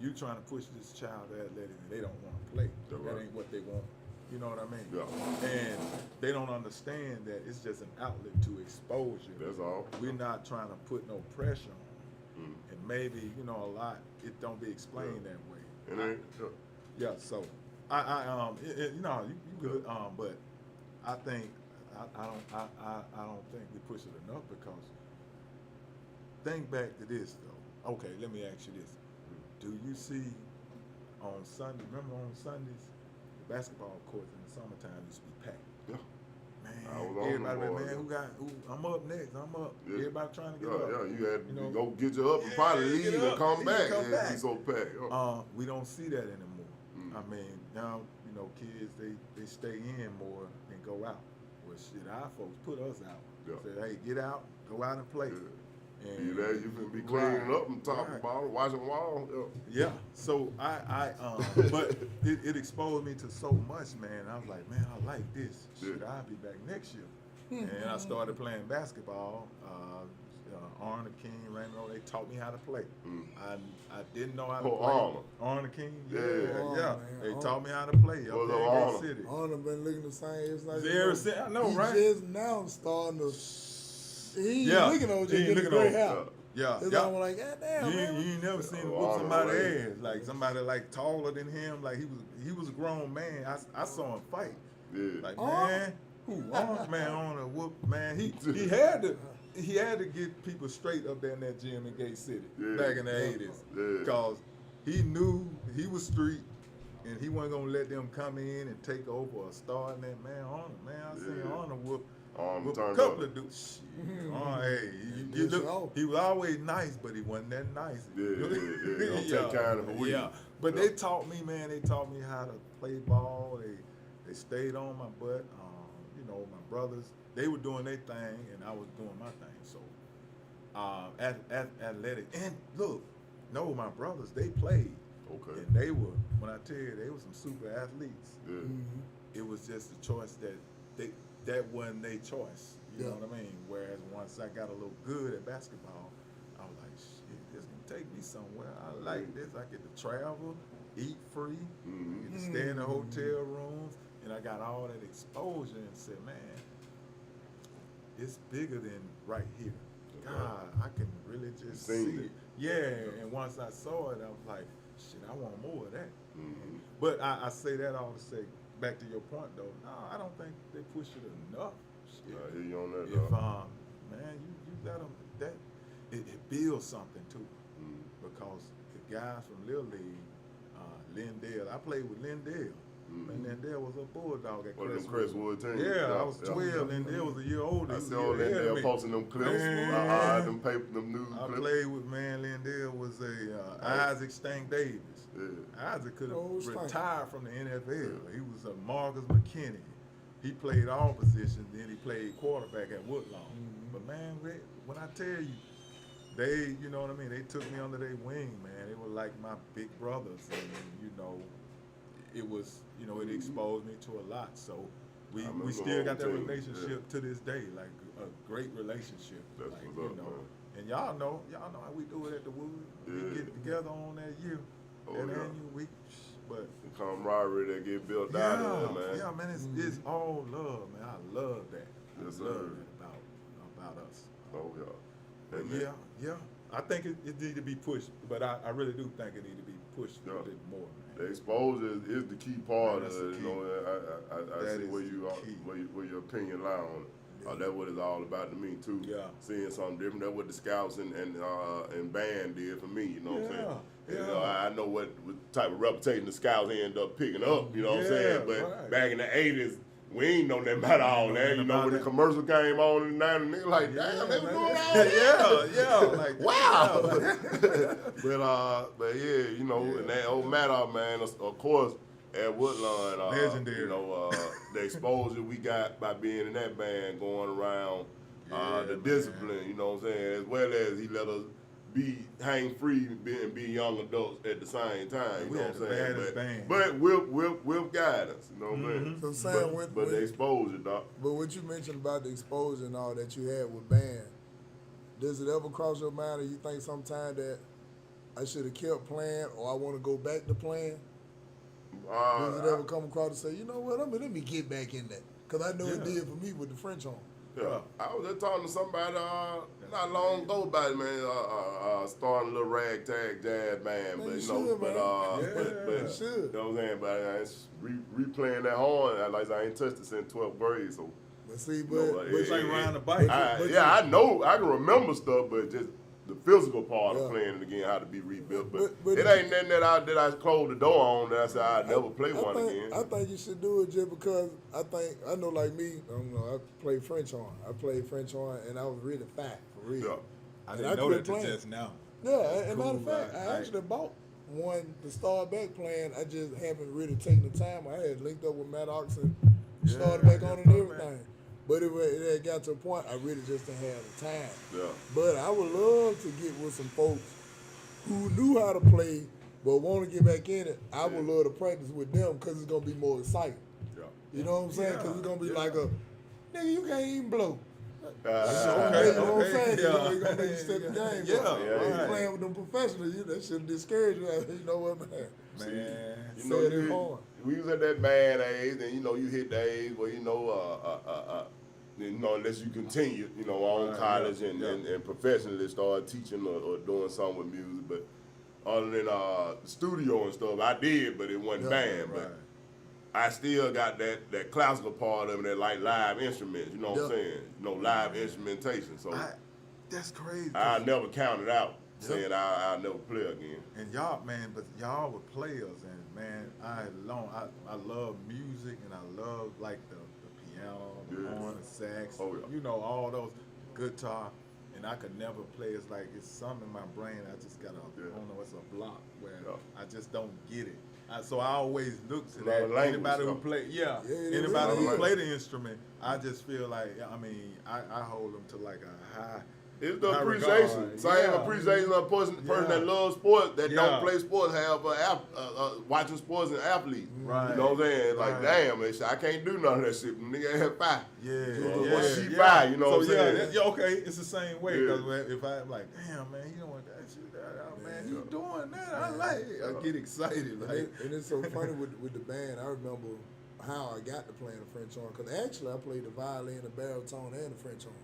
[SPEAKER 1] you're trying to push this child to athletics and they don't want to play. That ain't what they want. You know what I mean?
[SPEAKER 2] Yeah.
[SPEAKER 1] And they don't understand that it's just an outlet to exposure.
[SPEAKER 2] That's all.
[SPEAKER 1] We're not trying to put no pressure on them. And maybe, a lot, it don't be explained that way.
[SPEAKER 2] And
[SPEAKER 1] Yeah, so you good. But I think I don't think we push it enough, because think back to this though. Okay, let me ask you this: do you see on Sunday? Remember on Sundays, the basketball courts in the summertime used to be packed.
[SPEAKER 2] Yeah. I was
[SPEAKER 1] Man,
[SPEAKER 2] on
[SPEAKER 1] everybody
[SPEAKER 2] the
[SPEAKER 1] like, man,
[SPEAKER 2] board.
[SPEAKER 1] I'm up next. I'm up.
[SPEAKER 2] Yeah.
[SPEAKER 1] Everybody trying to get up.
[SPEAKER 2] Yeah, you had to
[SPEAKER 1] know?
[SPEAKER 2] go get you up and probably
[SPEAKER 1] Yeah,
[SPEAKER 2] leave
[SPEAKER 1] get
[SPEAKER 2] and
[SPEAKER 1] up,
[SPEAKER 2] come
[SPEAKER 1] leave
[SPEAKER 2] back.
[SPEAKER 1] and come
[SPEAKER 2] It'd
[SPEAKER 1] back.
[SPEAKER 2] be so packed.
[SPEAKER 1] We don't see that anymore. I mean, now, kids, they stay in more than go out. Well, shit, our folks put us out.
[SPEAKER 2] Yeah.
[SPEAKER 1] Said, hey, get out, go out and play.
[SPEAKER 2] Yeah.
[SPEAKER 1] And
[SPEAKER 2] You there, you finna be cleaning
[SPEAKER 1] Right,
[SPEAKER 2] up and top
[SPEAKER 1] right.
[SPEAKER 2] the ball, washing wall.
[SPEAKER 1] Yeah, so but it exposed me to so much, man. I was like, man, I like this. Shit,
[SPEAKER 2] Yeah.
[SPEAKER 1] I'll be back next year. And I started playing basketball. Arnold King, Raymond, they taught me how to play. I didn't know how to play.
[SPEAKER 2] Arnold
[SPEAKER 1] King,
[SPEAKER 2] Yeah.
[SPEAKER 3] Man.
[SPEAKER 1] They taught me how to play up
[SPEAKER 2] What's
[SPEAKER 1] there
[SPEAKER 2] up,
[SPEAKER 1] in
[SPEAKER 2] Arnold?
[SPEAKER 1] Gate City.
[SPEAKER 3] Arnold been looking the same. It's like
[SPEAKER 1] Ever since, I know,
[SPEAKER 3] he
[SPEAKER 1] right?
[SPEAKER 3] just now starting to. He
[SPEAKER 1] Yeah,
[SPEAKER 3] looking over,
[SPEAKER 1] he
[SPEAKER 3] just
[SPEAKER 1] ain't
[SPEAKER 3] getting
[SPEAKER 1] looking
[SPEAKER 3] gray
[SPEAKER 1] over.
[SPEAKER 3] hair.
[SPEAKER 1] Yeah,
[SPEAKER 3] It's
[SPEAKER 1] yeah.
[SPEAKER 3] all like, God damn,
[SPEAKER 1] You
[SPEAKER 3] man.
[SPEAKER 1] ain't never seen him
[SPEAKER 2] Oh,
[SPEAKER 1] whoop
[SPEAKER 2] Arnold
[SPEAKER 1] somebody's
[SPEAKER 2] Ray.
[SPEAKER 1] ass, like somebody like taller than him. Like he was a grown man. I saw him fight.
[SPEAKER 2] Yeah.
[SPEAKER 1] Like
[SPEAKER 3] Arnold?
[SPEAKER 1] man, man on a whoop, man. He had to get people straight up there in that gym in Gate City back in the 80s,
[SPEAKER 2] Yeah.
[SPEAKER 1] because he knew he was street. And he wasn't gonna let them come in and take over or start in that. Man, Arnold, man, I seen
[SPEAKER 2] Yeah.
[SPEAKER 1] Arnold whoop
[SPEAKER 2] Arnold
[SPEAKER 1] a
[SPEAKER 2] turned
[SPEAKER 1] couple
[SPEAKER 2] up.
[SPEAKER 1] of dudes. Shit. Hey, you
[SPEAKER 3] Yes,
[SPEAKER 1] look,
[SPEAKER 3] y'all.
[SPEAKER 1] he was always nice, but he wasn't that nice.
[SPEAKER 2] Yeah. Don't take kind of a week.
[SPEAKER 1] Yeah, but
[SPEAKER 2] Yeah.
[SPEAKER 1] they taught me, man. They taught me how to play ball. They stayed on my butt. My brothers, they were doing their thing, and I was doing my thing. So, athletic. And look, no, my brothers, they played.
[SPEAKER 2] Okay.
[SPEAKER 1] And they were, when I tell you, they were some super athletes.
[SPEAKER 2] Yeah.
[SPEAKER 1] It was just a choice that that wasn't their choice. You know
[SPEAKER 3] Yeah.
[SPEAKER 1] what I mean? Whereas once I got a little good at basketball, I was like, shit, this can take me somewhere. I like this. I get to travel, eat free, get to stay in the hotel rooms, and I got all that exposure and said, man, it's bigger than right here. God, I can really just see it. Yeah, and once I saw it, I was like, shit, I want more of that. But I say that all to say, back to your point though, no, I don't think they push it enough. Shit.
[SPEAKER 2] I hear you on that,
[SPEAKER 1] If
[SPEAKER 2] dog.
[SPEAKER 1] man, you got them that it builds something too, because the guys from Little League, Lindale, I played with Lindale. Man, Lindale was a bulldog at
[SPEAKER 2] One of them
[SPEAKER 1] Crestwood.
[SPEAKER 2] Crestwood teams.
[SPEAKER 1] Yeah, I was 12. Lindale was a year older.
[SPEAKER 2] I
[SPEAKER 1] He was
[SPEAKER 2] see
[SPEAKER 1] a
[SPEAKER 2] all
[SPEAKER 1] year ahead of
[SPEAKER 2] Lindale
[SPEAKER 1] me.
[SPEAKER 2] posting them clips.
[SPEAKER 1] Man.
[SPEAKER 2] Them news
[SPEAKER 1] I
[SPEAKER 2] clips.
[SPEAKER 1] played with Lindale was a Isaac Stank Davis.
[SPEAKER 2] Yeah.
[SPEAKER 1] Isaac could
[SPEAKER 3] Oh,
[SPEAKER 1] have
[SPEAKER 3] Stank.
[SPEAKER 1] retired from the NFL. He was a Marcus McKinney. He played all positions. Then he played quarterback at Woodlawn. But man, when I tell you, they, you know what I mean, they took me under their wing, man. They were like my big brothers, and you know, it was, you know, it exposed me to a lot. So we still got that relationship to this day, like a great relationship.
[SPEAKER 2] That's
[SPEAKER 1] like,
[SPEAKER 2] what's up,
[SPEAKER 1] you know,
[SPEAKER 2] man.
[SPEAKER 1] and y'all know how we do it at the Wood. We get together on that year,
[SPEAKER 2] Oh,
[SPEAKER 1] that
[SPEAKER 2] yeah.
[SPEAKER 1] annual week. But
[SPEAKER 2] The camaraderie that get built out of there, man.
[SPEAKER 1] yeah, man, it's all love, man. I love that.
[SPEAKER 2] Yes,
[SPEAKER 1] I love
[SPEAKER 2] sir.
[SPEAKER 1] that about us.
[SPEAKER 2] Oh, yeah.
[SPEAKER 1] But
[SPEAKER 2] Hey, man.
[SPEAKER 1] yeah. I think it need to be pushed, but I really do think it need to be pushed a
[SPEAKER 2] Yeah.
[SPEAKER 1] bit more,
[SPEAKER 2] The
[SPEAKER 1] man.
[SPEAKER 2] exposure is the key part
[SPEAKER 1] That's
[SPEAKER 2] of
[SPEAKER 1] the
[SPEAKER 2] it.
[SPEAKER 1] key.
[SPEAKER 2] You know, I
[SPEAKER 1] That
[SPEAKER 2] see
[SPEAKER 1] is
[SPEAKER 2] where
[SPEAKER 1] the
[SPEAKER 2] you are,
[SPEAKER 1] key.
[SPEAKER 2] where your opinion lie on it. That's what it's all about to me too.
[SPEAKER 1] Yeah.
[SPEAKER 2] Seeing something different. That's what the scouts and band did for me. You know what I'm saying?
[SPEAKER 1] Yeah,
[SPEAKER 2] You know,
[SPEAKER 1] yeah.
[SPEAKER 2] I know what type of reputation the scouts end up picking up. You know what I'm
[SPEAKER 1] Yeah,
[SPEAKER 2] saying? But
[SPEAKER 1] right.
[SPEAKER 2] back in the '80s. We ain't know nothing about all
[SPEAKER 1] know
[SPEAKER 2] that.
[SPEAKER 1] nothing
[SPEAKER 2] You know,
[SPEAKER 1] about
[SPEAKER 2] when the
[SPEAKER 1] that.
[SPEAKER 2] commercial came on in the 90s, niggas like, damn, they was
[SPEAKER 1] man.
[SPEAKER 2] doing all that.
[SPEAKER 1] yeah, like
[SPEAKER 2] Wow.
[SPEAKER 1] yeah.
[SPEAKER 2] but yeah, you know, and that old Maddox, man, of course, at Woodlawn,
[SPEAKER 1] Legendary.
[SPEAKER 2] you know, the exposure we got by being in that band, going around,
[SPEAKER 1] Yeah,
[SPEAKER 2] the
[SPEAKER 1] man.
[SPEAKER 2] discipline, you know what I'm saying, as well as he let us hang free and be young adults at the same time, you
[SPEAKER 1] We
[SPEAKER 2] know
[SPEAKER 1] had
[SPEAKER 2] what I'm
[SPEAKER 1] the
[SPEAKER 2] saying?
[SPEAKER 1] baddest band.
[SPEAKER 2] But with guidance, you know what I'm saying?
[SPEAKER 3] So I'm saying,
[SPEAKER 2] But the exposure, dog.
[SPEAKER 3] but what you mentioned about the exposure and all that you had with band, does it ever cross your mind, or you think sometime that I should have kept playing, or I want to go back to playing? Does it ever come across and say, you know what, let me get back in that? Because I know it
[SPEAKER 1] Yeah.
[SPEAKER 3] did for me with the French horn.
[SPEAKER 2] Yeah, I was just talking to somebody not long ago about it, man. Starting a little ragtag jazz band,
[SPEAKER 3] Man,
[SPEAKER 2] but
[SPEAKER 3] you
[SPEAKER 2] you know,
[SPEAKER 3] should,
[SPEAKER 2] but
[SPEAKER 3] man.
[SPEAKER 2] but
[SPEAKER 3] You should.
[SPEAKER 2] you know what I'm saying? But it's replaying that horn. Like I ain't touched it since 12th grade, so.
[SPEAKER 3] But see,
[SPEAKER 2] you know,
[SPEAKER 3] but
[SPEAKER 1] It's like riding a bike.
[SPEAKER 2] I know, I can remember stuff, but just the physical part
[SPEAKER 3] Yeah.
[SPEAKER 2] of playing it again, how to be rebuilt. But
[SPEAKER 3] But
[SPEAKER 2] it ain't nothing that I closed the door on that I said I'd never play one
[SPEAKER 3] think,
[SPEAKER 2] again.
[SPEAKER 3] I think you should do it just because I know like me, I played French horn. I played French horn and I was really fat, for real.
[SPEAKER 2] Yeah.
[SPEAKER 1] I
[SPEAKER 3] And
[SPEAKER 1] didn't
[SPEAKER 3] I
[SPEAKER 1] know
[SPEAKER 3] quit
[SPEAKER 1] that till
[SPEAKER 3] playing.
[SPEAKER 1] just now.
[SPEAKER 3] Yeah, and matter of
[SPEAKER 1] Cool,
[SPEAKER 3] fact,
[SPEAKER 1] right,
[SPEAKER 3] I
[SPEAKER 1] right.
[SPEAKER 3] actually bought one to start back playing. I just haven't really taken the time. I had linked up with Matt Oxen, started back on it and everything. But it had got to a point I really just didn't have the time.
[SPEAKER 2] Yeah.
[SPEAKER 3] But I would love to get with some folks who knew how to play but want to get back in it. I would love to practice with them because it's going to be more exciting.
[SPEAKER 2] Yeah.
[SPEAKER 3] You know what I'm saying? Because it's going to be like a, nigga, you can't even blow.
[SPEAKER 1] Okay,
[SPEAKER 3] You know what I'm saying?
[SPEAKER 1] yeah.
[SPEAKER 3] You know, you're going to make you step the game
[SPEAKER 1] Yeah,
[SPEAKER 3] up.
[SPEAKER 2] yeah,
[SPEAKER 3] When
[SPEAKER 2] yeah.
[SPEAKER 3] you playing with them professionals, that should discourage you. You know what, man?
[SPEAKER 1] Man.
[SPEAKER 2] You know,
[SPEAKER 3] Said it hard.
[SPEAKER 2] we was at that band age, and you know, you hit the age where unless you continue, on
[SPEAKER 1] Right,
[SPEAKER 2] college
[SPEAKER 1] yeah,
[SPEAKER 2] and professionally start teaching or doing something with music. But other than the studio and stuff, I did, but it wasn't band.
[SPEAKER 1] right.
[SPEAKER 2] But I still got that classical part of it, that like live instruments. You know what I'm
[SPEAKER 3] Yeah.
[SPEAKER 2] saying? Live instrumentation. So
[SPEAKER 1] That's crazy.
[SPEAKER 2] I never counted out saying I'll never play again.
[SPEAKER 1] And y'all, man, but y'all were players, and man, I love music, and I love like the piano, the
[SPEAKER 2] Yeah.
[SPEAKER 1] horn, the sax,
[SPEAKER 2] Oh, yeah.
[SPEAKER 1] all those guitar, and I could never play. It's like it's something in my brain. I just got I don't know, it's a block where I just don't get it. So I always look to
[SPEAKER 2] It's a lot
[SPEAKER 1] that.
[SPEAKER 2] of language,
[SPEAKER 1] Anybody who
[SPEAKER 2] though.
[SPEAKER 1] play,
[SPEAKER 3] it
[SPEAKER 1] anybody
[SPEAKER 3] really
[SPEAKER 1] who
[SPEAKER 3] is.
[SPEAKER 1] play the instrument, I just feel like I hold them to like a high
[SPEAKER 2] It's the
[SPEAKER 1] high
[SPEAKER 2] appreciation.
[SPEAKER 1] regard.
[SPEAKER 2] Same
[SPEAKER 1] Yeah.
[SPEAKER 2] appreciation of a person that loves sports, that
[SPEAKER 1] Yeah.
[SPEAKER 2] don't play sports, have watching sports and athletes.
[SPEAKER 1] Right.
[SPEAKER 2] You know what I'm saying? Like,
[SPEAKER 1] Right.
[SPEAKER 2] damn, man, I can't do none of that shit. Nigga have five.
[SPEAKER 1] Yeah.
[SPEAKER 2] Or she five, you know
[SPEAKER 1] so
[SPEAKER 2] what I'm saying?
[SPEAKER 1] okay, it's the same way.
[SPEAKER 2] Yeah.
[SPEAKER 1] Because if I'm like, damn, man, you don't want that shit. Man, you doing that. I like it. I get excited. Like,
[SPEAKER 3] And it's so funny with the band. I remember how I got to playing the French horn, because actually I played the violin, the baritone, and the French horn.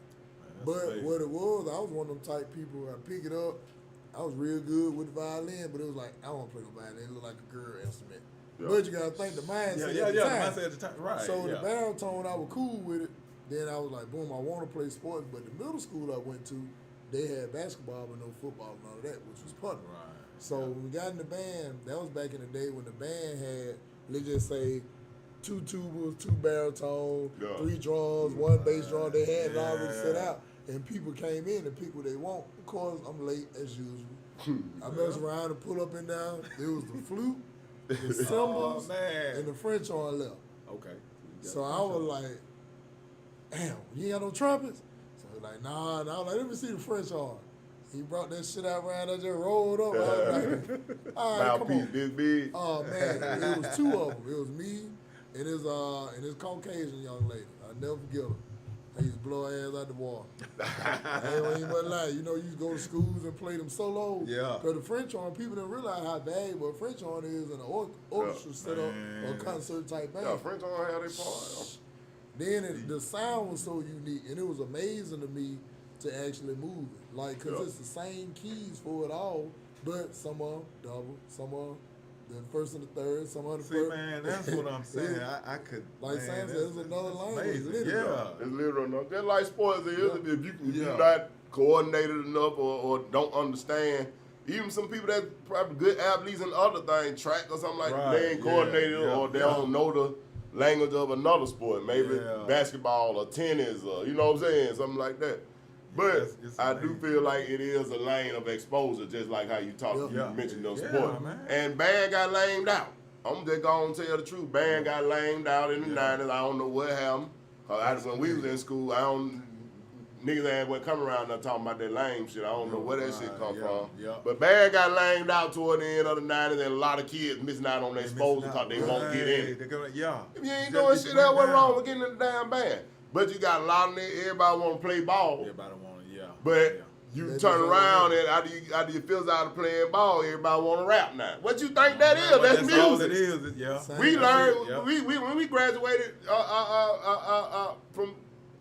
[SPEAKER 3] But
[SPEAKER 1] amazing.
[SPEAKER 3] what it was, I was one of them type people. I pick it up. I was real good with the violin, but it was like, I don't want to play no violin. It looked like a girl instrument.
[SPEAKER 2] Yeah.
[SPEAKER 3] But you gotta think the mindset.
[SPEAKER 1] yeah,
[SPEAKER 3] at the time.
[SPEAKER 1] the mindset at the time, right?
[SPEAKER 3] So
[SPEAKER 1] yeah.
[SPEAKER 3] the baritone, I was cool with it. Then I was like, boom, I want to play sports. But the middle school I went to, they had basketball but no football and all of that, which was fun.
[SPEAKER 1] Right.
[SPEAKER 3] So when we got in the band, that was back in the day when the band had, let's just say, 2 tubas, 2 baritone, 3 drums, 1 bass drum. They had it already set out. And people came in and picked what they want. Of course, I'm late as usual. I messed around and pull up and down. It was the flute, the cymbals, and the French horn left.
[SPEAKER 1] Okay.
[SPEAKER 3] So I was like, damn, you ain't got no trumpets? So he was like, nah. And I was like, let me see the French horn. He brought that shit out around, I just rolled up. I was like, all right, come
[SPEAKER 2] Mouthpiece
[SPEAKER 3] on.
[SPEAKER 2] this big.
[SPEAKER 3] Oh, man, it was 2 of them. It was me and this Caucasian young lady. I'll never forget her. I used to blow her ass out the water. I ain't even lie. You know, you used to go to schools and play them solos.
[SPEAKER 1] Yeah.
[SPEAKER 3] Because the French horn, people didn't realize how valuable a French horn is in an orchestra setup or concert type band.
[SPEAKER 2] Yeah, French horn had their part.
[SPEAKER 3] Then the sound was so unique, and it was amazing to me to actually move it. Like, because it's the same keys for it all, but some are double, some are the first and the third, some are the
[SPEAKER 1] See,
[SPEAKER 3] first.
[SPEAKER 1] man, that's what I'm saying. I could.
[SPEAKER 3] Like
[SPEAKER 1] man,
[SPEAKER 3] Sam said,
[SPEAKER 1] that's-
[SPEAKER 3] it's another
[SPEAKER 1] that's
[SPEAKER 3] language,
[SPEAKER 1] amazing.
[SPEAKER 3] literally.
[SPEAKER 1] Yeah.
[SPEAKER 2] It's literal enough. Just like sports is, if you're
[SPEAKER 1] Yeah.
[SPEAKER 2] not coordinated enough or don't understand, even some people that probably good athletes and other things, track or something like that,
[SPEAKER 1] Right.
[SPEAKER 2] they ain't coordinated
[SPEAKER 1] Yeah.
[SPEAKER 2] or they don't know the language of another sport, maybe
[SPEAKER 1] Yeah.
[SPEAKER 2] basketball or tennis or, you know what I'm saying, something like that. But
[SPEAKER 1] it's
[SPEAKER 2] I do
[SPEAKER 1] amazing.
[SPEAKER 2] feel like it is a lane of exposure, just like how you talked,
[SPEAKER 3] Yeah.
[SPEAKER 2] you mentioned those
[SPEAKER 1] Yeah,
[SPEAKER 2] sports.
[SPEAKER 1] man.
[SPEAKER 2] And band got lamed out. I'm just gonna tell the truth. Band got lamed out in the 90s. I don't know what happened. When we was in school, niggas ain't what come around there talking about that lame shit. I don't know where that shit come from.
[SPEAKER 1] Yeah.
[SPEAKER 2] But band got lamed out toward the end of the 90s, and a lot of kids missing out on their exposure because they won't get in it.
[SPEAKER 1] Yeah.
[SPEAKER 2] If you ain't
[SPEAKER 1] Just
[SPEAKER 2] doing
[SPEAKER 1] get
[SPEAKER 2] shit,
[SPEAKER 1] the
[SPEAKER 2] that what's
[SPEAKER 1] down.
[SPEAKER 2] wrong with getting in the damn band? But you got a lot of niggas, everybody want to play ball.
[SPEAKER 1] Everybody want to, yeah.
[SPEAKER 2] But
[SPEAKER 1] yeah.
[SPEAKER 2] you
[SPEAKER 3] They
[SPEAKER 2] turn
[SPEAKER 3] just
[SPEAKER 2] around
[SPEAKER 3] don't
[SPEAKER 2] and after you feels out of playing ball, everybody want to rap now. What you think that is?
[SPEAKER 1] But
[SPEAKER 2] That's
[SPEAKER 1] that's all it
[SPEAKER 2] music.
[SPEAKER 1] is. Yeah.
[SPEAKER 3] Same.
[SPEAKER 2] We
[SPEAKER 3] That's
[SPEAKER 2] learned
[SPEAKER 1] it, yeah.
[SPEAKER 2] we when we graduated from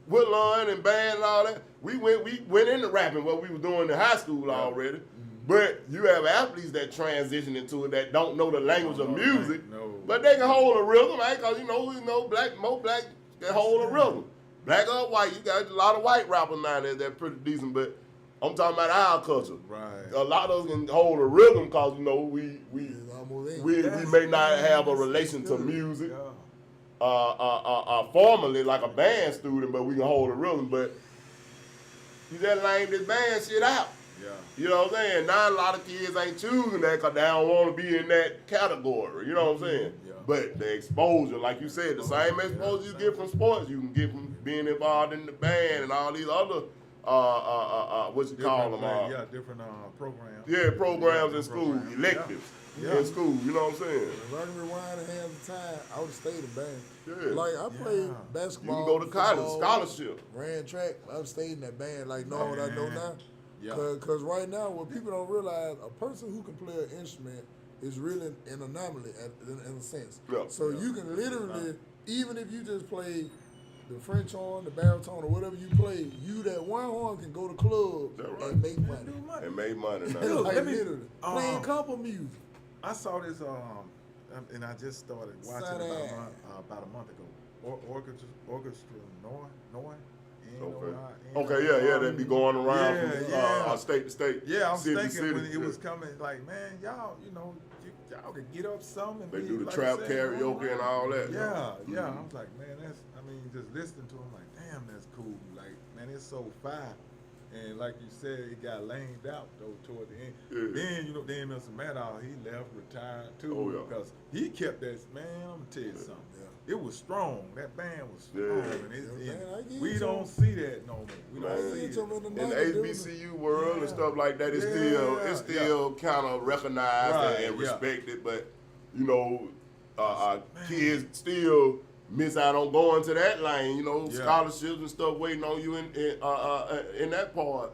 [SPEAKER 2] Woodlawn and band and all that. We went into rapping what we was doing in high school already. But you have athletes that transition into it that don't know the language of music,
[SPEAKER 1] No.
[SPEAKER 2] but they can hold a rhythm, right? Because most black can hold a rhythm. Black or white, you got a lot of white rappers now that pretty decent, but I'm talking about our culture.
[SPEAKER 1] Right.
[SPEAKER 2] A lot of us can hold a rhythm because we
[SPEAKER 3] It's almost in.
[SPEAKER 2] we may not have a relation to music formally like a band student, but we can hold a rhythm. But you just lame this band shit out.
[SPEAKER 1] Yeah.
[SPEAKER 2] You know what I'm saying? Now a lot of kids ain't choosing that because they don't want to be in that category. You know what I'm saying?
[SPEAKER 1] Yeah.
[SPEAKER 2] But the exposure, like you said, the same exposure you get from sports, you can get from being involved in the band and all these other what you call them?
[SPEAKER 1] Different programs.
[SPEAKER 2] Yeah, programs in school,
[SPEAKER 1] Programs.
[SPEAKER 2] electives
[SPEAKER 1] Yeah.
[SPEAKER 2] in school. You know what I'm saying?
[SPEAKER 3] If I can rewind and have the time, I would have stayed in band.
[SPEAKER 2] Yeah.
[SPEAKER 3] Like, I played
[SPEAKER 2] You
[SPEAKER 3] basketball.
[SPEAKER 2] can go to college,
[SPEAKER 3] football,
[SPEAKER 2] scholarship.
[SPEAKER 3] Ran track. I would have stayed in that band, like knowing what I know now.
[SPEAKER 1] Yeah.
[SPEAKER 3] Because right now, what people don't realize, a person who can play an instrument is really an anomaly in a sense.
[SPEAKER 2] Yeah.
[SPEAKER 3] So you can literally, even if you just play the French horn, the baritone, or whatever you play, you that one horn can go to clubs
[SPEAKER 2] That right.
[SPEAKER 3] and make money.
[SPEAKER 2] And made money now.
[SPEAKER 1] Look,
[SPEAKER 3] Like
[SPEAKER 1] let me-
[SPEAKER 3] literally. Playing couple music.
[SPEAKER 1] I saw this, and I just started watching
[SPEAKER 3] Sad
[SPEAKER 1] it
[SPEAKER 3] ass.
[SPEAKER 1] about a month ago. Orchestra Noy.
[SPEAKER 2] Okay, yeah, they be going around
[SPEAKER 1] Yeah,
[SPEAKER 2] from state to state.
[SPEAKER 1] Yeah, I was
[SPEAKER 2] city to
[SPEAKER 1] thinking
[SPEAKER 2] city.
[SPEAKER 1] when it was coming, like, man, y'all, y'all could get up some and
[SPEAKER 2] They
[SPEAKER 1] be,
[SPEAKER 2] do the
[SPEAKER 1] like
[SPEAKER 2] trap
[SPEAKER 1] I said,
[SPEAKER 2] karaoke and all that.
[SPEAKER 1] Yeah, yeah.
[SPEAKER 2] Mhm.
[SPEAKER 1] I was like, man, just listening to him, like, damn, that's cool. Like, man, it's so fire. And like you said, it got lamed out though toward the end.
[SPEAKER 2] Yeah.
[SPEAKER 1] Then then Mr. Maddow, he left, retired too,
[SPEAKER 2] Oh, yeah.
[SPEAKER 1] because he kept that. Man, I'm gonna tell you something.
[SPEAKER 3] Yeah.
[SPEAKER 1] It was strong. That band was strong,
[SPEAKER 2] Yeah.
[SPEAKER 1] and
[SPEAKER 3] Yeah, man, I get
[SPEAKER 1] we
[SPEAKER 3] you.
[SPEAKER 1] don't see that no more. We
[SPEAKER 2] Man,
[SPEAKER 1] don't see
[SPEAKER 3] get you
[SPEAKER 1] it.
[SPEAKER 3] in the
[SPEAKER 2] In the
[SPEAKER 3] night, dude.
[SPEAKER 2] HBCU world
[SPEAKER 1] Yeah.
[SPEAKER 2] and stuff like that, it's
[SPEAKER 1] Yeah.
[SPEAKER 2] still kind of recognized
[SPEAKER 1] Right,
[SPEAKER 2] and
[SPEAKER 1] yeah.
[SPEAKER 2] respected. But kids still miss out on going to that lane.
[SPEAKER 1] Yeah.
[SPEAKER 2] Scholarships and stuff waiting on you in that part.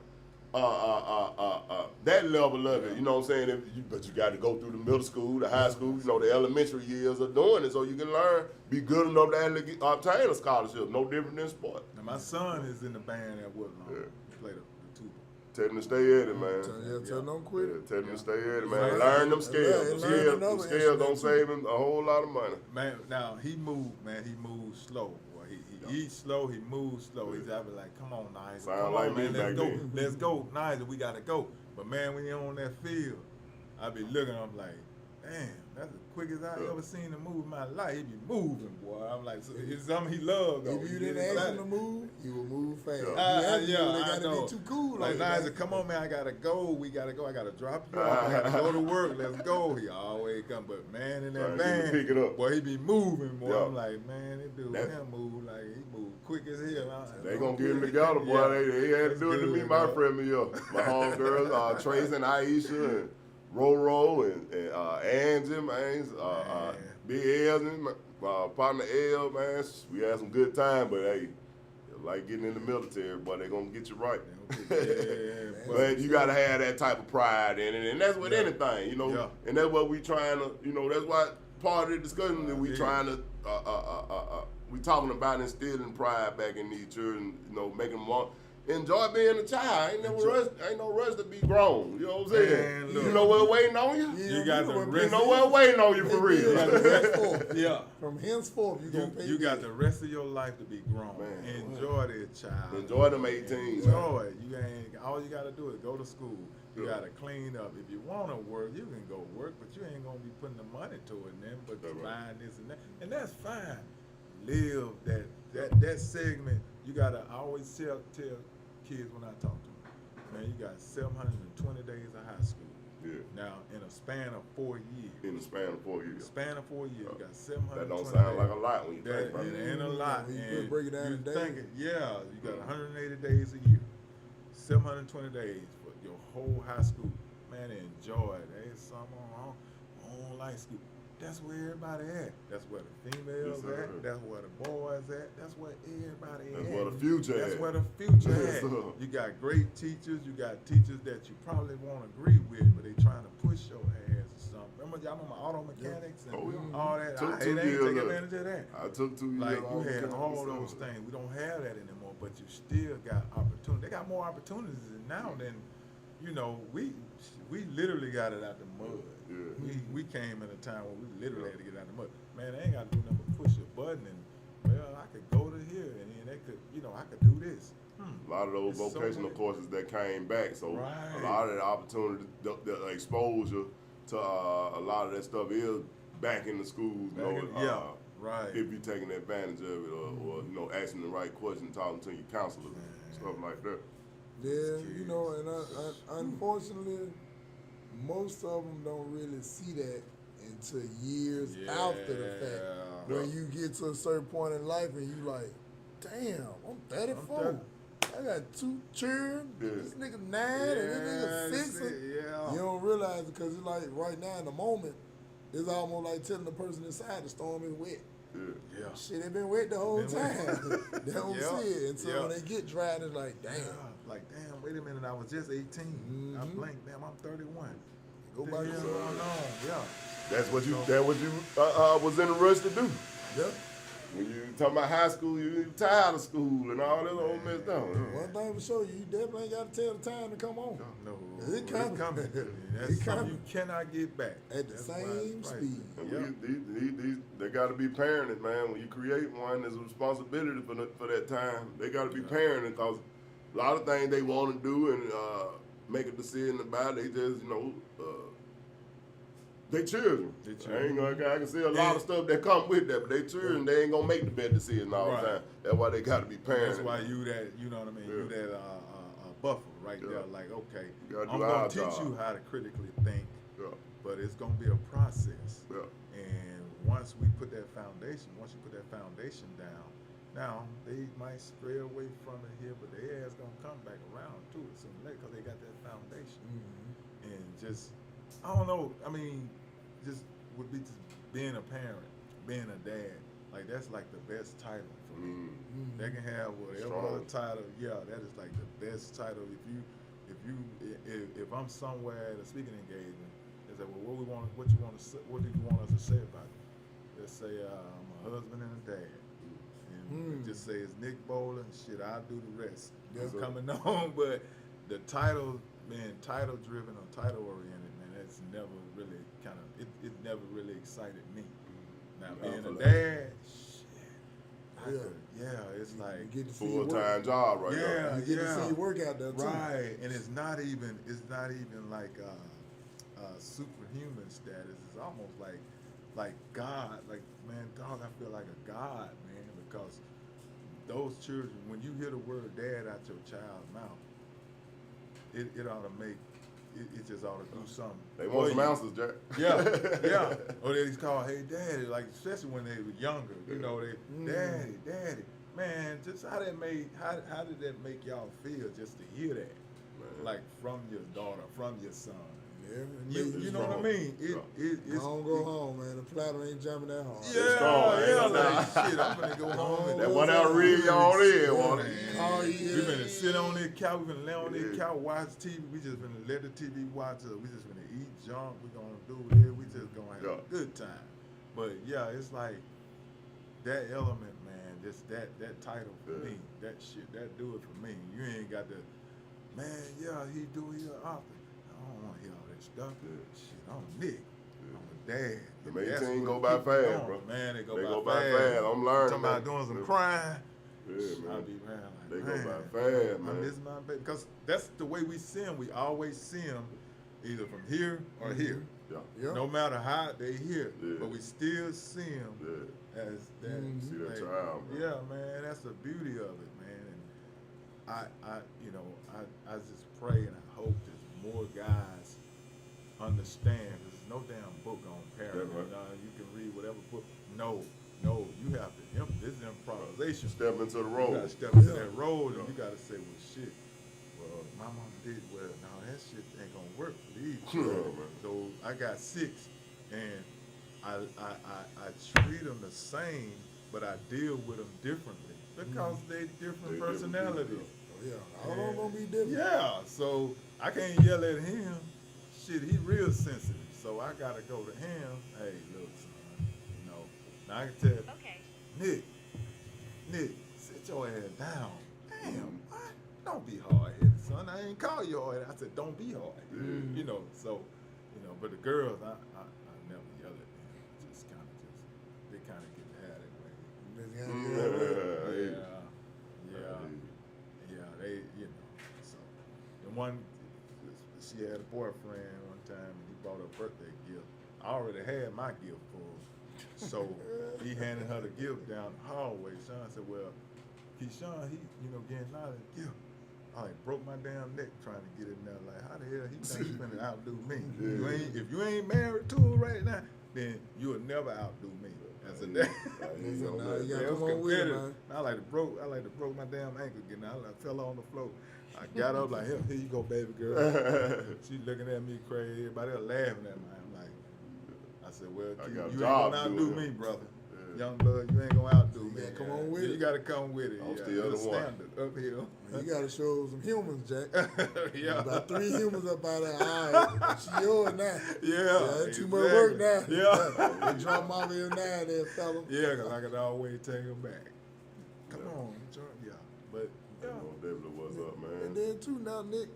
[SPEAKER 2] That level of it, you know what I'm saying? But you got to go through the middle school, the high school, the elementary years of doing it so you can learn, be good enough to actually obtain a scholarship. No different than sport.
[SPEAKER 1] Now my son is in the band at Woodlawn.
[SPEAKER 2] Yeah.
[SPEAKER 1] He played the tuba.
[SPEAKER 2] Tell them to stay at it, man.
[SPEAKER 3] Tell them don't quit it.
[SPEAKER 2] Tell them to stay at it, man.
[SPEAKER 1] Right.
[SPEAKER 2] Learn them skills.
[SPEAKER 3] And
[SPEAKER 2] Them
[SPEAKER 3] learn
[SPEAKER 2] skills,
[SPEAKER 3] another
[SPEAKER 2] them skills don't
[SPEAKER 3] instrument,
[SPEAKER 2] save him a whole lot of money.
[SPEAKER 1] Man, now he moved, man. He moved slow. Boy, he eats slow. He moves slow. He's I be like, come on, Nigel.
[SPEAKER 2] Sound
[SPEAKER 1] Come
[SPEAKER 2] like
[SPEAKER 1] on,
[SPEAKER 2] me
[SPEAKER 1] man. Let's
[SPEAKER 2] back
[SPEAKER 1] go.
[SPEAKER 2] then.
[SPEAKER 1] Let's go, Nigel. We gotta go. But man, when you're on that field, I be looking. I'm like, damn, that's the quickest I ever seen him move in my life. He be moving, boy. I'm like, so it's something he loved. Though.
[SPEAKER 3] If you
[SPEAKER 1] He
[SPEAKER 3] didn't
[SPEAKER 1] did
[SPEAKER 3] ask
[SPEAKER 1] it
[SPEAKER 3] him to move, you will move fast.
[SPEAKER 2] Yeah.
[SPEAKER 3] You ask them,
[SPEAKER 1] yeah,
[SPEAKER 3] they
[SPEAKER 1] I
[SPEAKER 3] gotta
[SPEAKER 1] know.
[SPEAKER 3] be too cool.
[SPEAKER 1] Like
[SPEAKER 3] that.
[SPEAKER 1] Nigel, come on, man. I gotta go. We gotta go. I gotta drop you off. I gotta go to work. Let's go. He always come, but man, in that
[SPEAKER 2] Trying to get him
[SPEAKER 1] van,
[SPEAKER 2] to pick it up.
[SPEAKER 1] boy, he be moving, boy.
[SPEAKER 2] Yeah.
[SPEAKER 1] I'm like, man, this dude can't move like he move quick as hell.
[SPEAKER 2] They gonna get him together, boy. They had to do it to me, my friend, my homegirls, Trace and Aisha and Roro and Angie, man. Big L and my partner L, man. We had some good time, but hey, like getting in the military, boy, they gonna get you right. But you gotta have that type of pride in it, and that's with anything,
[SPEAKER 1] Yeah.
[SPEAKER 2] And that's what we trying to, that's why part of the discussion that we trying to, we talking about instilling pride back in these children, making them want. Enjoy being a child. Ain't no rush to be grown. You know what I'm saying?
[SPEAKER 1] Man, look.
[SPEAKER 2] You know what waiting on you?
[SPEAKER 3] Yeah,
[SPEAKER 1] You got the
[SPEAKER 3] what
[SPEAKER 1] rest-
[SPEAKER 2] You know what waiting on you for real.
[SPEAKER 3] You got the henceforth.
[SPEAKER 1] Yeah.
[SPEAKER 3] From henceforth, you gonna pay
[SPEAKER 1] You got
[SPEAKER 3] bills.
[SPEAKER 1] the rest of your life to be grown.
[SPEAKER 2] Man.
[SPEAKER 1] Enjoy that child.
[SPEAKER 2] Enjoy them 18s.
[SPEAKER 1] Enjoy it. You ain't all you gotta do is go to school. You gotta clean up. If you wanna work, you can go work, but you ain't gonna be putting the money to it then. But you buying this and that. And that's fine. Live that segment. You gotta always tell kids when I talk to them, man, you got 720 days of high school.
[SPEAKER 2] Yeah.
[SPEAKER 1] Now, in a span of 4 years.
[SPEAKER 2] In the span of 4 years.
[SPEAKER 1] Span of 4 years, you got 720
[SPEAKER 2] That don't sound like a
[SPEAKER 1] days.
[SPEAKER 2] lot when you think
[SPEAKER 1] That
[SPEAKER 2] about
[SPEAKER 1] it
[SPEAKER 2] it.
[SPEAKER 1] ain't a lot.
[SPEAKER 3] When you
[SPEAKER 1] And
[SPEAKER 3] break it down
[SPEAKER 1] you
[SPEAKER 3] in days.
[SPEAKER 1] think you got 180 days a year. 720 days for your whole high school. Man, enjoy it. There's something I don't like school. That's where everybody at. That's where the females
[SPEAKER 2] Yes, sir.
[SPEAKER 1] at. That's where the boys at. That's where everybody
[SPEAKER 2] That's
[SPEAKER 1] at.
[SPEAKER 2] where the future
[SPEAKER 1] That's
[SPEAKER 2] at.
[SPEAKER 1] where the future
[SPEAKER 2] Yes,
[SPEAKER 1] at.
[SPEAKER 2] sir.
[SPEAKER 1] You got great teachers. You got teachers that you probably won't agree with, but they trying to push your ass or something. Remember auto mechanics and
[SPEAKER 2] Oh, yeah.
[SPEAKER 1] all that?
[SPEAKER 2] Took
[SPEAKER 1] I
[SPEAKER 2] 2
[SPEAKER 1] ain't
[SPEAKER 2] years
[SPEAKER 1] take
[SPEAKER 2] of it.
[SPEAKER 1] advantage of that.
[SPEAKER 2] I took 2 years.
[SPEAKER 1] Like you had
[SPEAKER 2] off.
[SPEAKER 1] all those things. We don't have that anymore, but you still got opportunity. They got more opportunities now than, we literally got it out the mud.
[SPEAKER 2] Yeah.
[SPEAKER 1] We came in a time where we literally had to get out the mud. Man, they ain't got to do nothing but push a button and, I could go to here and then they could, I could do this.
[SPEAKER 2] A lot of those
[SPEAKER 1] It's so
[SPEAKER 2] vocational
[SPEAKER 1] many-
[SPEAKER 2] courses that came back, so
[SPEAKER 1] Right.
[SPEAKER 2] a lot of the opportunity, the exposure to a lot of that stuff is back in the schools.
[SPEAKER 1] Right.
[SPEAKER 2] If you're taking advantage of it, or asking the right question, talking to your counselors, stuff like that.
[SPEAKER 3] Yeah, and unfortunately, most of them don't really see that until years after the fact.
[SPEAKER 1] Yeah.
[SPEAKER 3] When you get to a certain point in life and you like, damn, I'm 34. I got 2 children.
[SPEAKER 2] Yeah.
[SPEAKER 3] This nigga 9 and this nigga 6. You don't realize it because it's like right now in the moment, it's almost like telling the person inside the storm is wet.
[SPEAKER 2] Yeah.
[SPEAKER 3] Shit, it been wet the whole time. They don't
[SPEAKER 1] Yeah.
[SPEAKER 3] see it. And so
[SPEAKER 1] Yeah.
[SPEAKER 3] when they get dry, it's like, damn.
[SPEAKER 1] Like, damn, wait a minute, I was just 18. I blinked, damn, I'm 31.
[SPEAKER 3] Go
[SPEAKER 1] What
[SPEAKER 3] back
[SPEAKER 1] the hell
[SPEAKER 3] to
[SPEAKER 1] going on? Yeah.
[SPEAKER 2] That's what you was in a rush to do.
[SPEAKER 3] Yeah.
[SPEAKER 2] When you talking about high school, you tired of school and all that old messed up.
[SPEAKER 3] One thing for sure, you definitely ain't got to tell the time to come on.
[SPEAKER 1] No,
[SPEAKER 3] It coming.
[SPEAKER 1] That's
[SPEAKER 3] It
[SPEAKER 1] something
[SPEAKER 3] coming.
[SPEAKER 1] you cannot get back.
[SPEAKER 3] At the
[SPEAKER 1] That's
[SPEAKER 3] same
[SPEAKER 1] why it's
[SPEAKER 3] speed.
[SPEAKER 2] And
[SPEAKER 1] Yeah.
[SPEAKER 2] they got to be parented, man. When you create one, there's a responsibility for that time. They got to be parented because a lot of things they want to do and make a decision about, they just, they children. I can see a lot of stuff that come with that, but they children, they ain't gonna make the best decision all the
[SPEAKER 1] Right.
[SPEAKER 2] time. That's why they got to be parented.
[SPEAKER 1] That's why you that, you know what I mean? You
[SPEAKER 2] Yeah.
[SPEAKER 1] that buffer right
[SPEAKER 2] Yeah.
[SPEAKER 1] there. Like, okay,
[SPEAKER 2] You gotta
[SPEAKER 1] I'm
[SPEAKER 2] do
[SPEAKER 1] gonna
[SPEAKER 2] our
[SPEAKER 1] teach
[SPEAKER 2] job.
[SPEAKER 1] you how to critically think,
[SPEAKER 2] Yeah.
[SPEAKER 1] but it's gonna be a process.
[SPEAKER 2] Yeah.
[SPEAKER 1] And once we put that foundation, once you put that foundation down, now they might stray away from it here, but their ass gonna come back around to it sooner or later because they got that foundation.
[SPEAKER 3] Mm-hmm.
[SPEAKER 1] And just, I don't know. I mean, just would be just being a parent, being a dad. Like that's like the best title for me.
[SPEAKER 3] Mm-hmm.
[SPEAKER 1] They can have whatever
[SPEAKER 2] Strong.
[SPEAKER 1] other title. Yeah, that is like the best title. If I'm somewhere at a speaking engagement, they say, well, what do you want us to say about it? Let's say I'm a husband and a dad, and just say it's Nick Boler and shit. I'll do the rest.
[SPEAKER 3] Yeah.
[SPEAKER 1] It's coming on, but the title, man, title driven or title oriented, man, that's never really it never really excited me. Now being a dad, it's like
[SPEAKER 3] You get to see your
[SPEAKER 2] Full-time
[SPEAKER 3] work.
[SPEAKER 2] job right now.
[SPEAKER 3] You get to see your work out there too.
[SPEAKER 1] Right, and it's not even like superhuman status. It's almost like God. Like, man, dog, I feel like a god, man, because those children, when you hear the word dad out your child's mouth, it ought to make it just ought to do something.
[SPEAKER 2] They want some answers, Jack.
[SPEAKER 1] Yeah. Or they call, hey, daddy, like especially when they were younger, you know, daddy. Man, just how did that make y'all feel just to hear that?
[SPEAKER 2] Man.
[SPEAKER 1] Like from your daughter, from your son.
[SPEAKER 3] Yeah,
[SPEAKER 1] You know what I mean? It's
[SPEAKER 3] don't go home, man. The platter ain't jumping that hard.
[SPEAKER 1] Like shit, I'm gonna go home. And
[SPEAKER 2] That one out real y'all in, want it.
[SPEAKER 3] Oh, yeah.
[SPEAKER 1] We finna sit on that couch, we finna lay on that couch, watch TV. We just finna let the TV watch us. We just finna eat junk. We gonna do it. We just gonna have a good time. But yeah, it's like that element, man. Just that title for me. That shit, that do it for me. You ain't got the man. Yeah, he do it often. I don't want to hear all that stuff. Shit, I'm Nick. I'm a dad.
[SPEAKER 2] The 18 go by fast, bro.
[SPEAKER 1] Man, they go
[SPEAKER 2] by fast. I'm learning.
[SPEAKER 1] Talking about doing some crying.
[SPEAKER 2] Yeah,
[SPEAKER 1] I'll
[SPEAKER 2] man.
[SPEAKER 1] be man, like,
[SPEAKER 2] They
[SPEAKER 1] man,
[SPEAKER 2] go by fast,
[SPEAKER 1] I
[SPEAKER 2] man.
[SPEAKER 1] miss my baby. Because that's the way we see them. We always see them either from here or here.
[SPEAKER 3] Yeah.
[SPEAKER 1] No matter how they here.
[SPEAKER 2] Yeah.
[SPEAKER 1] But we still see them as that.
[SPEAKER 2] See that
[SPEAKER 1] like,
[SPEAKER 2] child, man.
[SPEAKER 1] Yeah, man. That's the beauty of it, man. And I just pray and I hope that more guys understand. There's no damn book on parenting.
[SPEAKER 2] Yeah, right.
[SPEAKER 1] You can read whatever book. No, you have to. This is improvisation.
[SPEAKER 2] Step into the
[SPEAKER 1] You
[SPEAKER 2] role.
[SPEAKER 1] gotta step into that role, and you gotta say, well, shit. Well, my mom did well. Now that shit ain't gonna work for these children.
[SPEAKER 2] man.
[SPEAKER 1] So I got 6, and I treat them the same, but I deal with them differently because they different
[SPEAKER 2] They different
[SPEAKER 1] personalities.
[SPEAKER 2] people,
[SPEAKER 3] Yeah, all of them gonna be different.
[SPEAKER 1] Yeah, so I can't yell at him. Shit, he real sensitive. So I gotta go to him. Hey, look, son. Now I can tell.
[SPEAKER 5] Okay.
[SPEAKER 1] Nick, sit your ass down. Damn, what? Don't be hard-headed, son. I ain't call you hard. I said, don't be hard. You know, so, but the girls, I never yell at them. They kind of get the attitude. Yeah, they, so. And one, she had a boyfriend one time, and he bought her a birthday gift. I already had my gift for her. So he handed her the gift down the hallway. Sean said, well, Keyshawn, he, getting out of the gift. I broke my damn neck trying to get in there. Like, how the hell he think he's gonna outdo me? If you ain't married to her right now, then you'll never outdo me. As a dad.
[SPEAKER 3] You gotta come on with it, man.
[SPEAKER 1] I like to broke my damn ankle again. I fell on the floor. I got up like, here you go, baby girl. She looking at me crazy. Everybody else laughing at me. I'm like, I said, well, you ain't gonna outdo me, brother. Young blood, you ain't gonna outdo me.
[SPEAKER 3] Come on with it.
[SPEAKER 1] You gotta come with it.
[SPEAKER 2] I'm still the one.
[SPEAKER 1] Standard uphill.
[SPEAKER 3] You gotta show some humans, Jack.
[SPEAKER 1] Yeah.
[SPEAKER 3] About 3 humans up out there. All right, she yours now.
[SPEAKER 1] Yeah.
[SPEAKER 3] Too much work now.
[SPEAKER 1] Yeah.
[SPEAKER 3] They drop mama here now, there, fella.
[SPEAKER 1] Yeah, because I could always take them back. Come on, yeah. But
[SPEAKER 2] Definitely what's up, man.
[SPEAKER 3] And then too now, Nick,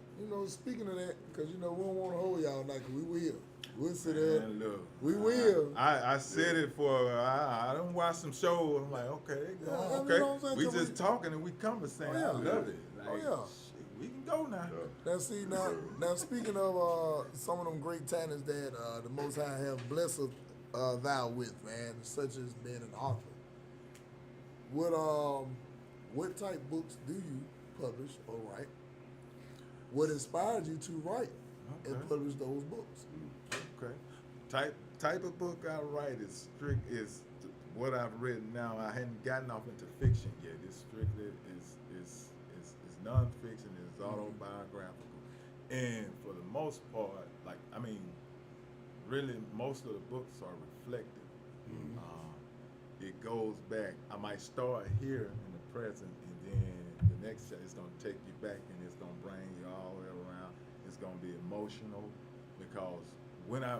[SPEAKER 3] speaking of that, because we don't want to hold y'all night, 'cause we will. We'll sit there.
[SPEAKER 1] man, look,
[SPEAKER 3] We will.
[SPEAKER 1] I said it for I done watch some shows. I'm like, okay, they going,
[SPEAKER 3] Yeah,
[SPEAKER 1] okay.
[SPEAKER 3] you know what I'm
[SPEAKER 1] We
[SPEAKER 3] saying?
[SPEAKER 1] just talking and we conversing.
[SPEAKER 3] Oh, yeah.
[SPEAKER 1] I love it. Like,
[SPEAKER 3] Oh, yeah.
[SPEAKER 1] shit, we can go now.
[SPEAKER 3] Now, see, now speaking of some of them great talents that the Most High have blessed thou with, man, such as being an author. What type books do you publish or write? what inspired you to write and
[SPEAKER 1] Okay.
[SPEAKER 3] publish those books?
[SPEAKER 1] Okay. Type of book I write is what I've written now. I hadn't gotten off into fiction yet. It's strictly is nonfiction. It's autobiographical, and for the most part, like I mean, really most of the books are reflective. It goes back. I might start here in the present, and then the next it's gonna take you back, and it's gonna bring you all the way around. It's gonna be emotional because when I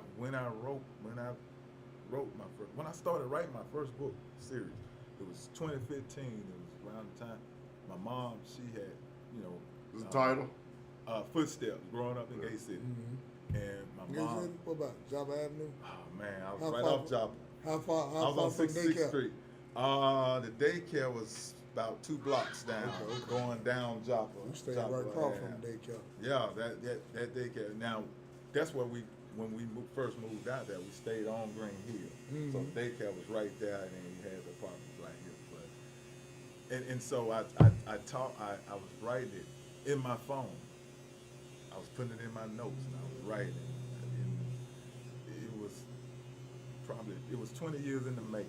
[SPEAKER 1] started writing my first book series, it was 2015. It was around the time my mom, she had,
[SPEAKER 2] What's the title?
[SPEAKER 1] Footsteps, growing up in Gay City, and my mom.
[SPEAKER 3] What about Joppa Avenue?
[SPEAKER 1] Oh man, I was
[SPEAKER 3] How
[SPEAKER 1] right
[SPEAKER 3] far-
[SPEAKER 1] off Joppa.
[SPEAKER 3] How far
[SPEAKER 1] I was
[SPEAKER 3] from
[SPEAKER 1] on 66th
[SPEAKER 3] daycare?
[SPEAKER 1] Street. The daycare was about 2 blocks down,
[SPEAKER 3] Okay.
[SPEAKER 1] going down Joppa.
[SPEAKER 3] You stayed
[SPEAKER 1] Joppa
[SPEAKER 3] right across
[SPEAKER 1] Ave.
[SPEAKER 3] from daycare.
[SPEAKER 1] Yeah, that daycare. Now, that's where when we first moved out there, we stayed on Green Hill. So daycare was right there, and then you had the apartments right here. But and so I was writing it in my phone. I was putting it in my notes, and I was writing it. And it was 20 years in the making,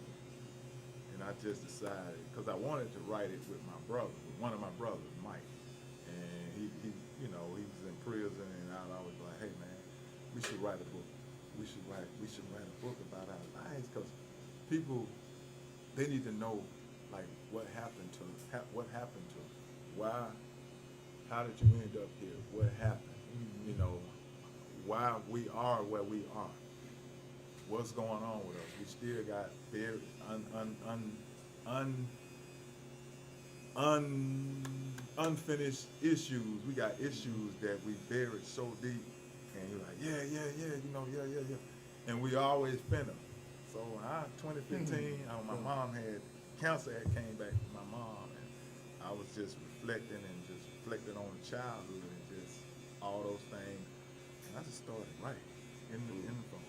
[SPEAKER 1] and I just decided because I wanted to write it with my brother, with one of my brothers, Mike, and he was in prison, and I was like, hey man, we should write a book. We should write a book about our lives because people, they need to know like what happened to them, why, how did you end up here, what happened, why we are where we are. What's going on with us? We still got very unfinished issues. We got issues that we buried so deep, and you're like, yeah, and we always finna. So 2015, my mom had cancer had came back to my mom, and I was just reflecting on the childhood and just all those things, and I just started writing in the phone.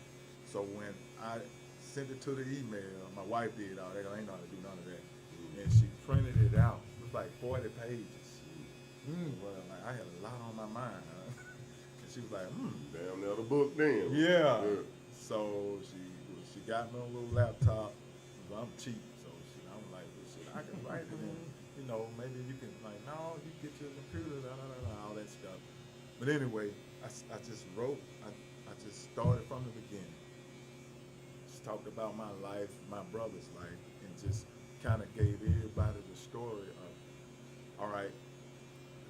[SPEAKER 1] So when I sent it to the email, my wife did all that. I ain't know how to do none of that. And she printed it out. It was like 40 pages. Well, like I had a lot on my mind. And she was like,
[SPEAKER 2] Damn near the book then.
[SPEAKER 1] Yeah. So she got me a little laptop. Well, I'm cheap, so I'm like, well, shit, I can write it. And, maybe you can no, you get your computer, all that stuff. But anyway, I just wrote. I just started from the beginning. Talked about my life, my brother's life, and just kind of gave everybody the story of, all right,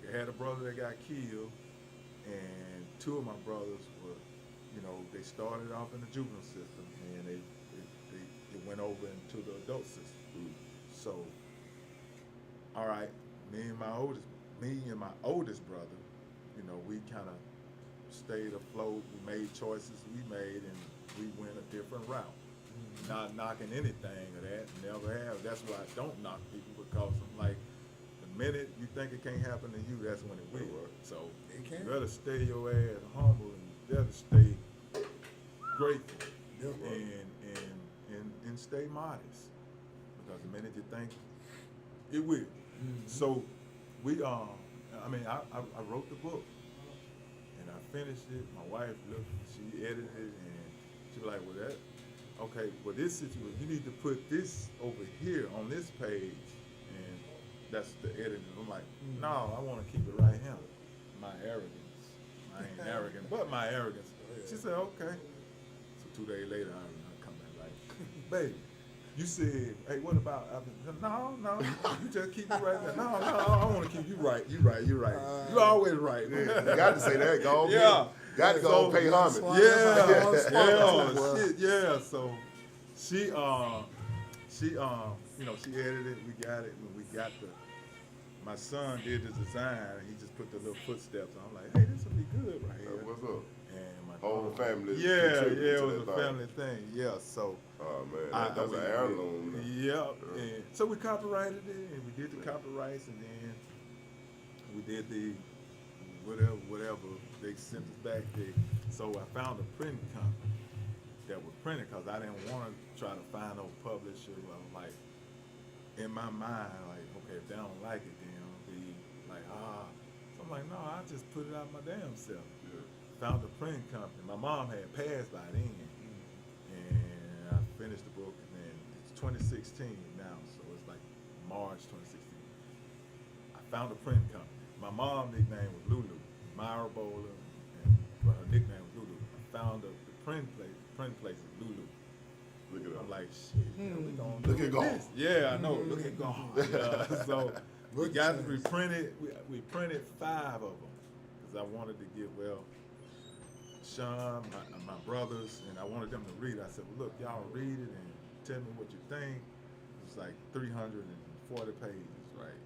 [SPEAKER 1] I had a brother that got killed, and 2 of my brothers were, they started off in the juvenile system, and they went over into the adult system. So, all right, me and my oldest brother, we kind of stayed afloat. We made choices we made, and we went a different route. Not knocking anything of that, never have. That's why I don't knock people, because I'm like, the minute you think it can't happen to you, that's when it will. So you better stay your ass humble, and you better stay grateful, and stay modest, because the minute you think it will. So we I wrote the book, and I finished it. My wife looked, she edited it, and she was like, well, this situation, you need to put this over here on this page, and that's the editing. I'm like, no, I want to keep it right here. My arrogance. I ain't arrogant, but my arrogance. She said, okay. So 2 days later, I come back like, baby, you said, hey, what about, no, you just keep it right there. No, I want to keep you right. You right. You always right.
[SPEAKER 2] You got to say that, go.
[SPEAKER 1] Yeah.
[SPEAKER 2] Got to go pay homage.
[SPEAKER 1] Yeah. So she edited it. We got it. And my son did the design. He just put the little footsteps on. I'm like, hey, this will be good right here.
[SPEAKER 2] What's up?
[SPEAKER 1] And my
[SPEAKER 2] Whole family.
[SPEAKER 1] Yeah, it was a family thing. Yeah, so.
[SPEAKER 2] Oh man, that's an heirloom.
[SPEAKER 1] Yeah. And so we copyrighted it, and we did the copyrights, and then we did the whatever. They sent us back there. So I found a printing company that would print it, because I didn't want to try to find no publisher. I'm like, in my mind, like, okay, if they don't like it, then I'll be like, So I'm like, no, I I just put it out my damn self.
[SPEAKER 2] Yeah.
[SPEAKER 1] Found a printing company. My mom had passed by then, and I finished the book. And then it's 2016 now, so it's like March 2016. I found a printing company. My mom's nickname was Lulu, Myra Boler, but her nickname was Lulu. I found the print place is Lulu.
[SPEAKER 2] Look at
[SPEAKER 1] I'm
[SPEAKER 2] that.
[SPEAKER 1] like, shit, we gonna
[SPEAKER 2] Look
[SPEAKER 1] do
[SPEAKER 2] at God.
[SPEAKER 1] this. Yeah, I know. Look at God. So we printed 5 of them because I wanted to get Sean, my brothers, and I wanted them to read. I said, well, look, y'all read it and tell me what you think. It's like 340 pages, right?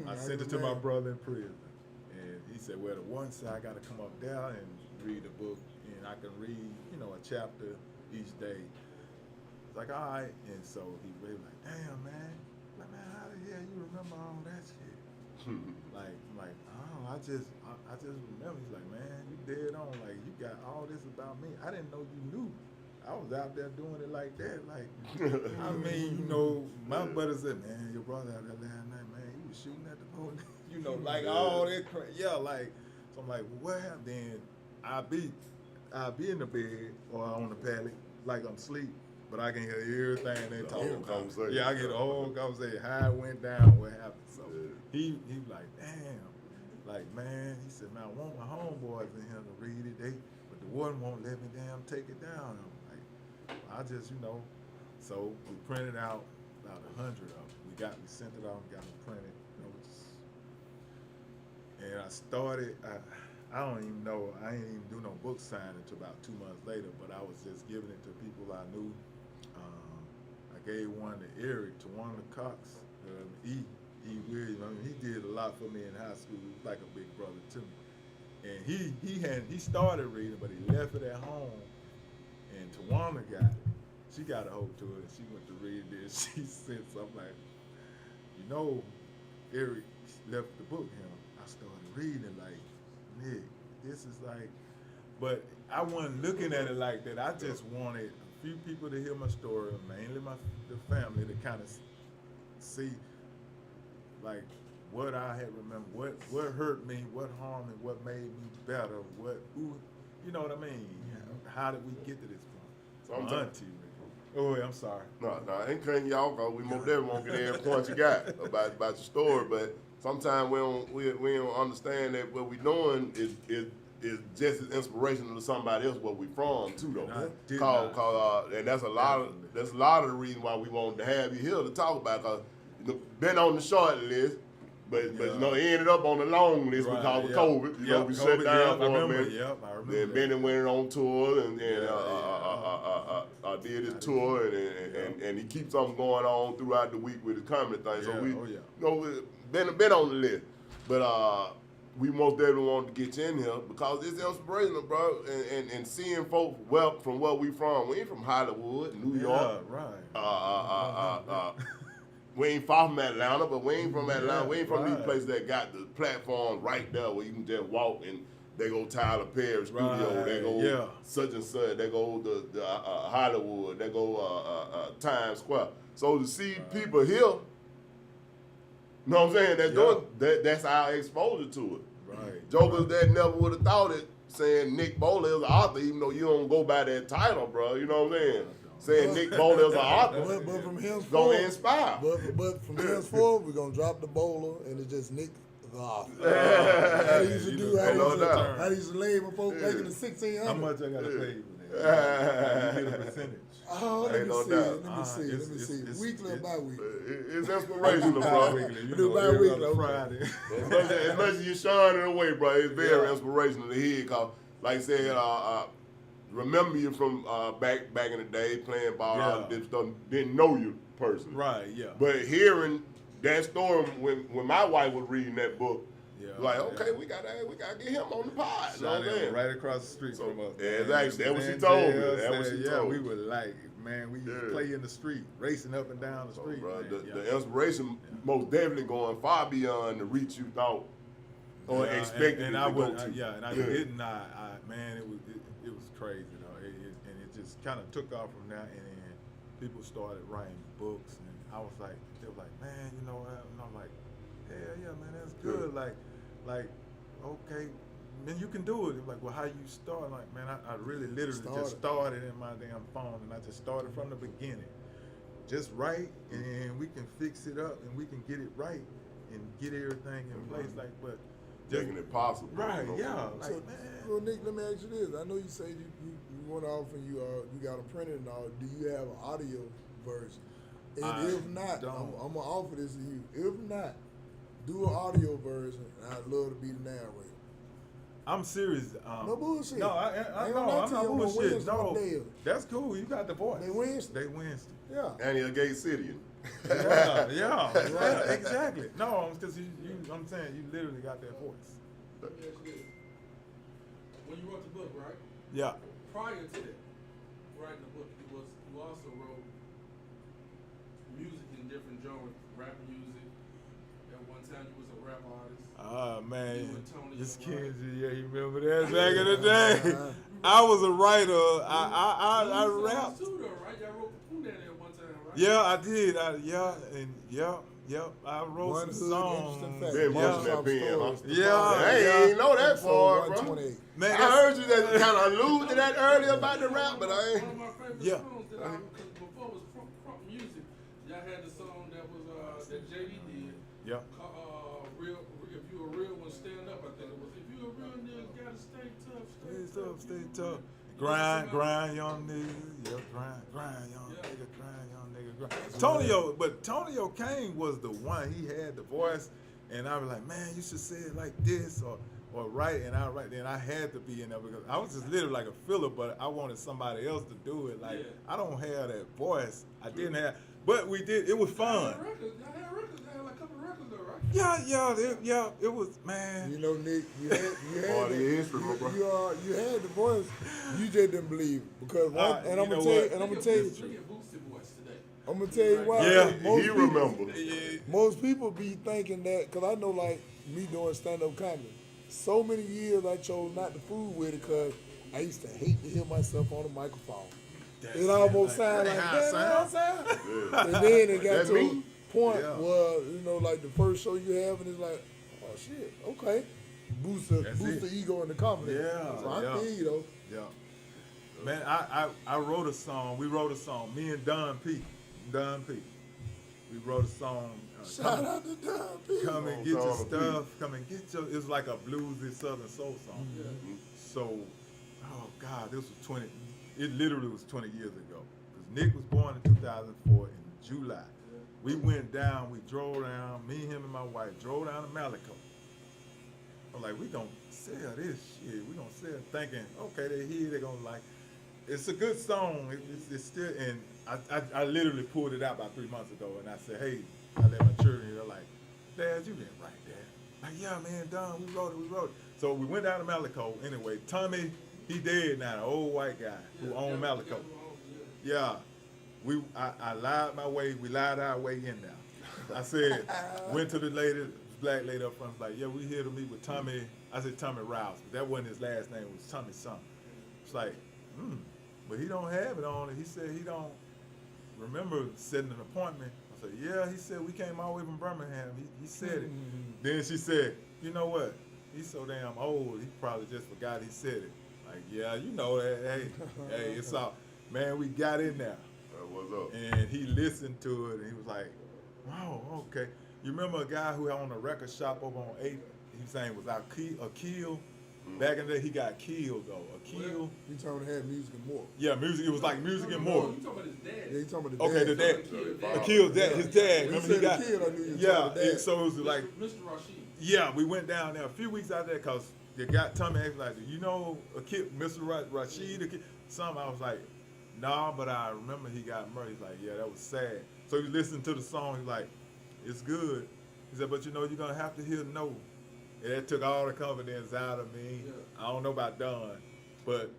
[SPEAKER 1] I sent it to my brother in prison, and he said, well, the one side I got to come up there and read the book, and I can read, a chapter each day. It's like, all right. And so he was like, damn, man. Like, man, how the hell you remember all that shit? like, oh, I just remember. He's like, man, you dead on. Like, you got all this about me. I didn't know you knew. I was out there doing it like that. Like, I mean, my brother said, man, your brother out there last night, man, he was shooting at the police. Like all that crap. Yeah, like, so I'm like, well, what happened? Then I'll be in the bed or on the pallet like I'm asleep, but I can hear everything they talking about. Yeah, I get the whole conversation, how it went down, what happened. So he was like, damn, like, man, he said, man, I want my homeboys in here to read it, but the warden won't let me damn take it down. I'm like, I just, so we printed out about 100 of them. We sent it out and got them printed, and I started, I don't even know, I ain't even do no book signing until about 2 months later, but I was just giving it to people I knew. I gave one to Eric, to one of the Cox, E. Williams. I mean, he did a lot for me in high school. He was like a big brother to me. And he started reading, but he left it at home. And Tawana got it. She got a hold to it, and she went to read it. She said something like, Eric left the book here. I started reading like, Nick, this is like, but I wasn't looking at it like that. I just wanted a few people to hear my story, mainly the family, to kind of see like what I had remembered, what hurt me, what harmed me, what made me better, who, you know what I mean? How did we get to this point? My auntie, oh, I'm sorry.
[SPEAKER 2] No, ain't cutting y'all, cause we most definitely won't get every point you got about your story, but sometimes we don't understand that what we doing is just as inspirational to somebody else where we from too though. And that's a lot of the reason why we wanted to have you here to talk about, cause been on the short list, but ended up on the long list because of COVID. We shut down for a minute.
[SPEAKER 1] I remember.
[SPEAKER 2] Then Benny went on tour and did his tour and he keeps something going on throughout the week with his comedy thing. So been on the list, but we most definitely wanted to get you in here because it's inspirational, bro. And seeing folks from where we from. We ain't from Hollywood, New York.
[SPEAKER 1] Right.
[SPEAKER 2] We ain't far from Atlanta, but we ain't from Atlanta. We ain't from these places that got the platform right there where you can just walk and they go Tyler Perry studio, they go such and such, they go the Hollywood, they go Times Square. So to see people here, you know what I'm saying? That's our exposure to it.
[SPEAKER 1] Right.
[SPEAKER 2] Jokers that never would have thought it, saying Nick Boler is an author, even though you don't go by that title, bro. You know what I'm saying? Saying Nick Boler is an author,
[SPEAKER 3] but from henceforth,
[SPEAKER 2] gonna inspire.
[SPEAKER 3] But from henceforth, we're gonna drop the Boler, and it's just Nick the author. I used to do. I used to label folks back in the 1600s.
[SPEAKER 1] How much I gotta pay you for that? You get a percentage.
[SPEAKER 3] Oh, let me see. Weekly or bi-weekly?
[SPEAKER 2] It's inspirational, bro.
[SPEAKER 1] Bi-weekly, Friday.
[SPEAKER 2] As much as you're shining away, bro, it's very inspirational to hear. Cause, like I said, remember you from back in the day playing ball, all this stuff. Didn't know you personally,
[SPEAKER 1] right? Yeah.
[SPEAKER 2] But hearing that story when my wife was reading that book, okay, we gotta get him on the pod. You know what I'm saying?
[SPEAKER 1] Right across the street from us.
[SPEAKER 2] Exactly. That's what she told me.
[SPEAKER 1] We were like, man, we used to play in the street, racing up and down the street.
[SPEAKER 2] Bro, the inspiration most definitely going far beyond the reach you thought or expected
[SPEAKER 1] and
[SPEAKER 2] to
[SPEAKER 1] I
[SPEAKER 2] go
[SPEAKER 1] would,
[SPEAKER 2] to.
[SPEAKER 1] I didn't. Man, it was crazy, and it just kind of took off from there, and then people started writing books, and I was like, they were like, man, you know what? And I'm like, hell yeah, man, that's good. Like like, okay, man, you can do it. It was like, well, how you start? Like, man, I really literally just started in my damn phone, and I just started from the beginning. Just write, and we can fix it up, and we can get it right, and get everything in place. Like, but just,
[SPEAKER 2] making it possible.
[SPEAKER 1] right?
[SPEAKER 2] You know?
[SPEAKER 1] Yeah. Like,
[SPEAKER 3] So,
[SPEAKER 1] man.
[SPEAKER 3] well, Nick, let me ask you this. I know you say you went off and you got a printer and all. Do you have an audio version? And if not, I'm gonna offer this to you. If not, do an audio version. And I'd love to be the narrator.
[SPEAKER 1] I'm serious.
[SPEAKER 3] No bullshit.
[SPEAKER 1] No, I
[SPEAKER 3] Ain't
[SPEAKER 1] know.
[SPEAKER 3] gonna
[SPEAKER 1] I'm
[SPEAKER 3] lie
[SPEAKER 1] not
[SPEAKER 3] to you on
[SPEAKER 1] bullshit.
[SPEAKER 3] Wednesday,
[SPEAKER 1] No,
[SPEAKER 3] one day.
[SPEAKER 1] that's cool. You got the voice.
[SPEAKER 3] They Wednesday.
[SPEAKER 1] They Wednesday.
[SPEAKER 3] Yeah.
[SPEAKER 2] And you're a gay Cityan.
[SPEAKER 1] Yeah, exactly. No, because I'm saying you literally got that voice.
[SPEAKER 5] Let me ask you this. When you wrote the book, right?
[SPEAKER 1] Yeah.
[SPEAKER 5] Prior to that, writing the book, you also wrote music in different genres, rap music. At one time, you was a rap artist.
[SPEAKER 1] Oh man,
[SPEAKER 5] You and Tony
[SPEAKER 1] this
[SPEAKER 5] and
[SPEAKER 1] kid,
[SPEAKER 5] Ryan.
[SPEAKER 1] yeah, you remember that back in the day? I was a writer. I
[SPEAKER 5] You was an
[SPEAKER 1] rapped.
[SPEAKER 5] artist too, though, right? Y'all wrote the Pooh at one time, right?
[SPEAKER 1] Yeah, I did. I wrote
[SPEAKER 3] One
[SPEAKER 1] some
[SPEAKER 3] hood
[SPEAKER 1] songs.
[SPEAKER 3] interesting fact.
[SPEAKER 2] Been
[SPEAKER 1] Yeah.
[SPEAKER 2] watching that pen, huh?
[SPEAKER 1] Yeah.
[SPEAKER 2] I ain't know that part, bro.
[SPEAKER 3] 128.
[SPEAKER 1] Man,
[SPEAKER 2] I
[SPEAKER 1] that's-
[SPEAKER 2] heard you that kind of allude to that earlier about the rap, but I ain't.
[SPEAKER 5] One of my favorite
[SPEAKER 1] Yeah.
[SPEAKER 5] songs that because before it was crunk music, y'all had the song that was that JD did.
[SPEAKER 1] Yeah.
[SPEAKER 5] If you a real one, stand up. I think it was. If you a real nigga, gotta stay tough.
[SPEAKER 1] Stay tough. Grind, young nigga. Yeah, grind, young
[SPEAKER 5] Yeah.
[SPEAKER 1] nigga, grind, young nigga, grind. Tonio Kane was the one. He had the voice, and I was like, man, you should say it like this or write, and I write. Then I had to be in there because I was just literally like a filler, but I wanted somebody else to do it. Like,
[SPEAKER 5] Yeah.
[SPEAKER 1] I don't have that voice. I didn't have, but we did. It was fun.
[SPEAKER 5] Y'all had records. Y'all had like a couple of records though, right?
[SPEAKER 1] Yeah. It was, man.
[SPEAKER 3] You know, Nick, you had
[SPEAKER 2] Part of the history, my bro.
[SPEAKER 3] you had the voice. You just didn't believe it because and I'm
[SPEAKER 1] you
[SPEAKER 3] gonna
[SPEAKER 1] know
[SPEAKER 3] tell you,
[SPEAKER 1] what?
[SPEAKER 3] and I'm gonna
[SPEAKER 5] Look
[SPEAKER 3] tell
[SPEAKER 5] at
[SPEAKER 3] you,
[SPEAKER 5] Boosted voice today.
[SPEAKER 3] I'm gonna tell you why.
[SPEAKER 1] Yeah.
[SPEAKER 3] Most
[SPEAKER 2] He
[SPEAKER 3] people-
[SPEAKER 2] remember.
[SPEAKER 3] Most people be thinking that because I know, like me doing stand-up comedy, so many years I chose not to fool with it because I used to hate to hear myself on the microphone. It almost sounded like
[SPEAKER 1] how it
[SPEAKER 3] that.
[SPEAKER 1] sound.
[SPEAKER 2] Yeah.
[SPEAKER 3] And then it got
[SPEAKER 2] That
[SPEAKER 3] to
[SPEAKER 2] me?
[SPEAKER 3] a point
[SPEAKER 1] Yeah.
[SPEAKER 3] where, you know, like the first show you have, and it's like, oh shit, okay. Boost
[SPEAKER 1] That's
[SPEAKER 3] the
[SPEAKER 1] it.
[SPEAKER 3] ego and the confidence.
[SPEAKER 1] Yeah,
[SPEAKER 3] So I
[SPEAKER 1] yeah.
[SPEAKER 3] feel you, though.
[SPEAKER 1] Yeah. Man, I wrote a song. We wrote a song. Me and Don P. We wrote a song.
[SPEAKER 3] Shout out to Don P.
[SPEAKER 1] Come and
[SPEAKER 2] Oh,
[SPEAKER 1] get your
[SPEAKER 2] Don P.
[SPEAKER 1] stuff. Come and get your. It's like a bluesy Southern soul song.
[SPEAKER 3] Mm-hmm.
[SPEAKER 1] So, oh God, this was 20. It literally was 20 years ago. Because Nick was born in 2004 in July. We went down. We drove down. Me, him, and my wife drove down to Malico. I'm like, we gonna sell this shit. We gonna sell it, thinking, okay, they're here. They're gonna like. It's a good song. It's still, and I literally pulled it out about 3 months ago, and I said, hey, I let my children hear. They're like, Dad, you didn't write that. Like, yeah, man, Don, we wrote it. So we went down to Malico. Anyway, Tommy, he dead now, the old white guy who owned Malico. Yeah, I lied my way. We lied our way in there. I said, went to the lady, black lady up front, like, yeah, we here to meet with Tommy. I said Tommy Rouse, but that wasn't his last name. It was Tommy something. It's like, but he don't have it on it. He said he don't remember setting an appointment. I said, yeah. He said we came all the way from Birmingham. He said it. Then she said, you know what? He's so damn old. He probably just forgot he said it. Like, yeah, you know that. Hey, it's all. Man, we got in there.
[SPEAKER 2] What's up?
[SPEAKER 1] And he listened to it, and he was like, wow, okay. You remember a guy who owned a record shop over on 8th? His name was Akil. Back in the day, he got killed, though. Akil.
[SPEAKER 3] You told me to have music and more.
[SPEAKER 1] Yeah, music. It was like music and more.
[SPEAKER 5] You talking about his dad?
[SPEAKER 3] Yeah, you talking about the
[SPEAKER 1] Okay,
[SPEAKER 3] dad.
[SPEAKER 1] the dad.
[SPEAKER 5] Kid.
[SPEAKER 1] Akil's dad, his dad.
[SPEAKER 3] When you
[SPEAKER 1] Remember he
[SPEAKER 3] said
[SPEAKER 1] got.
[SPEAKER 3] the kid, I knew you were
[SPEAKER 1] Yeah,
[SPEAKER 3] talking about the dad.
[SPEAKER 1] so it was like,
[SPEAKER 5] Mr. Rashid.
[SPEAKER 1] yeah, we went down there a few weeks out there because they got Tommy acting like, you know, a kid, Mr. Rashid, a kid. Something I was like, nah, but I remember he got murdered. He's like, yeah, that was sad. So he listened to the song. He's like, it's good. He said, but you know, you're gonna have to hear no. And that took all the confidence out of me.
[SPEAKER 5] Yeah.
[SPEAKER 1] I don't know about Don, but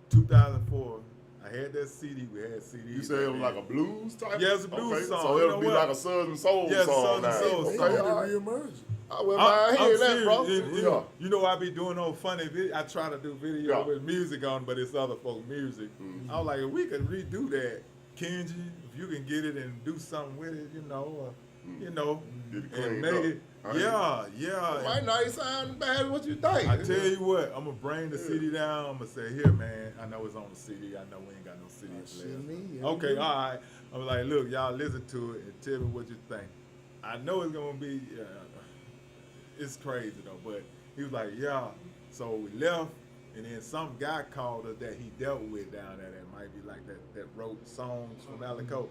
[SPEAKER 1] 2004, I had that CD. We had CDs.
[SPEAKER 2] You said it was like a blues type?
[SPEAKER 1] Yeah, it's a blues
[SPEAKER 2] okay,
[SPEAKER 1] song.
[SPEAKER 2] So
[SPEAKER 1] You
[SPEAKER 2] it'll
[SPEAKER 1] know
[SPEAKER 2] be
[SPEAKER 1] what?
[SPEAKER 2] like a Southern Soul
[SPEAKER 1] Yeah,
[SPEAKER 2] song
[SPEAKER 1] Southern
[SPEAKER 2] now.
[SPEAKER 1] Soul
[SPEAKER 3] They
[SPEAKER 1] song.
[SPEAKER 2] Okay,
[SPEAKER 3] need
[SPEAKER 2] all
[SPEAKER 3] to
[SPEAKER 2] right.
[SPEAKER 3] reemerge.
[SPEAKER 2] I wouldn't mind hearing that, bro. Yeah.
[SPEAKER 1] You know, I be doing no funny video. I try to do video
[SPEAKER 2] Yeah.
[SPEAKER 1] with music on, but it's other folk music. I was like, if we could redo that, Kenji, if you can get it and do something with it, you know,
[SPEAKER 2] Get it
[SPEAKER 1] and
[SPEAKER 2] cleaned
[SPEAKER 1] make
[SPEAKER 2] up.
[SPEAKER 1] it.
[SPEAKER 2] It might not sound bad what you think.
[SPEAKER 1] I tell you what, I'm gonna bring the CD down. I'm gonna say, here, man. I know it's on the CD. I know we ain't got no CD players. Okay, all right. I'm like, look, y'all listen to it and tell me what you think. I know it's gonna be, it's crazy though, but he was like, yeah. So we left, and then some guy called us that he dealt with down there that might be like that wrote songs from Alico.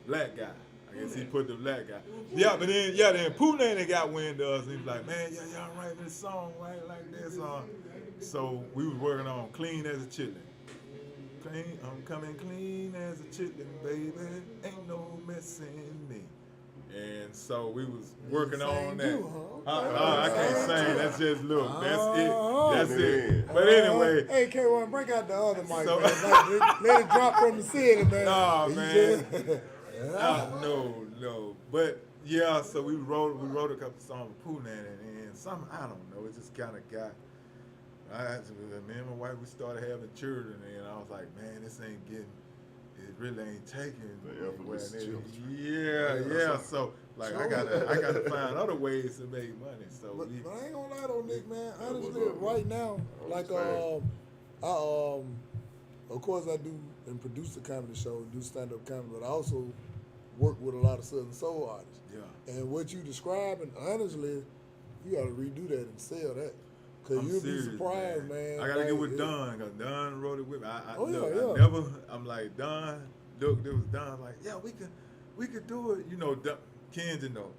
[SPEAKER 1] Black guy. I guess he put the black guy. Yeah, but then Pooh they got wind of us, and he was like, man, y'all write this song, right? Like this song. So we was working on Clean as a Chitlin. Clean, I'm coming clean as a chitlin, baby. Ain't no missing me. And so we was working on that. I can't sing. That's just look. That's it. That's it. But anyway.
[SPEAKER 3] Hey, K1, break out the other mic, man. Let it drop from the ceiling, man.
[SPEAKER 1] Nah, man. No. But yeah, so we wrote a couple songs with Pooh and some, I don't know, it just kind of got. Me and my wife, we started having children, and I was like, man, this ain't getting. It really ain't taking.
[SPEAKER 2] The infamous children.
[SPEAKER 1] Yeah. So like, I gotta find other ways to make money. So,
[SPEAKER 3] but I ain't gonna lie though, Nick, man. Honestly, right now, like of course I do and produce the comedy show, do stand up comedy, but I also work with a lot of Southern soul artists. Yeah. And what you describing, honestly, you gotta redo that and sell that. Cause you'll be surprised, man.
[SPEAKER 1] I gotta get with Don, cause Don wrote it with me. I'm like, Don, look, there was Don, like, yeah, we could do it. You know, Ken's know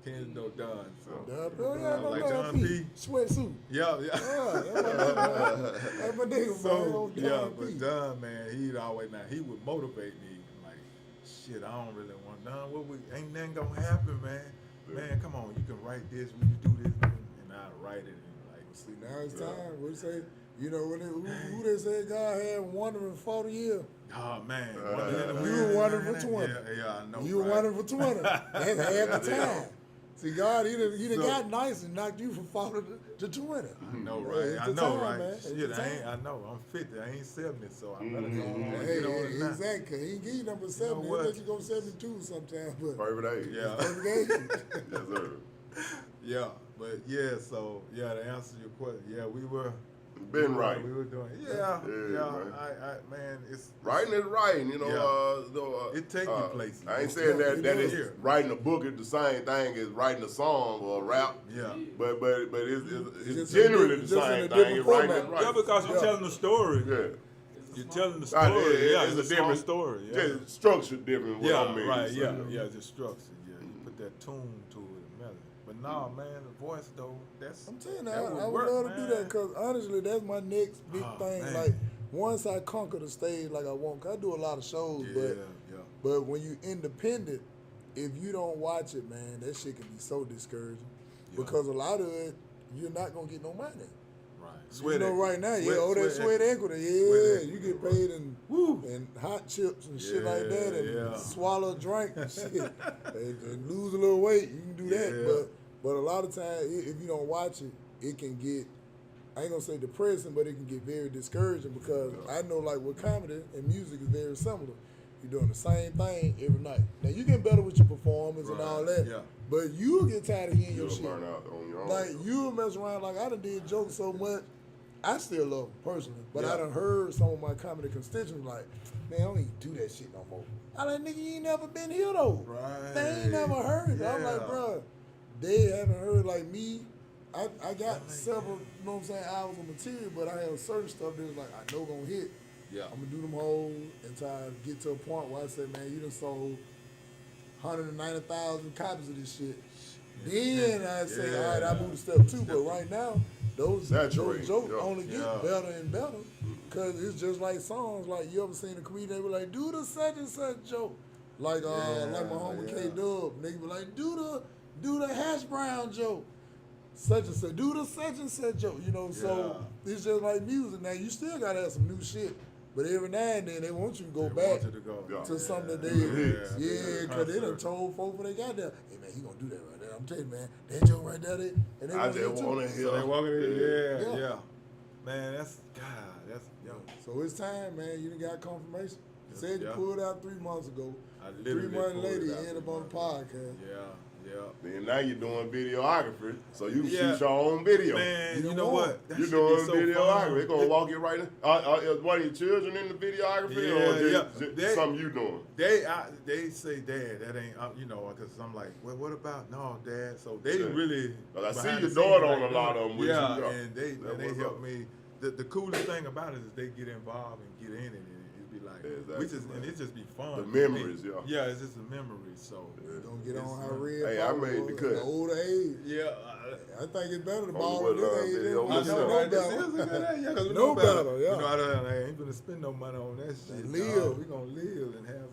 [SPEAKER 1] Don. So I'm like, Don P.
[SPEAKER 3] Sweatsuit.
[SPEAKER 1] Yeah.
[SPEAKER 3] That's my nigga,
[SPEAKER 1] so, but Don, man, he would motivate me. Like, shit, I don't really want Don. Ain't nothing gonna happen, man. Man, come on, you can write this, we can do this, and I write it.
[SPEAKER 3] See, now it's time. What you say? You know, who they say God had wondering 40 years?
[SPEAKER 1] Oh, man.
[SPEAKER 3] You were wondering for 20.
[SPEAKER 1] Yeah, I know.
[SPEAKER 3] You were wondering for 20. That's half the time. See, God, he done got nice and knocked you from 40 to 20.
[SPEAKER 1] I know, right? I know, right? Shit, I know. I'm 50. I ain't 70, so I better go on.
[SPEAKER 3] Exactly. He ain't give you number 70. He'll let you go 72 sometime.
[SPEAKER 2] Perfect age.
[SPEAKER 1] Yeah.
[SPEAKER 3] Perfect age.
[SPEAKER 2] Yes, sir.
[SPEAKER 1] Yeah. But so to answer your question, we were
[SPEAKER 2] right.
[SPEAKER 1] We were doing man. It's
[SPEAKER 2] writing is writing, you know.
[SPEAKER 1] Yeah. It takes you places.
[SPEAKER 2] I ain't saying that it's writing a book is the same thing as writing a song or a rap. Yeah. But it's generally the same thing as writing is right.
[SPEAKER 4] Yeah, because you're telling the story.
[SPEAKER 2] Yeah.
[SPEAKER 4] You're telling the story.
[SPEAKER 2] It's a different
[SPEAKER 4] story.
[SPEAKER 2] Just structure different.
[SPEAKER 1] Right. The structure. Yeah. You put that tune to it. But no, man, the voice though,
[SPEAKER 3] I'm telling you, I would love to do that because honestly, that's my next big thing. Man. Like once I conquer the stage like I want, 'cause I do a lot of shows, but when you independent, if you don't watch it, man, that shit can be so discouraging because a lot of it, you're not gonna get no money.
[SPEAKER 1] Sweat
[SPEAKER 3] right now, that sweat equity. You get paid in hot chips and shit like that, and swallow a drink and shit, and lose a little weight. You can do that, but a lot of times, if you don't watch it, it can get, I ain't gonna say depressing, but it can get very discouraging because I know like with comedy and music is very similar. You're doing the same thing every night. Now you get better with your performance and all that, but you'll get tired of hearing your shit.
[SPEAKER 2] Burn out on your own.
[SPEAKER 3] Like you'll mess around. Like I done did jokes so much. I still love them personally, but I done heard some of my comedy constituents like, man, I don't even do that shit no more. I like, nigga, you ain't never been here though. Right. They ain't never heard. Yeah. I'm like, bro, they haven't heard like me. I got several, you know what I'm saying, hours of material, but I have certain stuff that's like, I know gonna hit. Yeah. I'm gonna do them whole until I get to a point where I say, man, you done sold 190,000 copies of this shit. Then I say, all right, I move to step 2, but right now, those jokes only get better and better because it's just like songs. Like you ever seen a comedian, they be like, do the such and such joke. Like my homie K-Dub, nigga be like, do the hash brown joke. Such and such, do the such and such joke. You know, so it's just like music. Now you still gotta have some new shit. But every now and then they want you to go back to something that they, because they done told folks when they got there, hey man, he gonna do that right there. I'm telling you, man, that joke right there, and they
[SPEAKER 2] I just want to hear. So
[SPEAKER 1] they walking in, man, that's.
[SPEAKER 3] So it's time, man. You done got confirmation. You said you pulled out 3 months ago. 3 months later, you ended up on the podcast.
[SPEAKER 2] Then now you're doing videography, so you can
[SPEAKER 4] Yeah.
[SPEAKER 2] shoot your own video.
[SPEAKER 4] Man,
[SPEAKER 3] You
[SPEAKER 4] you
[SPEAKER 3] know
[SPEAKER 4] know
[SPEAKER 3] what?
[SPEAKER 4] what? That
[SPEAKER 2] You're
[SPEAKER 4] shit be
[SPEAKER 2] doing
[SPEAKER 4] so
[SPEAKER 2] videography.
[SPEAKER 4] fun.
[SPEAKER 2] They're gonna walk you right in. Is one of your children in the videography, or just something you doing?
[SPEAKER 4] They say, Dad, that ain't, you know, because I'm like, well, what about, no, Dad. So they really.
[SPEAKER 2] But I see
[SPEAKER 4] behind
[SPEAKER 2] your
[SPEAKER 4] the
[SPEAKER 2] daughter
[SPEAKER 4] scenes,
[SPEAKER 2] on a lot of them with
[SPEAKER 4] yeah,
[SPEAKER 2] you.
[SPEAKER 4] and they
[SPEAKER 2] what's
[SPEAKER 4] help
[SPEAKER 2] up.
[SPEAKER 4] me. The coolest thing about it is they get involved and get in it. And it'd be like,
[SPEAKER 2] Exactly,
[SPEAKER 4] and it just be fun.
[SPEAKER 2] The memories, yeah.
[SPEAKER 4] Yeah, it's just a memory. So.
[SPEAKER 3] Don't get
[SPEAKER 4] it's
[SPEAKER 3] on how
[SPEAKER 4] fun.
[SPEAKER 3] red.
[SPEAKER 2] Hey, I made the cut.
[SPEAKER 3] At the older age.
[SPEAKER 4] Yeah.
[SPEAKER 3] I think it's better to
[SPEAKER 2] On
[SPEAKER 3] ball
[SPEAKER 2] the
[SPEAKER 3] at this
[SPEAKER 2] Woodlawn
[SPEAKER 3] age.
[SPEAKER 2] video,
[SPEAKER 3] than
[SPEAKER 4] I
[SPEAKER 2] what's
[SPEAKER 3] we
[SPEAKER 4] know,
[SPEAKER 2] up?
[SPEAKER 3] know
[SPEAKER 4] right? This
[SPEAKER 3] better.
[SPEAKER 4] is a good idea, because we
[SPEAKER 3] Know
[SPEAKER 4] know better.
[SPEAKER 3] better, yeah.
[SPEAKER 4] You know, I ain't gonna spend no money on that shit.
[SPEAKER 3] Live.
[SPEAKER 4] We gonna live and have,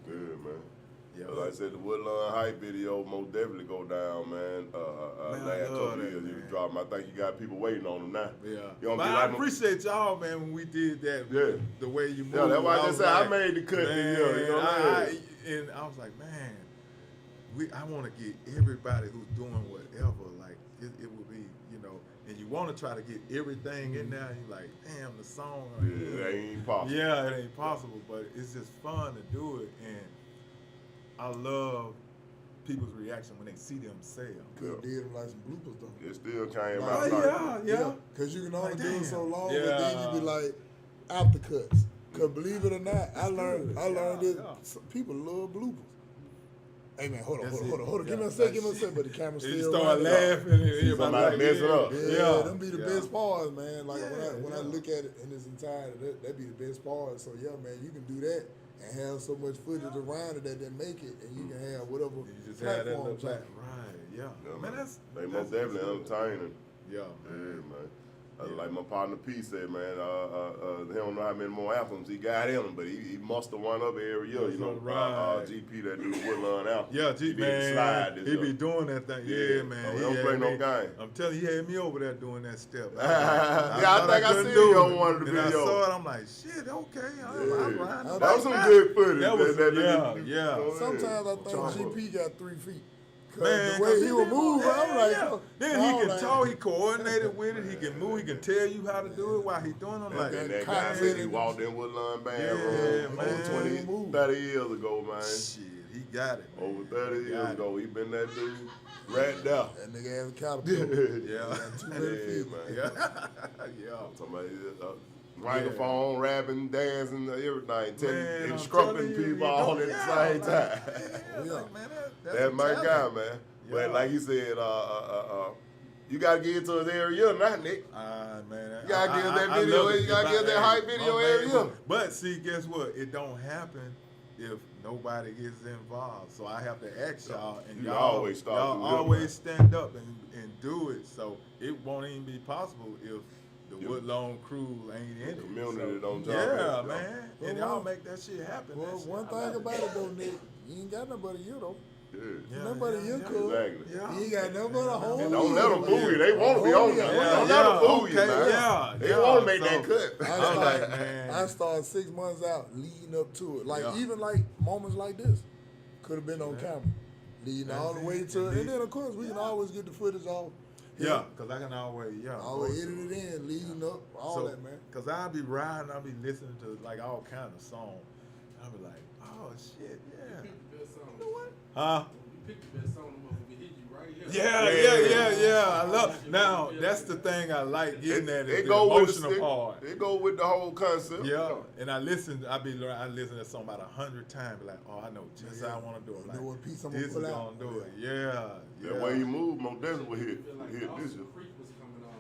[SPEAKER 2] Good, man.
[SPEAKER 4] yeah.
[SPEAKER 2] Like I said, the Woodlawn Hype video most definitely go down, man.
[SPEAKER 4] Man, I
[SPEAKER 2] Last
[SPEAKER 4] love
[SPEAKER 2] couple
[SPEAKER 4] that,
[SPEAKER 2] years, you
[SPEAKER 4] man.
[SPEAKER 2] dropped 'em. I think you got people waiting on them now.
[SPEAKER 4] Yeah.
[SPEAKER 2] You don't
[SPEAKER 4] But
[SPEAKER 2] be
[SPEAKER 4] I
[SPEAKER 2] like
[SPEAKER 4] appreciate y'all, man, when we did that.
[SPEAKER 2] Yeah.
[SPEAKER 4] The way you moved.
[SPEAKER 2] Yeah, that's why I just
[SPEAKER 4] was
[SPEAKER 2] said I
[SPEAKER 4] like,
[SPEAKER 2] made the cut this
[SPEAKER 4] man,
[SPEAKER 2] year. You know what I mean?
[SPEAKER 4] and I was like, man, I want to get everybody who's doing whatever, like, it would be, you know, and you want to try to get everything in there. You're like, damn, the song.
[SPEAKER 2] Yeah, it ain't possible.
[SPEAKER 4] Yeah, it ain't possible, but it's just fun to do it, and I love people's reaction when they see themselves.
[SPEAKER 3] Could did them like some bloopers though.
[SPEAKER 2] It still came
[SPEAKER 3] Like,
[SPEAKER 2] out.
[SPEAKER 4] Oh,
[SPEAKER 2] like,
[SPEAKER 4] yeah.
[SPEAKER 3] Cause you can only
[SPEAKER 4] Like,
[SPEAKER 3] do it so
[SPEAKER 4] damn.
[SPEAKER 3] long, but then you be
[SPEAKER 4] Yeah.
[SPEAKER 3] like aftercuts. Cause believe it or not, I learned
[SPEAKER 4] Yeah,
[SPEAKER 3] it.
[SPEAKER 4] yeah.
[SPEAKER 3] Some people love bloopers. Hey man, hold on.
[SPEAKER 4] That's
[SPEAKER 3] Give
[SPEAKER 4] it.
[SPEAKER 3] me a
[SPEAKER 4] Yeah,
[SPEAKER 3] second, but the camera's
[SPEAKER 4] You
[SPEAKER 3] still
[SPEAKER 4] start
[SPEAKER 3] running.
[SPEAKER 4] laughing, and everybody
[SPEAKER 2] somebody
[SPEAKER 4] like,
[SPEAKER 2] mess it up.
[SPEAKER 3] Yeah, them be the
[SPEAKER 4] Yeah.
[SPEAKER 3] best parts, man. Like when I
[SPEAKER 4] Yeah.
[SPEAKER 3] look at it in its entirety, that be the best part. So yeah, man, you can do that and have so much footage around it that didn't make it, and you can have whatever
[SPEAKER 4] You just had that little
[SPEAKER 3] platforms.
[SPEAKER 4] black,
[SPEAKER 3] on.
[SPEAKER 4] right? Yeah,
[SPEAKER 2] Yeah,
[SPEAKER 4] man, that's
[SPEAKER 2] They most definitely entertaining.
[SPEAKER 4] Yeah,
[SPEAKER 2] Yeah,
[SPEAKER 4] man.
[SPEAKER 2] man. Like my partner P said, man, he don't know how many more albums he got in him, but he muster one up every year. You know,
[SPEAKER 4] Right.
[SPEAKER 2] GP that do the Woodlawn album.
[SPEAKER 4] Yeah,
[SPEAKER 2] he did
[SPEAKER 4] man,
[SPEAKER 2] slide this
[SPEAKER 4] he
[SPEAKER 2] year.
[SPEAKER 4] be doing that thing. Yeah, man.
[SPEAKER 2] Oh, he
[SPEAKER 4] He
[SPEAKER 2] don't
[SPEAKER 4] had
[SPEAKER 2] play no
[SPEAKER 4] me-
[SPEAKER 2] game.
[SPEAKER 4] I'm telling you, he had me over there doing that step.
[SPEAKER 2] Yeah, I
[SPEAKER 4] thought
[SPEAKER 2] think I
[SPEAKER 4] couldn't
[SPEAKER 2] seen
[SPEAKER 4] do
[SPEAKER 2] you
[SPEAKER 4] it.
[SPEAKER 2] on one of the
[SPEAKER 4] And I
[SPEAKER 2] videos.
[SPEAKER 4] saw it, I'm like, shit, okay, I'm riding the
[SPEAKER 2] That was
[SPEAKER 4] bike
[SPEAKER 2] some
[SPEAKER 4] now.
[SPEAKER 2] good footage.
[SPEAKER 4] That was,
[SPEAKER 2] That-
[SPEAKER 4] yeah.
[SPEAKER 2] Go ahead.
[SPEAKER 3] Sometimes I think
[SPEAKER 2] Chopper.
[SPEAKER 3] GP got 3 feet. Cause
[SPEAKER 4] Man,
[SPEAKER 3] the way
[SPEAKER 4] 'cause
[SPEAKER 3] he would
[SPEAKER 4] been
[SPEAKER 3] move,
[SPEAKER 4] moving,
[SPEAKER 3] I'm like,
[SPEAKER 4] yeah.
[SPEAKER 3] oh,
[SPEAKER 4] Then
[SPEAKER 3] I
[SPEAKER 4] he
[SPEAKER 3] was
[SPEAKER 4] can
[SPEAKER 3] like-
[SPEAKER 4] talk, he coordinated with it, he can move, he can tell you how to do it while he doing it. I'm like,
[SPEAKER 2] And that
[SPEAKER 3] Cotton
[SPEAKER 2] guy said he
[SPEAKER 3] City.
[SPEAKER 2] walked in Woodlawn Band
[SPEAKER 4] Yeah,
[SPEAKER 2] Room
[SPEAKER 4] man.
[SPEAKER 2] over 20, 30 years ago, man.
[SPEAKER 4] shit, he got it. Man.
[SPEAKER 2] Over 30
[SPEAKER 4] He
[SPEAKER 2] years
[SPEAKER 4] got it.
[SPEAKER 2] ago, he been that dude right there.
[SPEAKER 3] That nigga has a caterpillar.
[SPEAKER 4] Yeah.
[SPEAKER 3] Too many feet.
[SPEAKER 2] man.
[SPEAKER 4] Yeah. Yeah.
[SPEAKER 2] Somebody microphone, rapping, dancing, everything,
[SPEAKER 4] Man, I'm
[SPEAKER 2] scrumping
[SPEAKER 4] telling you,
[SPEAKER 2] people
[SPEAKER 4] you
[SPEAKER 2] all
[SPEAKER 4] don't-
[SPEAKER 2] at the
[SPEAKER 4] yeah,
[SPEAKER 2] same
[SPEAKER 4] like,
[SPEAKER 2] time.
[SPEAKER 3] Yeah.
[SPEAKER 4] Like, man, that's
[SPEAKER 2] That's
[SPEAKER 4] a
[SPEAKER 2] my guy,
[SPEAKER 4] talent.
[SPEAKER 2] man.
[SPEAKER 4] Yeah.
[SPEAKER 2] But like he said, you gotta get into his area now, Nick.
[SPEAKER 4] Man,
[SPEAKER 2] You gotta give that
[SPEAKER 4] I
[SPEAKER 2] video,
[SPEAKER 4] love it.
[SPEAKER 2] you gotta
[SPEAKER 4] If
[SPEAKER 2] give that hype video
[SPEAKER 4] my
[SPEAKER 2] every
[SPEAKER 4] man,
[SPEAKER 2] year.
[SPEAKER 4] But see, guess what? It don't happen if nobody gets involved. So I have to ask y'all, and
[SPEAKER 2] You
[SPEAKER 4] y'all
[SPEAKER 2] always start
[SPEAKER 4] y'all
[SPEAKER 2] through them,
[SPEAKER 4] always
[SPEAKER 2] man.
[SPEAKER 4] stand up and do it. So it won't even be possible if the
[SPEAKER 2] Yeah.
[SPEAKER 4] Woodlawn crew ain't in it.
[SPEAKER 2] Community
[SPEAKER 4] So,
[SPEAKER 2] don't jump
[SPEAKER 4] yeah,
[SPEAKER 2] in,
[SPEAKER 4] man.
[SPEAKER 3] Well,
[SPEAKER 4] And y'all make that shit happen.
[SPEAKER 3] Well,
[SPEAKER 4] That shit,
[SPEAKER 3] one
[SPEAKER 4] I
[SPEAKER 3] thing
[SPEAKER 4] love
[SPEAKER 3] about it though, Nick, you ain't got nobody you though.
[SPEAKER 2] Yeah.
[SPEAKER 3] Nobody you could.
[SPEAKER 2] Exactly.
[SPEAKER 4] Yeah.
[SPEAKER 3] You ain't got nobody to hold
[SPEAKER 2] And
[SPEAKER 3] you.
[SPEAKER 2] don't let them fool you. They want to be on there.
[SPEAKER 3] Yeah,
[SPEAKER 2] Don't let them fool you,
[SPEAKER 4] okay,
[SPEAKER 2] man.
[SPEAKER 4] yeah,
[SPEAKER 2] They
[SPEAKER 4] yeah.
[SPEAKER 2] want to make
[SPEAKER 4] So-
[SPEAKER 2] that cut.
[SPEAKER 3] I
[SPEAKER 4] I'm
[SPEAKER 3] started,
[SPEAKER 4] like, man.
[SPEAKER 3] I started 6 months out leading up to it. Like
[SPEAKER 4] Yeah.
[SPEAKER 3] even like moments like this could have been on camera. Leading
[SPEAKER 4] That's
[SPEAKER 3] all the way
[SPEAKER 4] it,
[SPEAKER 3] to it.
[SPEAKER 4] indeed.
[SPEAKER 3] And then of course we can always get the footage off.
[SPEAKER 4] Yeah, because I can always,
[SPEAKER 3] Always edit it in, leading up, all that, man.
[SPEAKER 4] Because I'll be riding, I'll be listening to like all kinds of songs. I'll be like, oh shit, yeah.
[SPEAKER 5] You picked the best song.
[SPEAKER 4] You know what? Huh?
[SPEAKER 5] You picked the best song. The motherfucker hit you right here.
[SPEAKER 4] Yeah. I love. Now that's the thing I like getting at is the emotional part.
[SPEAKER 2] It go with the whole concept.
[SPEAKER 4] Yeah, and I listen. I listen to song about 100 times. Be like, oh, I know just how I want to do it.
[SPEAKER 3] You
[SPEAKER 4] Like,
[SPEAKER 3] know what piece I'm
[SPEAKER 4] this
[SPEAKER 3] gonna
[SPEAKER 4] is
[SPEAKER 3] pull out.
[SPEAKER 4] gonna do it. Yeah.
[SPEAKER 2] That way you move, most definitely will hit,
[SPEAKER 5] I feel like
[SPEAKER 2] hit
[SPEAKER 5] Dawson
[SPEAKER 2] this year.
[SPEAKER 5] Creek was coming on.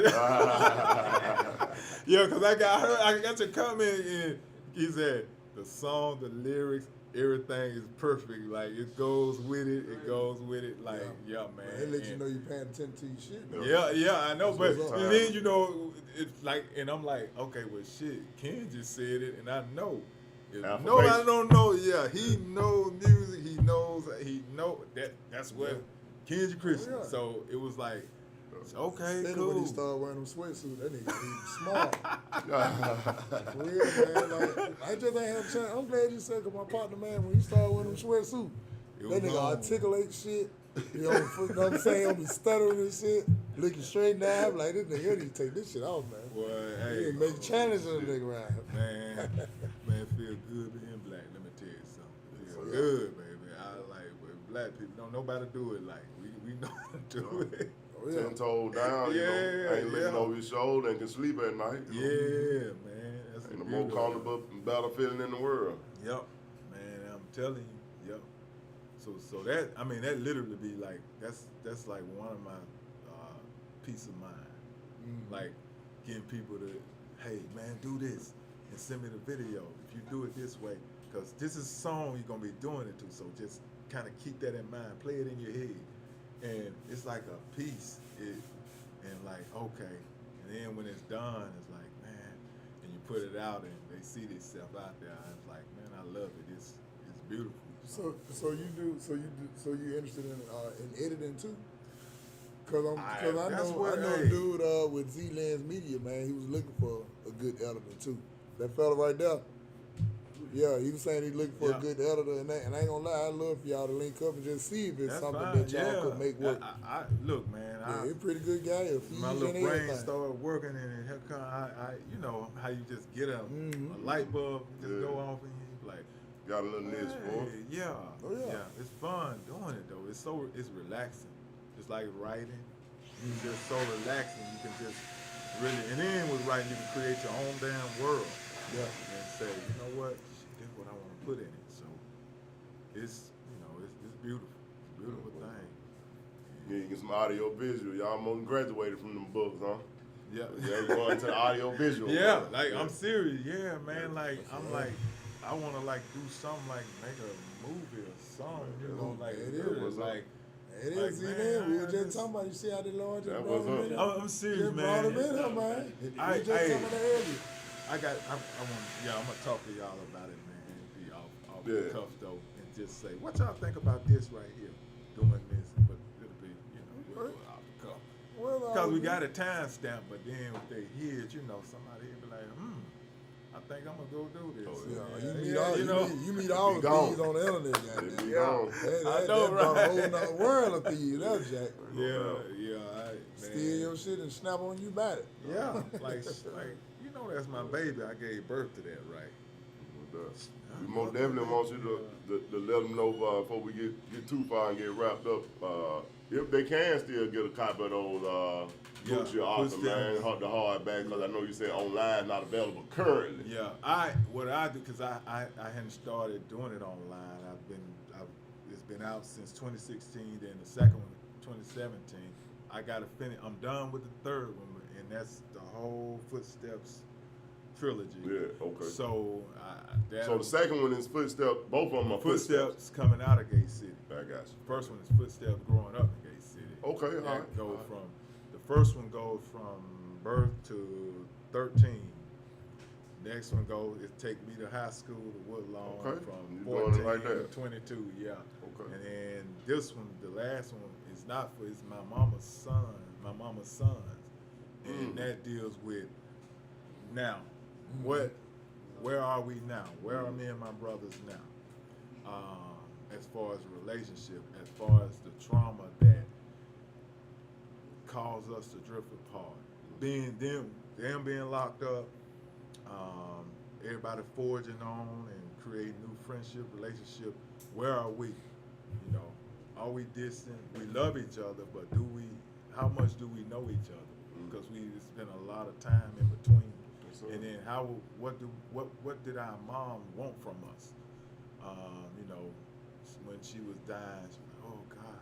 [SPEAKER 4] Yeah. Yeah, because I got your comment and he said the song, the lyrics, everything is perfect. Like it goes with it. It goes with it. Like yeah, man.
[SPEAKER 3] They let you
[SPEAKER 4] And-
[SPEAKER 3] know you're paying attention to your shit. Though.
[SPEAKER 4] Yeah, I know, but
[SPEAKER 3] what's up.
[SPEAKER 4] and then you know, it's like, and I'm like, okay, well, shit, Ken just said it, and I know. If
[SPEAKER 2] Affirmation.
[SPEAKER 4] nobody don't know, yeah, he knows music. He know that. That's what Kenji Christian.
[SPEAKER 3] Yeah.
[SPEAKER 4] So it was like, okay,
[SPEAKER 3] Especially when
[SPEAKER 4] cool.
[SPEAKER 3] he started wearing them sweatsuits, that nigga he's smart. For real, man. Like, I just ain't have a chance. I'm glad you said, 'cause my partner, man, when he started wearing them sweatsuits,
[SPEAKER 4] It
[SPEAKER 3] that
[SPEAKER 4] was
[SPEAKER 3] nigga
[SPEAKER 4] on.
[SPEAKER 3] articulate shit. You know what I'm saying? He'll be stuttering and shit, looking straight down. I'm like, this nigga need to take this shit off, man.
[SPEAKER 4] Boy,
[SPEAKER 3] He
[SPEAKER 4] hey,
[SPEAKER 3] didn't make a challenge of the nigga around here.
[SPEAKER 4] man, feel good being black. Let me tell you something. Feel good, baby. I like black people. Don't nobody do it like we know how to do it.
[SPEAKER 3] Oh, yeah.
[SPEAKER 2] 10 toes down, you know, ain't looking over your shoulder and can sleep at night. You know?
[SPEAKER 4] Yeah, man. That's
[SPEAKER 2] Ain't
[SPEAKER 4] the
[SPEAKER 2] the more
[SPEAKER 4] beauty of it.
[SPEAKER 2] comfortable battlefield in the world.
[SPEAKER 4] Yep, man, I'm telling you, yep. So that, I mean, that literally be like, that's like one of my peace of mind. Like getting people to, hey man, do this and send me the video if you do it this way, because this is a song you're gonna be doing it to. So just kind of keep that in mind, play it in your head, and it's like a piece. And like okay, and then when it's done, it's like man, and you put it out and they see themselves out there. And it's like man, I love it. It's beautiful.
[SPEAKER 3] So you interested in editing too? Cause I know a dude with Z-Lens Media, man. He was looking for a good editor too. That fella right there. Yeah, he was saying he's looking for a good editor, and I ain't gonna lie, I'd love for y'all to link up and just see if it's
[SPEAKER 4] That's
[SPEAKER 3] something
[SPEAKER 4] fine.
[SPEAKER 3] that y'all could make work.
[SPEAKER 4] I look, man.
[SPEAKER 3] Yeah, he's a pretty good guy.
[SPEAKER 4] My little brain started working, and here come I you know how you just get a light bulb just go off, and you like
[SPEAKER 2] Got a little niche for it.
[SPEAKER 4] yeah,
[SPEAKER 3] Oh, yeah.
[SPEAKER 4] it's fun doing it though. It's relaxing. It's like writing. It's just so relaxing. You can just really, and then with writing, you can create your own damn world.
[SPEAKER 3] Yeah.
[SPEAKER 4] And say, you know what, this is what I want to put in it. So it's it's beautiful. It's a beautiful thing.
[SPEAKER 2] Yeah, you get some audio visual. Y'all almost graduated from them books, huh?
[SPEAKER 4] Yeah.
[SPEAKER 2] Yeah, going to the audio visual.
[SPEAKER 4] Yeah, like I'm serious. Yeah, man. Like I'm like, I want to like do something like make a movie or something. You know, like
[SPEAKER 3] it
[SPEAKER 4] really,
[SPEAKER 3] is.
[SPEAKER 4] like.
[SPEAKER 3] It
[SPEAKER 4] Like,
[SPEAKER 3] is,
[SPEAKER 4] man,
[SPEAKER 3] we were just talking about, you see how the Lord just
[SPEAKER 2] That
[SPEAKER 3] brought
[SPEAKER 2] was
[SPEAKER 3] him
[SPEAKER 2] up.
[SPEAKER 3] in here?
[SPEAKER 4] I'm serious,
[SPEAKER 3] Just
[SPEAKER 4] man.
[SPEAKER 3] brought him in here, man. We just talking about earlier.
[SPEAKER 4] I want, I'm gonna talk to y'all about it, man. Be off the
[SPEAKER 2] Yeah.
[SPEAKER 4] cuff though, and just say, what y'all think about this right here, doing this, but it'll be, we'll do it off the cuff. Because we got a timestamp, but then if they hear it, somebody will be like, I think I'm gonna go do this.
[SPEAKER 2] Oh,
[SPEAKER 3] Yeah, you meet all
[SPEAKER 2] Be
[SPEAKER 3] the
[SPEAKER 2] gone.
[SPEAKER 3] thieves on the internet, goddamn.
[SPEAKER 2] They be gone.
[SPEAKER 4] I know,
[SPEAKER 3] That
[SPEAKER 4] right?
[SPEAKER 3] brought a whole nother world of thieves, that's Jack.
[SPEAKER 4] Yeah, man.
[SPEAKER 3] Steal your shit and snap on you about it.
[SPEAKER 4] Yeah, like that's my baby. I gave birth to that, right?
[SPEAKER 2] We most definitely want you to let them know before we get too far and get wrapped up. If they can still get a copy of those books you're author, man, the hardback, because I know you said online not available currently.
[SPEAKER 4] Yeah, what I do, because I hadn't started doing it online. It's been out since 2016. Then the second one, 2017. I got to finish. I'm done with the third one, and that's the whole Footsteps trilogy.
[SPEAKER 2] Yeah, okay.
[SPEAKER 4] So
[SPEAKER 2] So the second one is Footsteps. Both of them are Footsteps.
[SPEAKER 4] coming out of Gate City.
[SPEAKER 2] I got you.
[SPEAKER 4] First one is Footsteps growing up in Gate City.
[SPEAKER 2] Okay, all right.
[SPEAKER 4] The first one goes from birth to 13. Next one goes, it take me to high school to Woodlawn
[SPEAKER 2] Okay.
[SPEAKER 4] from
[SPEAKER 2] You doing
[SPEAKER 4] 14
[SPEAKER 2] it right there.
[SPEAKER 4] to 22. Yeah.
[SPEAKER 2] Okay.
[SPEAKER 4] And then this one, the last one, is not for, it's my mama's sons, and that deals with now. Where are we now? Where are me and my brothers now? As far as a relationship, as far as the trauma that caused us to drift apart, them being locked up, everybody forging on and creating new friendship, relationship. Where are we? Are we distant? We love each other, but how much do we know each other? Because we spent a lot of time in between. And then what did our mom want from us? When she was dying, she was like, oh God,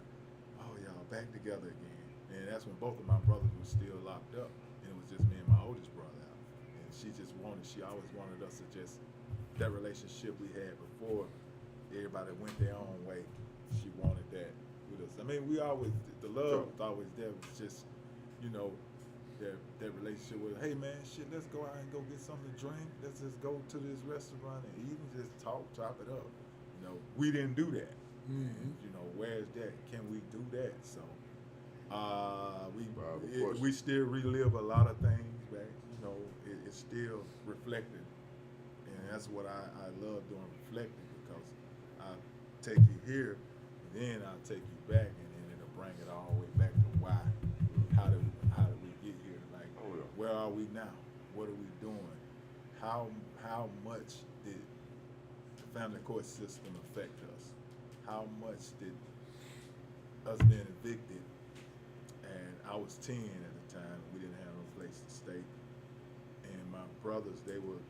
[SPEAKER 4] y'all back together again. And that's when both of my brothers were still locked up. And it was just me and my oldest brother out. And she always wanted us to that relationship we had before everybody went their own way. She wanted that with us. I mean, the love was always there. It was just, that relationship with, hey man, let's go out and go get something to drink. Let's just go to this restaurant and eat and just chop it up. We didn't do that. Where's that? Can we do that? So we still relive a lot of things back. It's still reflected, and that's what I love doing, reflecting, because I take you here, then I'll take you back, and then it'll bring it all the way back to why. How did we get here? Like, where are we now? What are we doing? How much did the family court system affect us? How much did us being evicted, and I was 10 at the time. We didn't have no place to stay, and my brothers, they were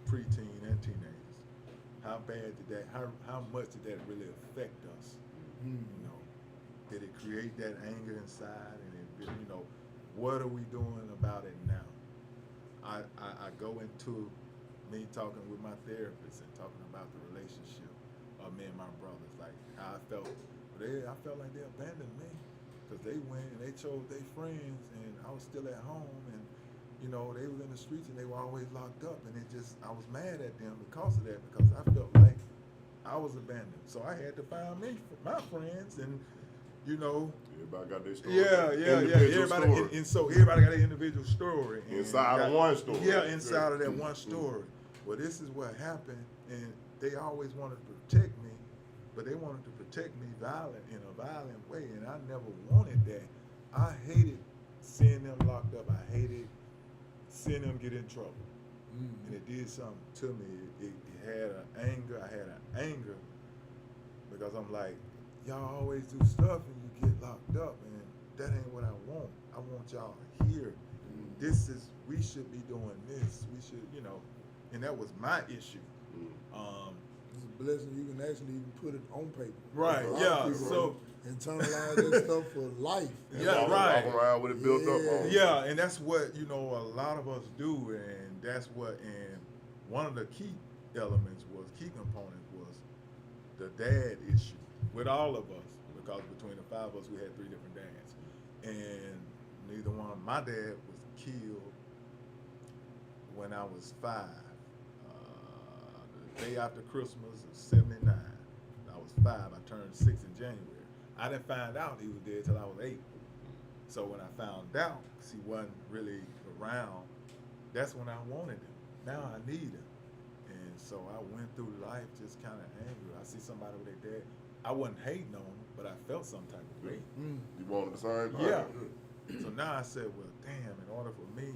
[SPEAKER 4] preteen and teenagers. How bad did that? How much did that really affect us? You know, did it create that anger inside? And it, you know, what are we doing about it now? I go into me talking with my therapist and talking about the relationship of me and my brothers, like how I felt. I felt like they abandoned me because they went and they chose their friends, and I was still at home, and you know they was in the streets and they were always locked up, and I was mad at them because of that, because I felt like I was abandoned. So I had to find my friends, and you know.
[SPEAKER 2] Everybody got their story.
[SPEAKER 4] Yeah. Everybody, and so everybody got their individual story.
[SPEAKER 2] Inside of one story.
[SPEAKER 4] Yeah, inside of that one story. Well, this is what happened, and they always wanted to protect me, but they wanted to protect me in a violent way, and I never wanted that. I hated seeing them locked up. I hated seeing them get in trouble. And it did something to me. It had an anger. I had an anger because I'm like, y'all always do stuff and you get locked up, and that ain't what I want. I want y'all here. We should be doing this. We should, you know, and that was my issue.
[SPEAKER 3] It's a blessing you can actually even put it on paper.
[SPEAKER 4] Right, yeah. So
[SPEAKER 3] internalize that stuff for life.
[SPEAKER 4] Yeah, right.
[SPEAKER 2] Walk around with it built up on.
[SPEAKER 4] Yeah, and that's what, you know, a lot of us do, and that's what, and one of the key components was the dad issue with all of us, because between the five of us, we had 3 different dads, and neither one. My dad was killed when I was 5. The day after Christmas of '79. I was 5. I turned 6 in January. I didn't find out he was dead till I was 8. So when I found out, because he wasn't really around, that's when I wanted him. Now I need him. And so I went through life just kind of angry. I see somebody with their dad. I wasn't hating on him, but I felt some type of way.
[SPEAKER 2] You wanted the same thing?
[SPEAKER 4] Yeah. So now I said, well, damn, in order for me,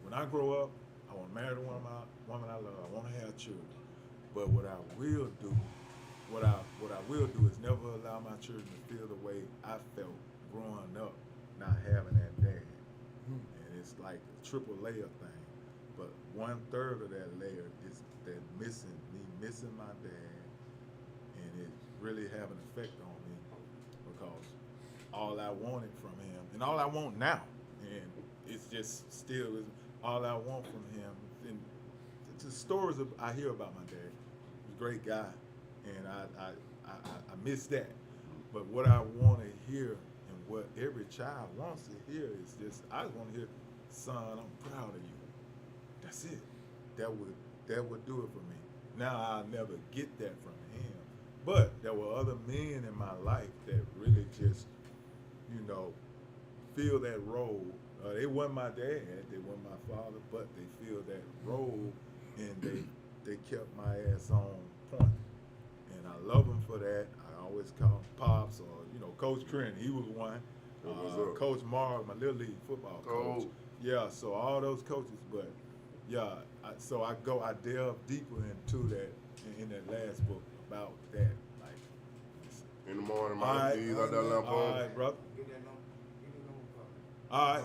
[SPEAKER 4] when I grow up, I want to marry the woman I love. I want to have children. But what I will do is never allow my children to feel the way I felt growing up, not having that dad. And it's like a triple layer thing. But 1/3 of that layer is that missing my dad, and it really have an effect on me, because all I wanted from him, and all I want now, and it's just still is all I want from him. And the stories I hear about my dad, he's a great guy, and I miss that. But what I want to hear, and what every child wants to hear, is just, I just want to hear, son, I'm proud of you. That's it. That would do it for me. Now I'll never get that from him. But there were other men in my life that really just, you know, feel that role. They weren't my dad, they weren't my father, but they feel that role, and they kept my ass on point. And I love them for that. I always call him Pops, or, you know, Coach Trent, he was one. Coach Mark, my Little League football coach. Yeah, so all those coaches, but yeah, so I delve deeper into that in that last book about that. Like,
[SPEAKER 2] in the morning,
[SPEAKER 4] all right,
[SPEAKER 2] all
[SPEAKER 4] right, brother. All right,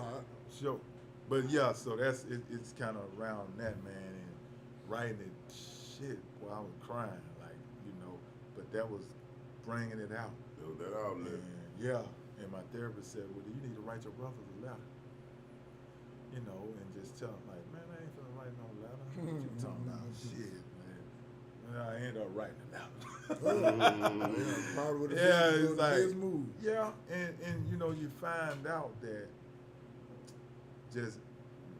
[SPEAKER 4] sure. But yeah, so it's kind of around that, man, and writing it, shit, boy, I was crying, like, you know, but that was bringing it out.
[SPEAKER 2] That outlet.
[SPEAKER 4] Yeah, and my therapist said, well, you need to write your brothers a letter, you know, and just tell them, like, man, I ain't finna write no letter. What you talking about? Shit, man. And I end up writing a letter.
[SPEAKER 3] Yeah,
[SPEAKER 4] it's like, yeah, and you know, you find out that just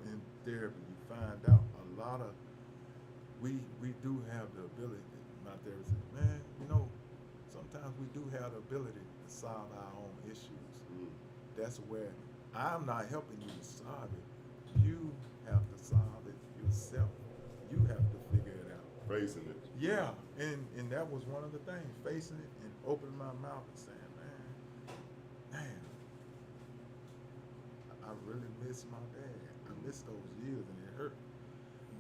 [SPEAKER 4] in therapy, you find out a lot of, we do have the ability. My therapist said, man, you know, sometimes we do have the ability to solve our own issues. That's where I'm not helping you to solve it. You have to solve it yourself. You have to figure it out.
[SPEAKER 2] Facing it.
[SPEAKER 4] Yeah, and that was one of the things, facing it and opening my mouth and saying, man, I really miss my dad. I miss those years, and it hurt.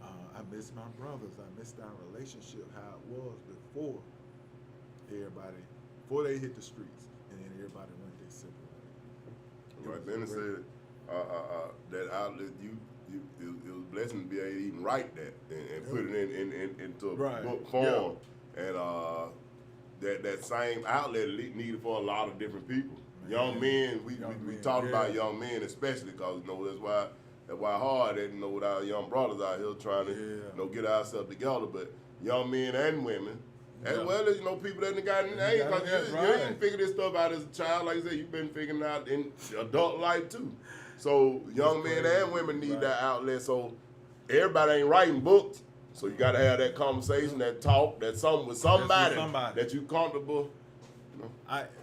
[SPEAKER 4] I miss my brothers. I miss our relationship, how it was before they hit the streets. and then everybody went their separate way.
[SPEAKER 2] Right then it said that outlet it was a blessing to be able to even write that and put it into a
[SPEAKER 4] Right.
[SPEAKER 2] book form, and that same outlet needed for a lot of different people. Young men, we talked about young men especially because that's why hard that with our young brothers out here trying to get ourselves together, but young men and women. As well as people that done got in the age, because you ain't figured this stuff out as a child. Like I said, you've been figuring it out in adult life too. So young men and women need that outlet. So everybody ain't writing books. So you got to have that conversation, that talk, that something with somebody that you comfortable.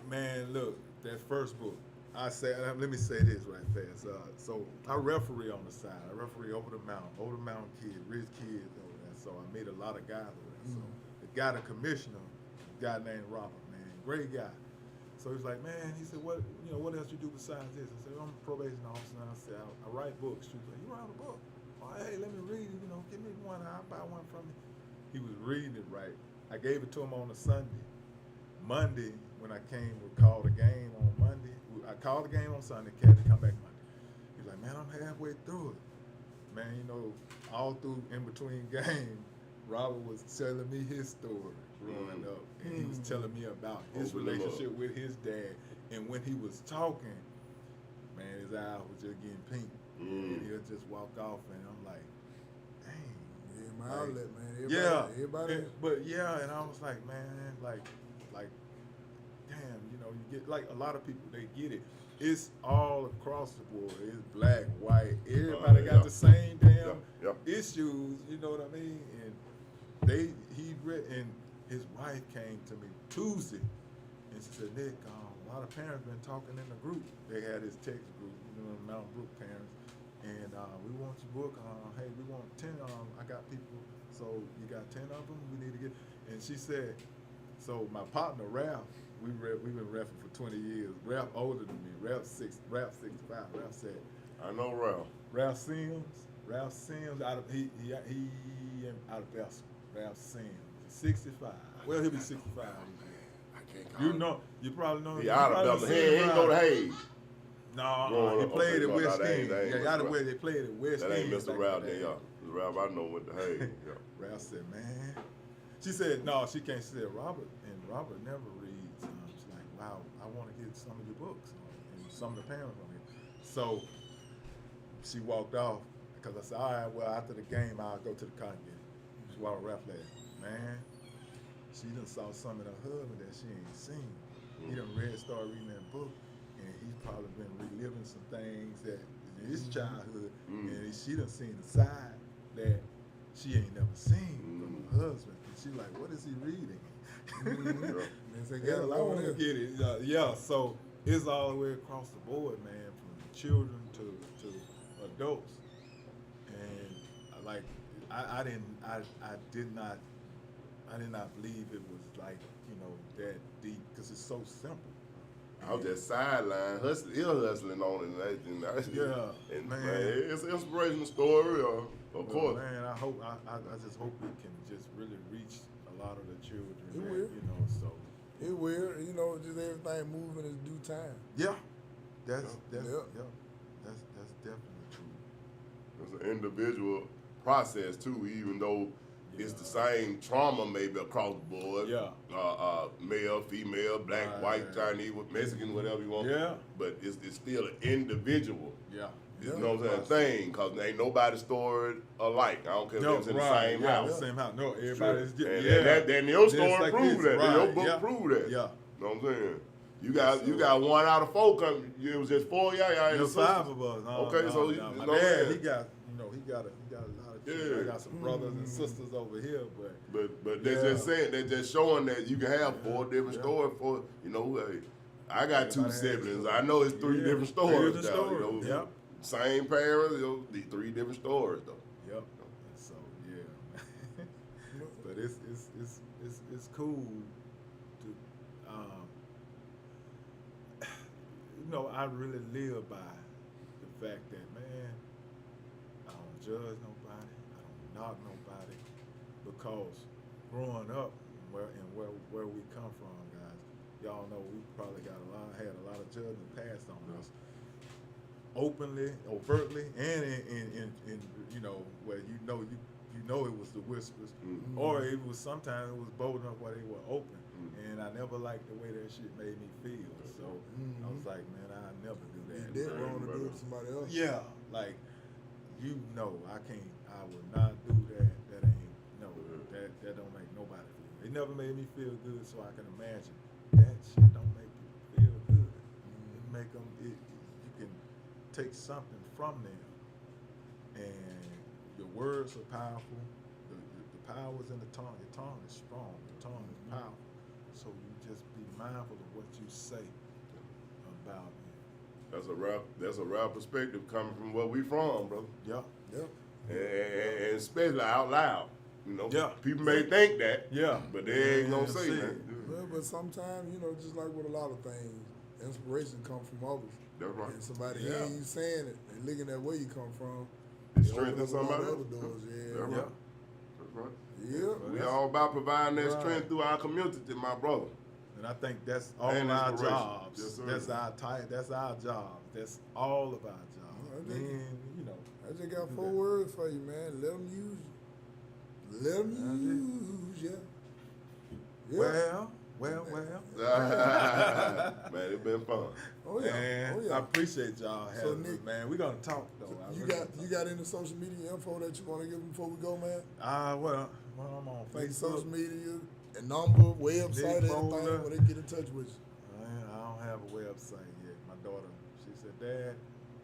[SPEAKER 4] Man, look, that first book. Let me say this right fast. So I referee on the side. I referee over the mountain kids, rich kids over there. So I meet a lot of guys over there. So the guy, the commissioner, a guy named Robert, man, great guy. So he's like, man, he said, what else you do besides this? I said, I'm a probation officer. And I said, I write books. She was like, you write a book? Oh, hey, let me read it. Give me one. I'll buy one from you. He was reading it right. I gave it to him on a Sunday. Monday, when I came, we called the game on Monday. I called the game on Sunday, had to come back Monday. He's like, man, I'm halfway through it. Man, all through in between games, Robert was telling me his story growing up. And he was telling me about his relationship with his dad. And when he was talking, man, his eyes was just getting pink. And he'll just walk off, and I'm like, dang.
[SPEAKER 3] Yeah, my outlet, man. Everybody.
[SPEAKER 4] And I was like, man, like, damn, you get like a lot of people, they get it. It's all across the board. It's black, white. Everybody got the same damn issues. You know what I mean? And and his wife came to me Tuesday, and she said, Nick, a lot of parents been talking in the group. They had this text group, Mountain Brook parents, and we want your book. Hey, we want 10. I got people. So you got 10 of them. We need to get. And she said, so my partner Ralph. We've been rapping for 20 years. Ralph older than me. Ralph 65. Ralph said,
[SPEAKER 2] I know Ralph.
[SPEAKER 4] Ralph Sims out of out of Bethel. Ralph Sims, 65. Well, he'll be 65.
[SPEAKER 2] I can't
[SPEAKER 4] You probably know.
[SPEAKER 2] He out of Bethel. He ain't go to Hayes.
[SPEAKER 4] No, he played at West End. Out of where they played at West End.
[SPEAKER 2] That ain't Mr. Ralph there, y'all. The Ralph I know went to Hayes.
[SPEAKER 4] Ralph said, man. She said, no, she can't. She said, Robert never reads. She's like, wow, I want to get some of your books and some of the parents on here. So she walked off because I said, all right, well, after the game, I'll go to the cotton game. She walked Ralph there. Man, she done saw some of her husband that she ain't seen. He done started reading that book, and he's probably been reliving some things that in his childhood, and she done seen the side that she ain't never seen from her husband. And she like, what is he reading? I want to get it. So it's all the way across the board, man, from children to adults. And I did not believe it was like that deep because it's so simple.
[SPEAKER 2] I was just sideline hustling on it, and man, it's an inspirational story, of course.
[SPEAKER 4] Man, I just hope we can just really reach a lot of the children.
[SPEAKER 3] It will.
[SPEAKER 4] So
[SPEAKER 3] it will. Just everything moving in due time.
[SPEAKER 4] Yeah, that's definitely true.
[SPEAKER 2] It's an individual process too, even though it's the same trauma maybe across the board.
[SPEAKER 4] Yeah.
[SPEAKER 2] Male, female, black, white, Chinese, Mexican, whatever you want.
[SPEAKER 3] Yeah.
[SPEAKER 2] But it's still an individual.
[SPEAKER 4] Yeah.
[SPEAKER 2] You know what I'm saying? Thing, because ain't nobody story alike. I don't care if it's in the same house.
[SPEAKER 4] Same house. No, everybody's
[SPEAKER 2] different. And your story proved that.
[SPEAKER 4] Right.
[SPEAKER 2] Your book proved that.
[SPEAKER 4] Yeah.
[SPEAKER 2] You know what I'm saying? You got 1 out of 4 coming. It was just 4 y'all.
[SPEAKER 4] There's 5 of us.
[SPEAKER 2] My
[SPEAKER 4] dad, he got a lot of children. I got some brothers and sisters over here,
[SPEAKER 2] but they're just saying, they're just showing that you can have 4 different stories for hey, I got 2 siblings. I know it's 3 different stories. Same parents, the 3 different stories though.
[SPEAKER 4] Yep. So but it's cool to I really live by the fact that, man, I don't judge nobody, I don't knock nobody, because growing up where we come from, guys, y'all know we probably had a lot of judgment passed on us, openly, overtly, and in you know where you know it was the whispers, or it was sometimes it was bold enough where they were open, and I never liked the way that shit made me feel. So I was like, man, I never do that.
[SPEAKER 3] You did wrong to do it to somebody else.
[SPEAKER 4] Yeah, like I would not do that. That ain't no, that don't make nobody feel. It never made me feel good, so I can imagine that shit don't make people feel good. It make them. You can take something from them, and your words are powerful. The power is in the tongue. Your tongue is strong. Your tongue is powerful. So you just be mindful of what you say about it.
[SPEAKER 2] That's a rare perspective coming from where we from, brother.
[SPEAKER 4] Yeah.
[SPEAKER 2] And especially out loud. You know,
[SPEAKER 4] Yeah.
[SPEAKER 2] people may think that,
[SPEAKER 4] Yeah.
[SPEAKER 2] but they ain't gonna
[SPEAKER 4] Yeah,
[SPEAKER 2] say
[SPEAKER 4] see
[SPEAKER 2] that.
[SPEAKER 4] it.
[SPEAKER 3] Well, but sometimes, you know, just like with a lot of things, inspiration comes from others.
[SPEAKER 2] That's right.
[SPEAKER 3] And somebody
[SPEAKER 4] Yeah.
[SPEAKER 3] hearing you saying it and looking at where you come from,
[SPEAKER 2] The
[SPEAKER 3] it
[SPEAKER 2] strength
[SPEAKER 3] opens
[SPEAKER 2] of
[SPEAKER 3] up a lot
[SPEAKER 2] somebody
[SPEAKER 3] of
[SPEAKER 2] else.
[SPEAKER 3] other doors.
[SPEAKER 2] That's
[SPEAKER 3] Yeah.
[SPEAKER 2] right. That's right.
[SPEAKER 3] Yeah.
[SPEAKER 2] We all about providing that
[SPEAKER 4] Right.
[SPEAKER 2] strength through our community, my brother.
[SPEAKER 4] And I think that's all
[SPEAKER 2] And
[SPEAKER 4] our
[SPEAKER 2] inspiration.
[SPEAKER 4] jobs.
[SPEAKER 2] Yes, sir.
[SPEAKER 4] That's our job. That's all of our jobs.
[SPEAKER 3] I think-
[SPEAKER 4] And you know,
[SPEAKER 3] I just got 4 words for you, man. Let them use you. Let them use you. Yeah.
[SPEAKER 4] well.
[SPEAKER 2] Man, it's been fun.
[SPEAKER 3] Oh yeah.
[SPEAKER 4] Man,
[SPEAKER 3] Oh yeah.
[SPEAKER 4] I appreciate y'all
[SPEAKER 3] So,
[SPEAKER 4] having me,
[SPEAKER 3] Nick,
[SPEAKER 4] man. We're gonna talk though. I
[SPEAKER 3] You
[SPEAKER 4] really-
[SPEAKER 3] got any social media info that you want to give them before we go, man?
[SPEAKER 4] well, I'm on
[SPEAKER 3] Like
[SPEAKER 4] Facebook.
[SPEAKER 3] social media, a number, website,
[SPEAKER 4] Nick
[SPEAKER 3] anything
[SPEAKER 4] Boler.
[SPEAKER 3] where they get in touch with you.
[SPEAKER 4] Man, I don't have a website yet. My daughter, she said, Dad,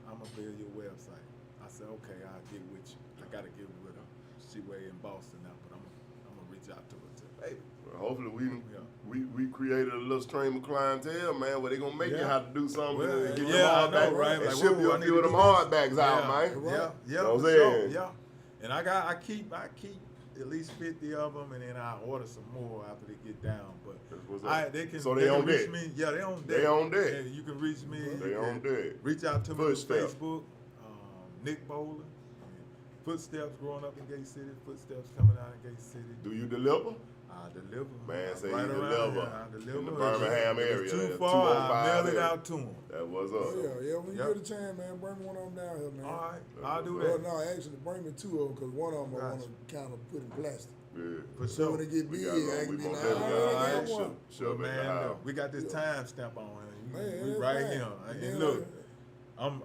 [SPEAKER 4] I'm gonna build your website. I said, okay, I'll get with you. I gotta get with her. She way in Boston now, but I'm gonna reach out to her too. Baby.
[SPEAKER 2] Well, hopefully we created a little stream of clientele, man, where they gonna make you
[SPEAKER 4] Yeah.
[SPEAKER 2] have to do something
[SPEAKER 4] Well,
[SPEAKER 2] and get
[SPEAKER 4] yeah,
[SPEAKER 2] them
[SPEAKER 4] I
[SPEAKER 2] hardback
[SPEAKER 4] know, right?
[SPEAKER 2] and
[SPEAKER 4] Like,
[SPEAKER 2] ship
[SPEAKER 4] whoa,
[SPEAKER 2] you
[SPEAKER 4] I
[SPEAKER 2] a
[SPEAKER 4] need
[SPEAKER 2] few
[SPEAKER 4] to
[SPEAKER 2] of them
[SPEAKER 4] do this.
[SPEAKER 2] hardbacks out,
[SPEAKER 4] Yeah,
[SPEAKER 2] man.
[SPEAKER 3] Right.
[SPEAKER 4] Yeah,
[SPEAKER 2] You know what
[SPEAKER 4] for
[SPEAKER 2] I'm
[SPEAKER 4] sure,
[SPEAKER 2] saying?
[SPEAKER 4] yeah. And I keep at least 50 of them, and then I order some more after they get down. But
[SPEAKER 2] That's what's up.
[SPEAKER 4] they can.
[SPEAKER 2] So
[SPEAKER 4] they
[SPEAKER 2] they
[SPEAKER 4] can
[SPEAKER 2] on
[SPEAKER 4] reach
[SPEAKER 2] deck.
[SPEAKER 4] me. Yeah, they on deck.
[SPEAKER 2] They on deck.
[SPEAKER 4] And you can reach me.
[SPEAKER 2] They
[SPEAKER 4] you
[SPEAKER 2] on
[SPEAKER 4] can
[SPEAKER 2] deck.
[SPEAKER 4] Reach out to me on
[SPEAKER 2] Footsteps.
[SPEAKER 4] Facebook, Nick Boler. Footsteps growing up in Gate City. Footsteps coming out in Gate City.
[SPEAKER 2] Do you deliver?
[SPEAKER 4] I deliver.
[SPEAKER 2] Man, say
[SPEAKER 4] right
[SPEAKER 2] you
[SPEAKER 4] around
[SPEAKER 2] deliver
[SPEAKER 4] here. I deliver.
[SPEAKER 2] in the Birmingham
[SPEAKER 4] If
[SPEAKER 2] area,
[SPEAKER 4] it's too
[SPEAKER 2] that
[SPEAKER 4] far, I
[SPEAKER 2] 205
[SPEAKER 4] mail it
[SPEAKER 2] area.
[SPEAKER 4] out to them.
[SPEAKER 2] That was
[SPEAKER 3] Oh
[SPEAKER 2] up.
[SPEAKER 3] yeah. When you
[SPEAKER 4] Yep.
[SPEAKER 3] get a chance, man, bring one of them down here, man.
[SPEAKER 4] All right, I'll do
[SPEAKER 3] Well,
[SPEAKER 4] that.
[SPEAKER 3] no, actually, bring me 2 of them because one of them I
[SPEAKER 4] Gotcha.
[SPEAKER 3] want to kind of put in plastic.
[SPEAKER 2] Yeah.
[SPEAKER 4] For
[SPEAKER 3] So
[SPEAKER 4] sure.
[SPEAKER 3] when it get
[SPEAKER 2] We
[SPEAKER 3] big,
[SPEAKER 2] got
[SPEAKER 3] I
[SPEAKER 2] one.
[SPEAKER 3] can
[SPEAKER 2] We
[SPEAKER 3] be
[SPEAKER 2] gonna
[SPEAKER 3] like,
[SPEAKER 2] definitely
[SPEAKER 3] oh, I
[SPEAKER 2] got
[SPEAKER 3] got
[SPEAKER 2] one.
[SPEAKER 3] one.
[SPEAKER 2] Shove it in the
[SPEAKER 4] Man,
[SPEAKER 2] house.
[SPEAKER 4] look, we got this time stamp on here.
[SPEAKER 3] Man,
[SPEAKER 4] We
[SPEAKER 3] that's
[SPEAKER 4] right
[SPEAKER 3] fine.
[SPEAKER 4] here.
[SPEAKER 3] And
[SPEAKER 4] And
[SPEAKER 3] then,
[SPEAKER 4] look, I'm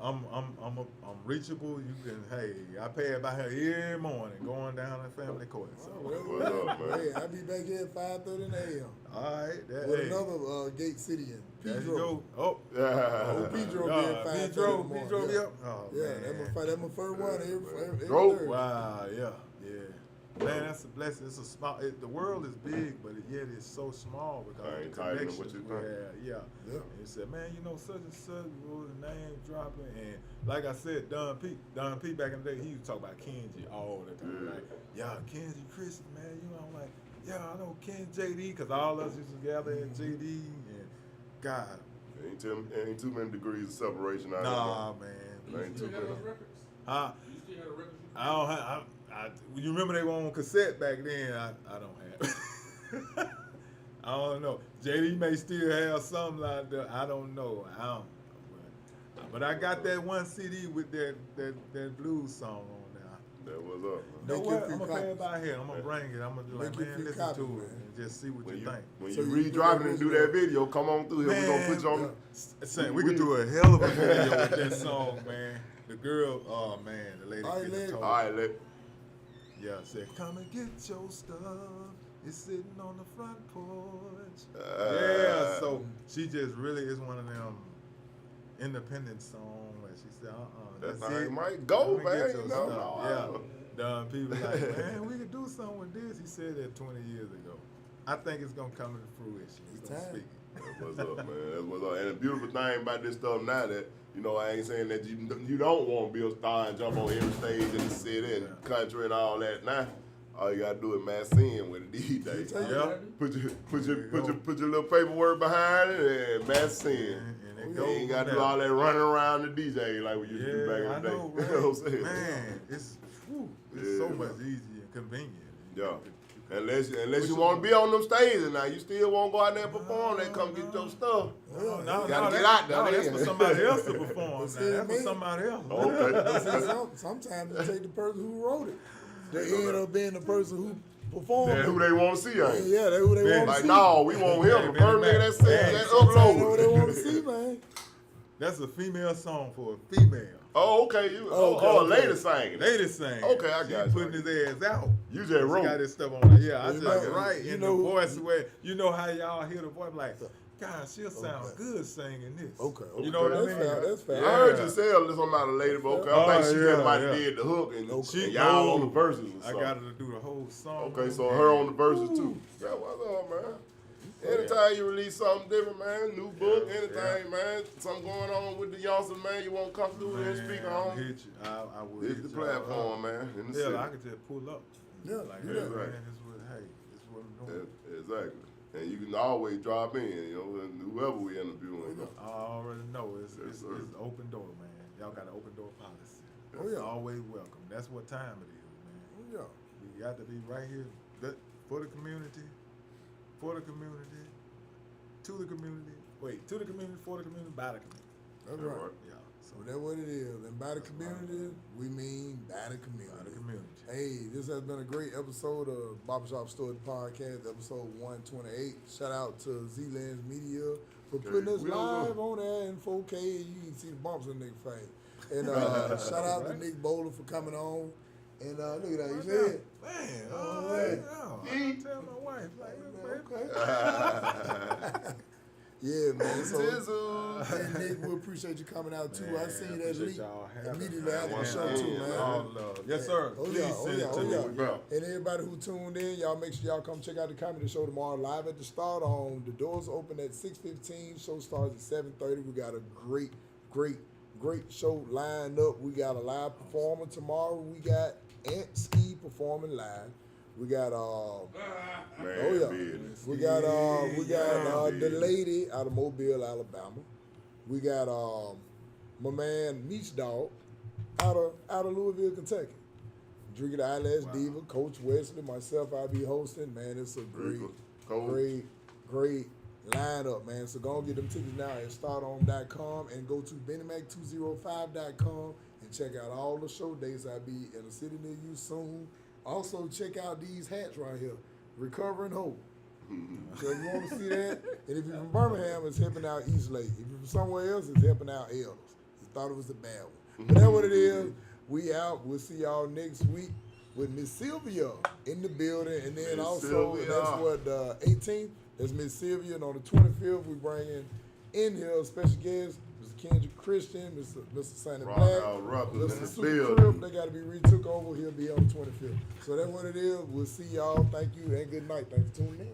[SPEAKER 4] reachable. You can, hey, I pay it by here every morning going down to family court. So.
[SPEAKER 3] Well,
[SPEAKER 2] What's up, man?
[SPEAKER 3] hey, I'll be back here at 5:30 in the a.m.
[SPEAKER 4] All right, that,
[SPEAKER 3] with
[SPEAKER 4] hey,
[SPEAKER 3] another Gate City in
[SPEAKER 4] there you
[SPEAKER 3] Pedro.
[SPEAKER 4] go. Oh,
[SPEAKER 3] Oh, Pedro be at 5:30 in the morning.
[SPEAKER 4] Pedro be
[SPEAKER 3] yeah.
[SPEAKER 4] up. Oh,
[SPEAKER 3] Yeah,
[SPEAKER 4] man.
[SPEAKER 3] that's my first one every
[SPEAKER 2] Go.
[SPEAKER 3] Thursday.
[SPEAKER 4] Wow, yeah. Man, that's a blessing. It's a small. The world is big, but yet it's so small because
[SPEAKER 2] I
[SPEAKER 4] of
[SPEAKER 2] ain't
[SPEAKER 4] the
[SPEAKER 2] tighter than
[SPEAKER 4] connections
[SPEAKER 2] what you
[SPEAKER 4] we
[SPEAKER 2] think.
[SPEAKER 4] have. Yeah.
[SPEAKER 3] Yeah.
[SPEAKER 4] And he said, man, you know, such and such was the name dropping, and like I said, Don P back in the day, he used to talk about Kenji all the time.
[SPEAKER 2] Yeah.
[SPEAKER 4] Like, yeah, Kenji Chris, man, you know, I'm like, yeah, I know Ken JD, because all of us used to gather at JD, and God,
[SPEAKER 2] Ain't too many degrees of separation out
[SPEAKER 4] nah, man.
[SPEAKER 2] there. Ain't
[SPEAKER 5] You
[SPEAKER 2] too
[SPEAKER 5] still got
[SPEAKER 2] many.
[SPEAKER 5] those records?
[SPEAKER 4] Huh?
[SPEAKER 5] You still got a record?
[SPEAKER 4] I don't have. You remember they were on cassette back then? I don't have. I don't know. JD may still have something like that. I don't know. But I got that one CD with that blues song on there.
[SPEAKER 2] That was up, man.
[SPEAKER 4] You know
[SPEAKER 3] Make
[SPEAKER 4] what?
[SPEAKER 3] you a few
[SPEAKER 4] I'm gonna play it
[SPEAKER 3] copies.
[SPEAKER 4] by here. I'm gonna bring it. I'm gonna do like,
[SPEAKER 3] Make you a
[SPEAKER 4] man,
[SPEAKER 3] few
[SPEAKER 4] listen
[SPEAKER 3] copies,
[SPEAKER 4] to it
[SPEAKER 3] man.
[SPEAKER 4] and just see what
[SPEAKER 2] When
[SPEAKER 4] you
[SPEAKER 2] you
[SPEAKER 4] think.
[SPEAKER 2] when
[SPEAKER 3] So
[SPEAKER 2] you
[SPEAKER 3] you
[SPEAKER 2] re-drop
[SPEAKER 3] put
[SPEAKER 2] it and
[SPEAKER 3] that
[SPEAKER 2] do that video, come on through here. We gonna put you on.
[SPEAKER 3] yeah.
[SPEAKER 4] Saying we could do a hell of a video with that song, man. The girl, oh man, the lady.
[SPEAKER 3] All right,
[SPEAKER 4] getting
[SPEAKER 3] lady.
[SPEAKER 4] told.
[SPEAKER 2] All right, let.
[SPEAKER 4] Yeah, said, come and get your stuff. It's sitting on the front porch. Yeah, so she just really is one of them independent songs. Like she said,
[SPEAKER 2] That
[SPEAKER 4] that's
[SPEAKER 2] thing
[SPEAKER 4] it.
[SPEAKER 2] might go,
[SPEAKER 4] Come and get
[SPEAKER 2] man.
[SPEAKER 4] your
[SPEAKER 2] You know,
[SPEAKER 4] stuff.
[SPEAKER 2] no.
[SPEAKER 4] Yeah. Done people like, man, we could do something with this. He said that 20 years ago. I think it's gonna come into fruition. He's
[SPEAKER 3] It's
[SPEAKER 4] gonna
[SPEAKER 3] time.
[SPEAKER 4] speak.
[SPEAKER 2] That's what's up, man. That's what's up. And the beautiful thing about this stuff now that, you know, I ain't saying that you don't want to be a star and jump on every stage in the city and country and all that. Now, all you gotta do is mass in with it these days.
[SPEAKER 3] Tell you,
[SPEAKER 4] Yeah.
[SPEAKER 2] Put your little paperwork behind it and mass in.
[SPEAKER 4] And it
[SPEAKER 2] You ain't
[SPEAKER 4] goes
[SPEAKER 2] gotta
[SPEAKER 4] from
[SPEAKER 2] do all
[SPEAKER 4] there.
[SPEAKER 2] that running around the DJ like we used to do back
[SPEAKER 4] Yeah, I
[SPEAKER 2] in the day.
[SPEAKER 4] know,
[SPEAKER 2] You know
[SPEAKER 4] right?
[SPEAKER 2] what I'm saying?
[SPEAKER 4] Man, it's
[SPEAKER 2] Yeah,
[SPEAKER 4] so
[SPEAKER 2] man.
[SPEAKER 4] much easier and convenient.
[SPEAKER 2] Yeah.
[SPEAKER 4] You
[SPEAKER 2] Unless you want to be on them stages now, you still won't go out there and perform. They come get your stuff.
[SPEAKER 4] No,
[SPEAKER 2] gotta get out there.
[SPEAKER 4] No, that's
[SPEAKER 2] then.
[SPEAKER 4] for somebody else to perform. Now.
[SPEAKER 3] See,
[SPEAKER 4] That's for
[SPEAKER 3] man.
[SPEAKER 4] somebody else.
[SPEAKER 2] Okay.
[SPEAKER 3] Sometimes you take the person who wrote it. They end up being the person who performed
[SPEAKER 2] That's
[SPEAKER 3] it.
[SPEAKER 2] who they want to see, ain't it?
[SPEAKER 3] Yeah, that's who they want to
[SPEAKER 2] Like,
[SPEAKER 3] see.
[SPEAKER 2] no, we want him. The first nigga that said that
[SPEAKER 3] That's what they
[SPEAKER 2] upload.
[SPEAKER 3] want to see, man.
[SPEAKER 4] That's a female song for a female.
[SPEAKER 2] Oh, okay. You,
[SPEAKER 3] Okay,
[SPEAKER 2] a
[SPEAKER 3] okay.
[SPEAKER 2] lady singing.
[SPEAKER 4] Lady singing.
[SPEAKER 2] Okay, I got
[SPEAKER 4] She
[SPEAKER 2] you.
[SPEAKER 4] putting his ass out.
[SPEAKER 2] You just
[SPEAKER 4] She
[SPEAKER 2] wrote.
[SPEAKER 4] got his stuff on. Yeah, I
[SPEAKER 3] You
[SPEAKER 4] just
[SPEAKER 3] know-
[SPEAKER 4] right
[SPEAKER 3] you
[SPEAKER 4] in
[SPEAKER 3] know-
[SPEAKER 4] the voice where you know how y'all hear the voice like, God, she'll sound
[SPEAKER 3] Okay.
[SPEAKER 4] good singing this.
[SPEAKER 3] Okay,
[SPEAKER 4] You know what I
[SPEAKER 3] that's
[SPEAKER 4] mean?
[SPEAKER 3] fair, that's fair.
[SPEAKER 2] I heard you say something about a lady, but okay, I think she just might have did the hook and,
[SPEAKER 3] Okay.
[SPEAKER 2] and y'all on the verses or
[SPEAKER 4] I
[SPEAKER 2] something.
[SPEAKER 4] got her to do the whole song.
[SPEAKER 2] Okay, so her on the verses too. Yeah, what's up, man? Anytime you release something different, man, new book, anything, man, something going on with the youngsters, man, you want to come through and speak
[SPEAKER 4] I'll
[SPEAKER 2] on?
[SPEAKER 4] hit you. I will
[SPEAKER 2] This
[SPEAKER 4] hit
[SPEAKER 2] the
[SPEAKER 4] y'all
[SPEAKER 2] platform,
[SPEAKER 4] up.
[SPEAKER 2] man, in the
[SPEAKER 4] Yeah,
[SPEAKER 2] city.
[SPEAKER 4] I could just pull up.
[SPEAKER 3] Yeah,
[SPEAKER 4] Like,
[SPEAKER 3] do
[SPEAKER 4] hey,
[SPEAKER 3] that.
[SPEAKER 4] man,
[SPEAKER 2] Right.
[SPEAKER 4] this is what I'm doing.
[SPEAKER 2] Exactly. And you can always drop in, you know, and whoever we interviewing. You know.
[SPEAKER 4] I already know it's
[SPEAKER 2] Yes, sir.
[SPEAKER 4] it's open door, man. Y'all got an open door policy.
[SPEAKER 3] Oh, yeah.
[SPEAKER 4] Always welcome. That's what time it is, man.
[SPEAKER 3] Yeah.
[SPEAKER 4] We got to be right here for the community, to the community. Wait, to the community, for the community, by the community.
[SPEAKER 3] That's right.
[SPEAKER 4] Yeah. So
[SPEAKER 3] So that's what it is. And by the community, we mean by the community.
[SPEAKER 4] by the community.
[SPEAKER 3] Hey, this has been a great episode of Barbershop Story Podcast, episode 128. Shout out to Z-Lens Media for putting us
[SPEAKER 2] we
[SPEAKER 3] live on there in 4K. You can see the bumps in the nigga face. And shout out to Nick Boler for coming on. And look at that, you see it?
[SPEAKER 4] Man,
[SPEAKER 3] Oh,
[SPEAKER 4] I tell my wife, like, baby.
[SPEAKER 3] Okay. Yeah, man. So,
[SPEAKER 2] Tizzle.
[SPEAKER 3] and Nick, we appreciate you coming out too. I seen that
[SPEAKER 4] appreciate
[SPEAKER 3] leak
[SPEAKER 4] y'all having
[SPEAKER 3] immediately
[SPEAKER 4] me.
[SPEAKER 3] after the
[SPEAKER 2] Once
[SPEAKER 3] show
[SPEAKER 2] again,
[SPEAKER 3] too, man.
[SPEAKER 4] All love. Yes, sir.
[SPEAKER 3] Oh,
[SPEAKER 4] Please
[SPEAKER 3] yeah, oh,
[SPEAKER 4] send
[SPEAKER 3] yeah,
[SPEAKER 4] it to
[SPEAKER 3] oh,
[SPEAKER 4] me.
[SPEAKER 3] yeah.
[SPEAKER 4] We go.
[SPEAKER 3] And everybody who tuned in, y'all make sure y'all come check out the comedy show tomorrow live at the Start On. The doors open at 6:15. Show starts at 7:30. We got a great show lined up. We got a live performer tomorrow. We got Ant Ski performing live. We got
[SPEAKER 2] Man,
[SPEAKER 3] oh yeah.
[SPEAKER 2] business.
[SPEAKER 3] We got the
[SPEAKER 2] business.
[SPEAKER 3] lady out of Mobile, Alabama. We got my man Meech Dog out of Louisville, Kentucky. Drinking the Eyelash Diva, Coach Wesley, myself, I'll be hosting. Man, it's a great lineup, man. So go and get them tickets now at starton.com and go to BennyMac205.com and check out all the show dates. I'll be in a city near you soon. Also, check out these hats right here. Recover and Hope. So if you want to see that, and if you're from Birmingham, it's helping out East Lake. If you're from somewhere else, it's helping out Elders. You thought it was a bad one. But that's what it is. We out. We'll see y'all next week with Miss Sylvia in the building. And then
[SPEAKER 2] Miss
[SPEAKER 3] also,
[SPEAKER 2] Sylvia.
[SPEAKER 3] that's what, the 18th, that's Miss Sylvia. And on the 25th, we bring in here a special guest, Mr. Kendrick Christian, Mr. Sonny
[SPEAKER 2] Rock
[SPEAKER 3] Black,
[SPEAKER 2] out Ruckers in
[SPEAKER 3] Mr.
[SPEAKER 2] the
[SPEAKER 3] Super
[SPEAKER 2] building.
[SPEAKER 3] Crip. They got to be retook over. He'll be on the 25th. So that's what it is. We'll see y'all. Thank you and good night. Thanks for tuning in.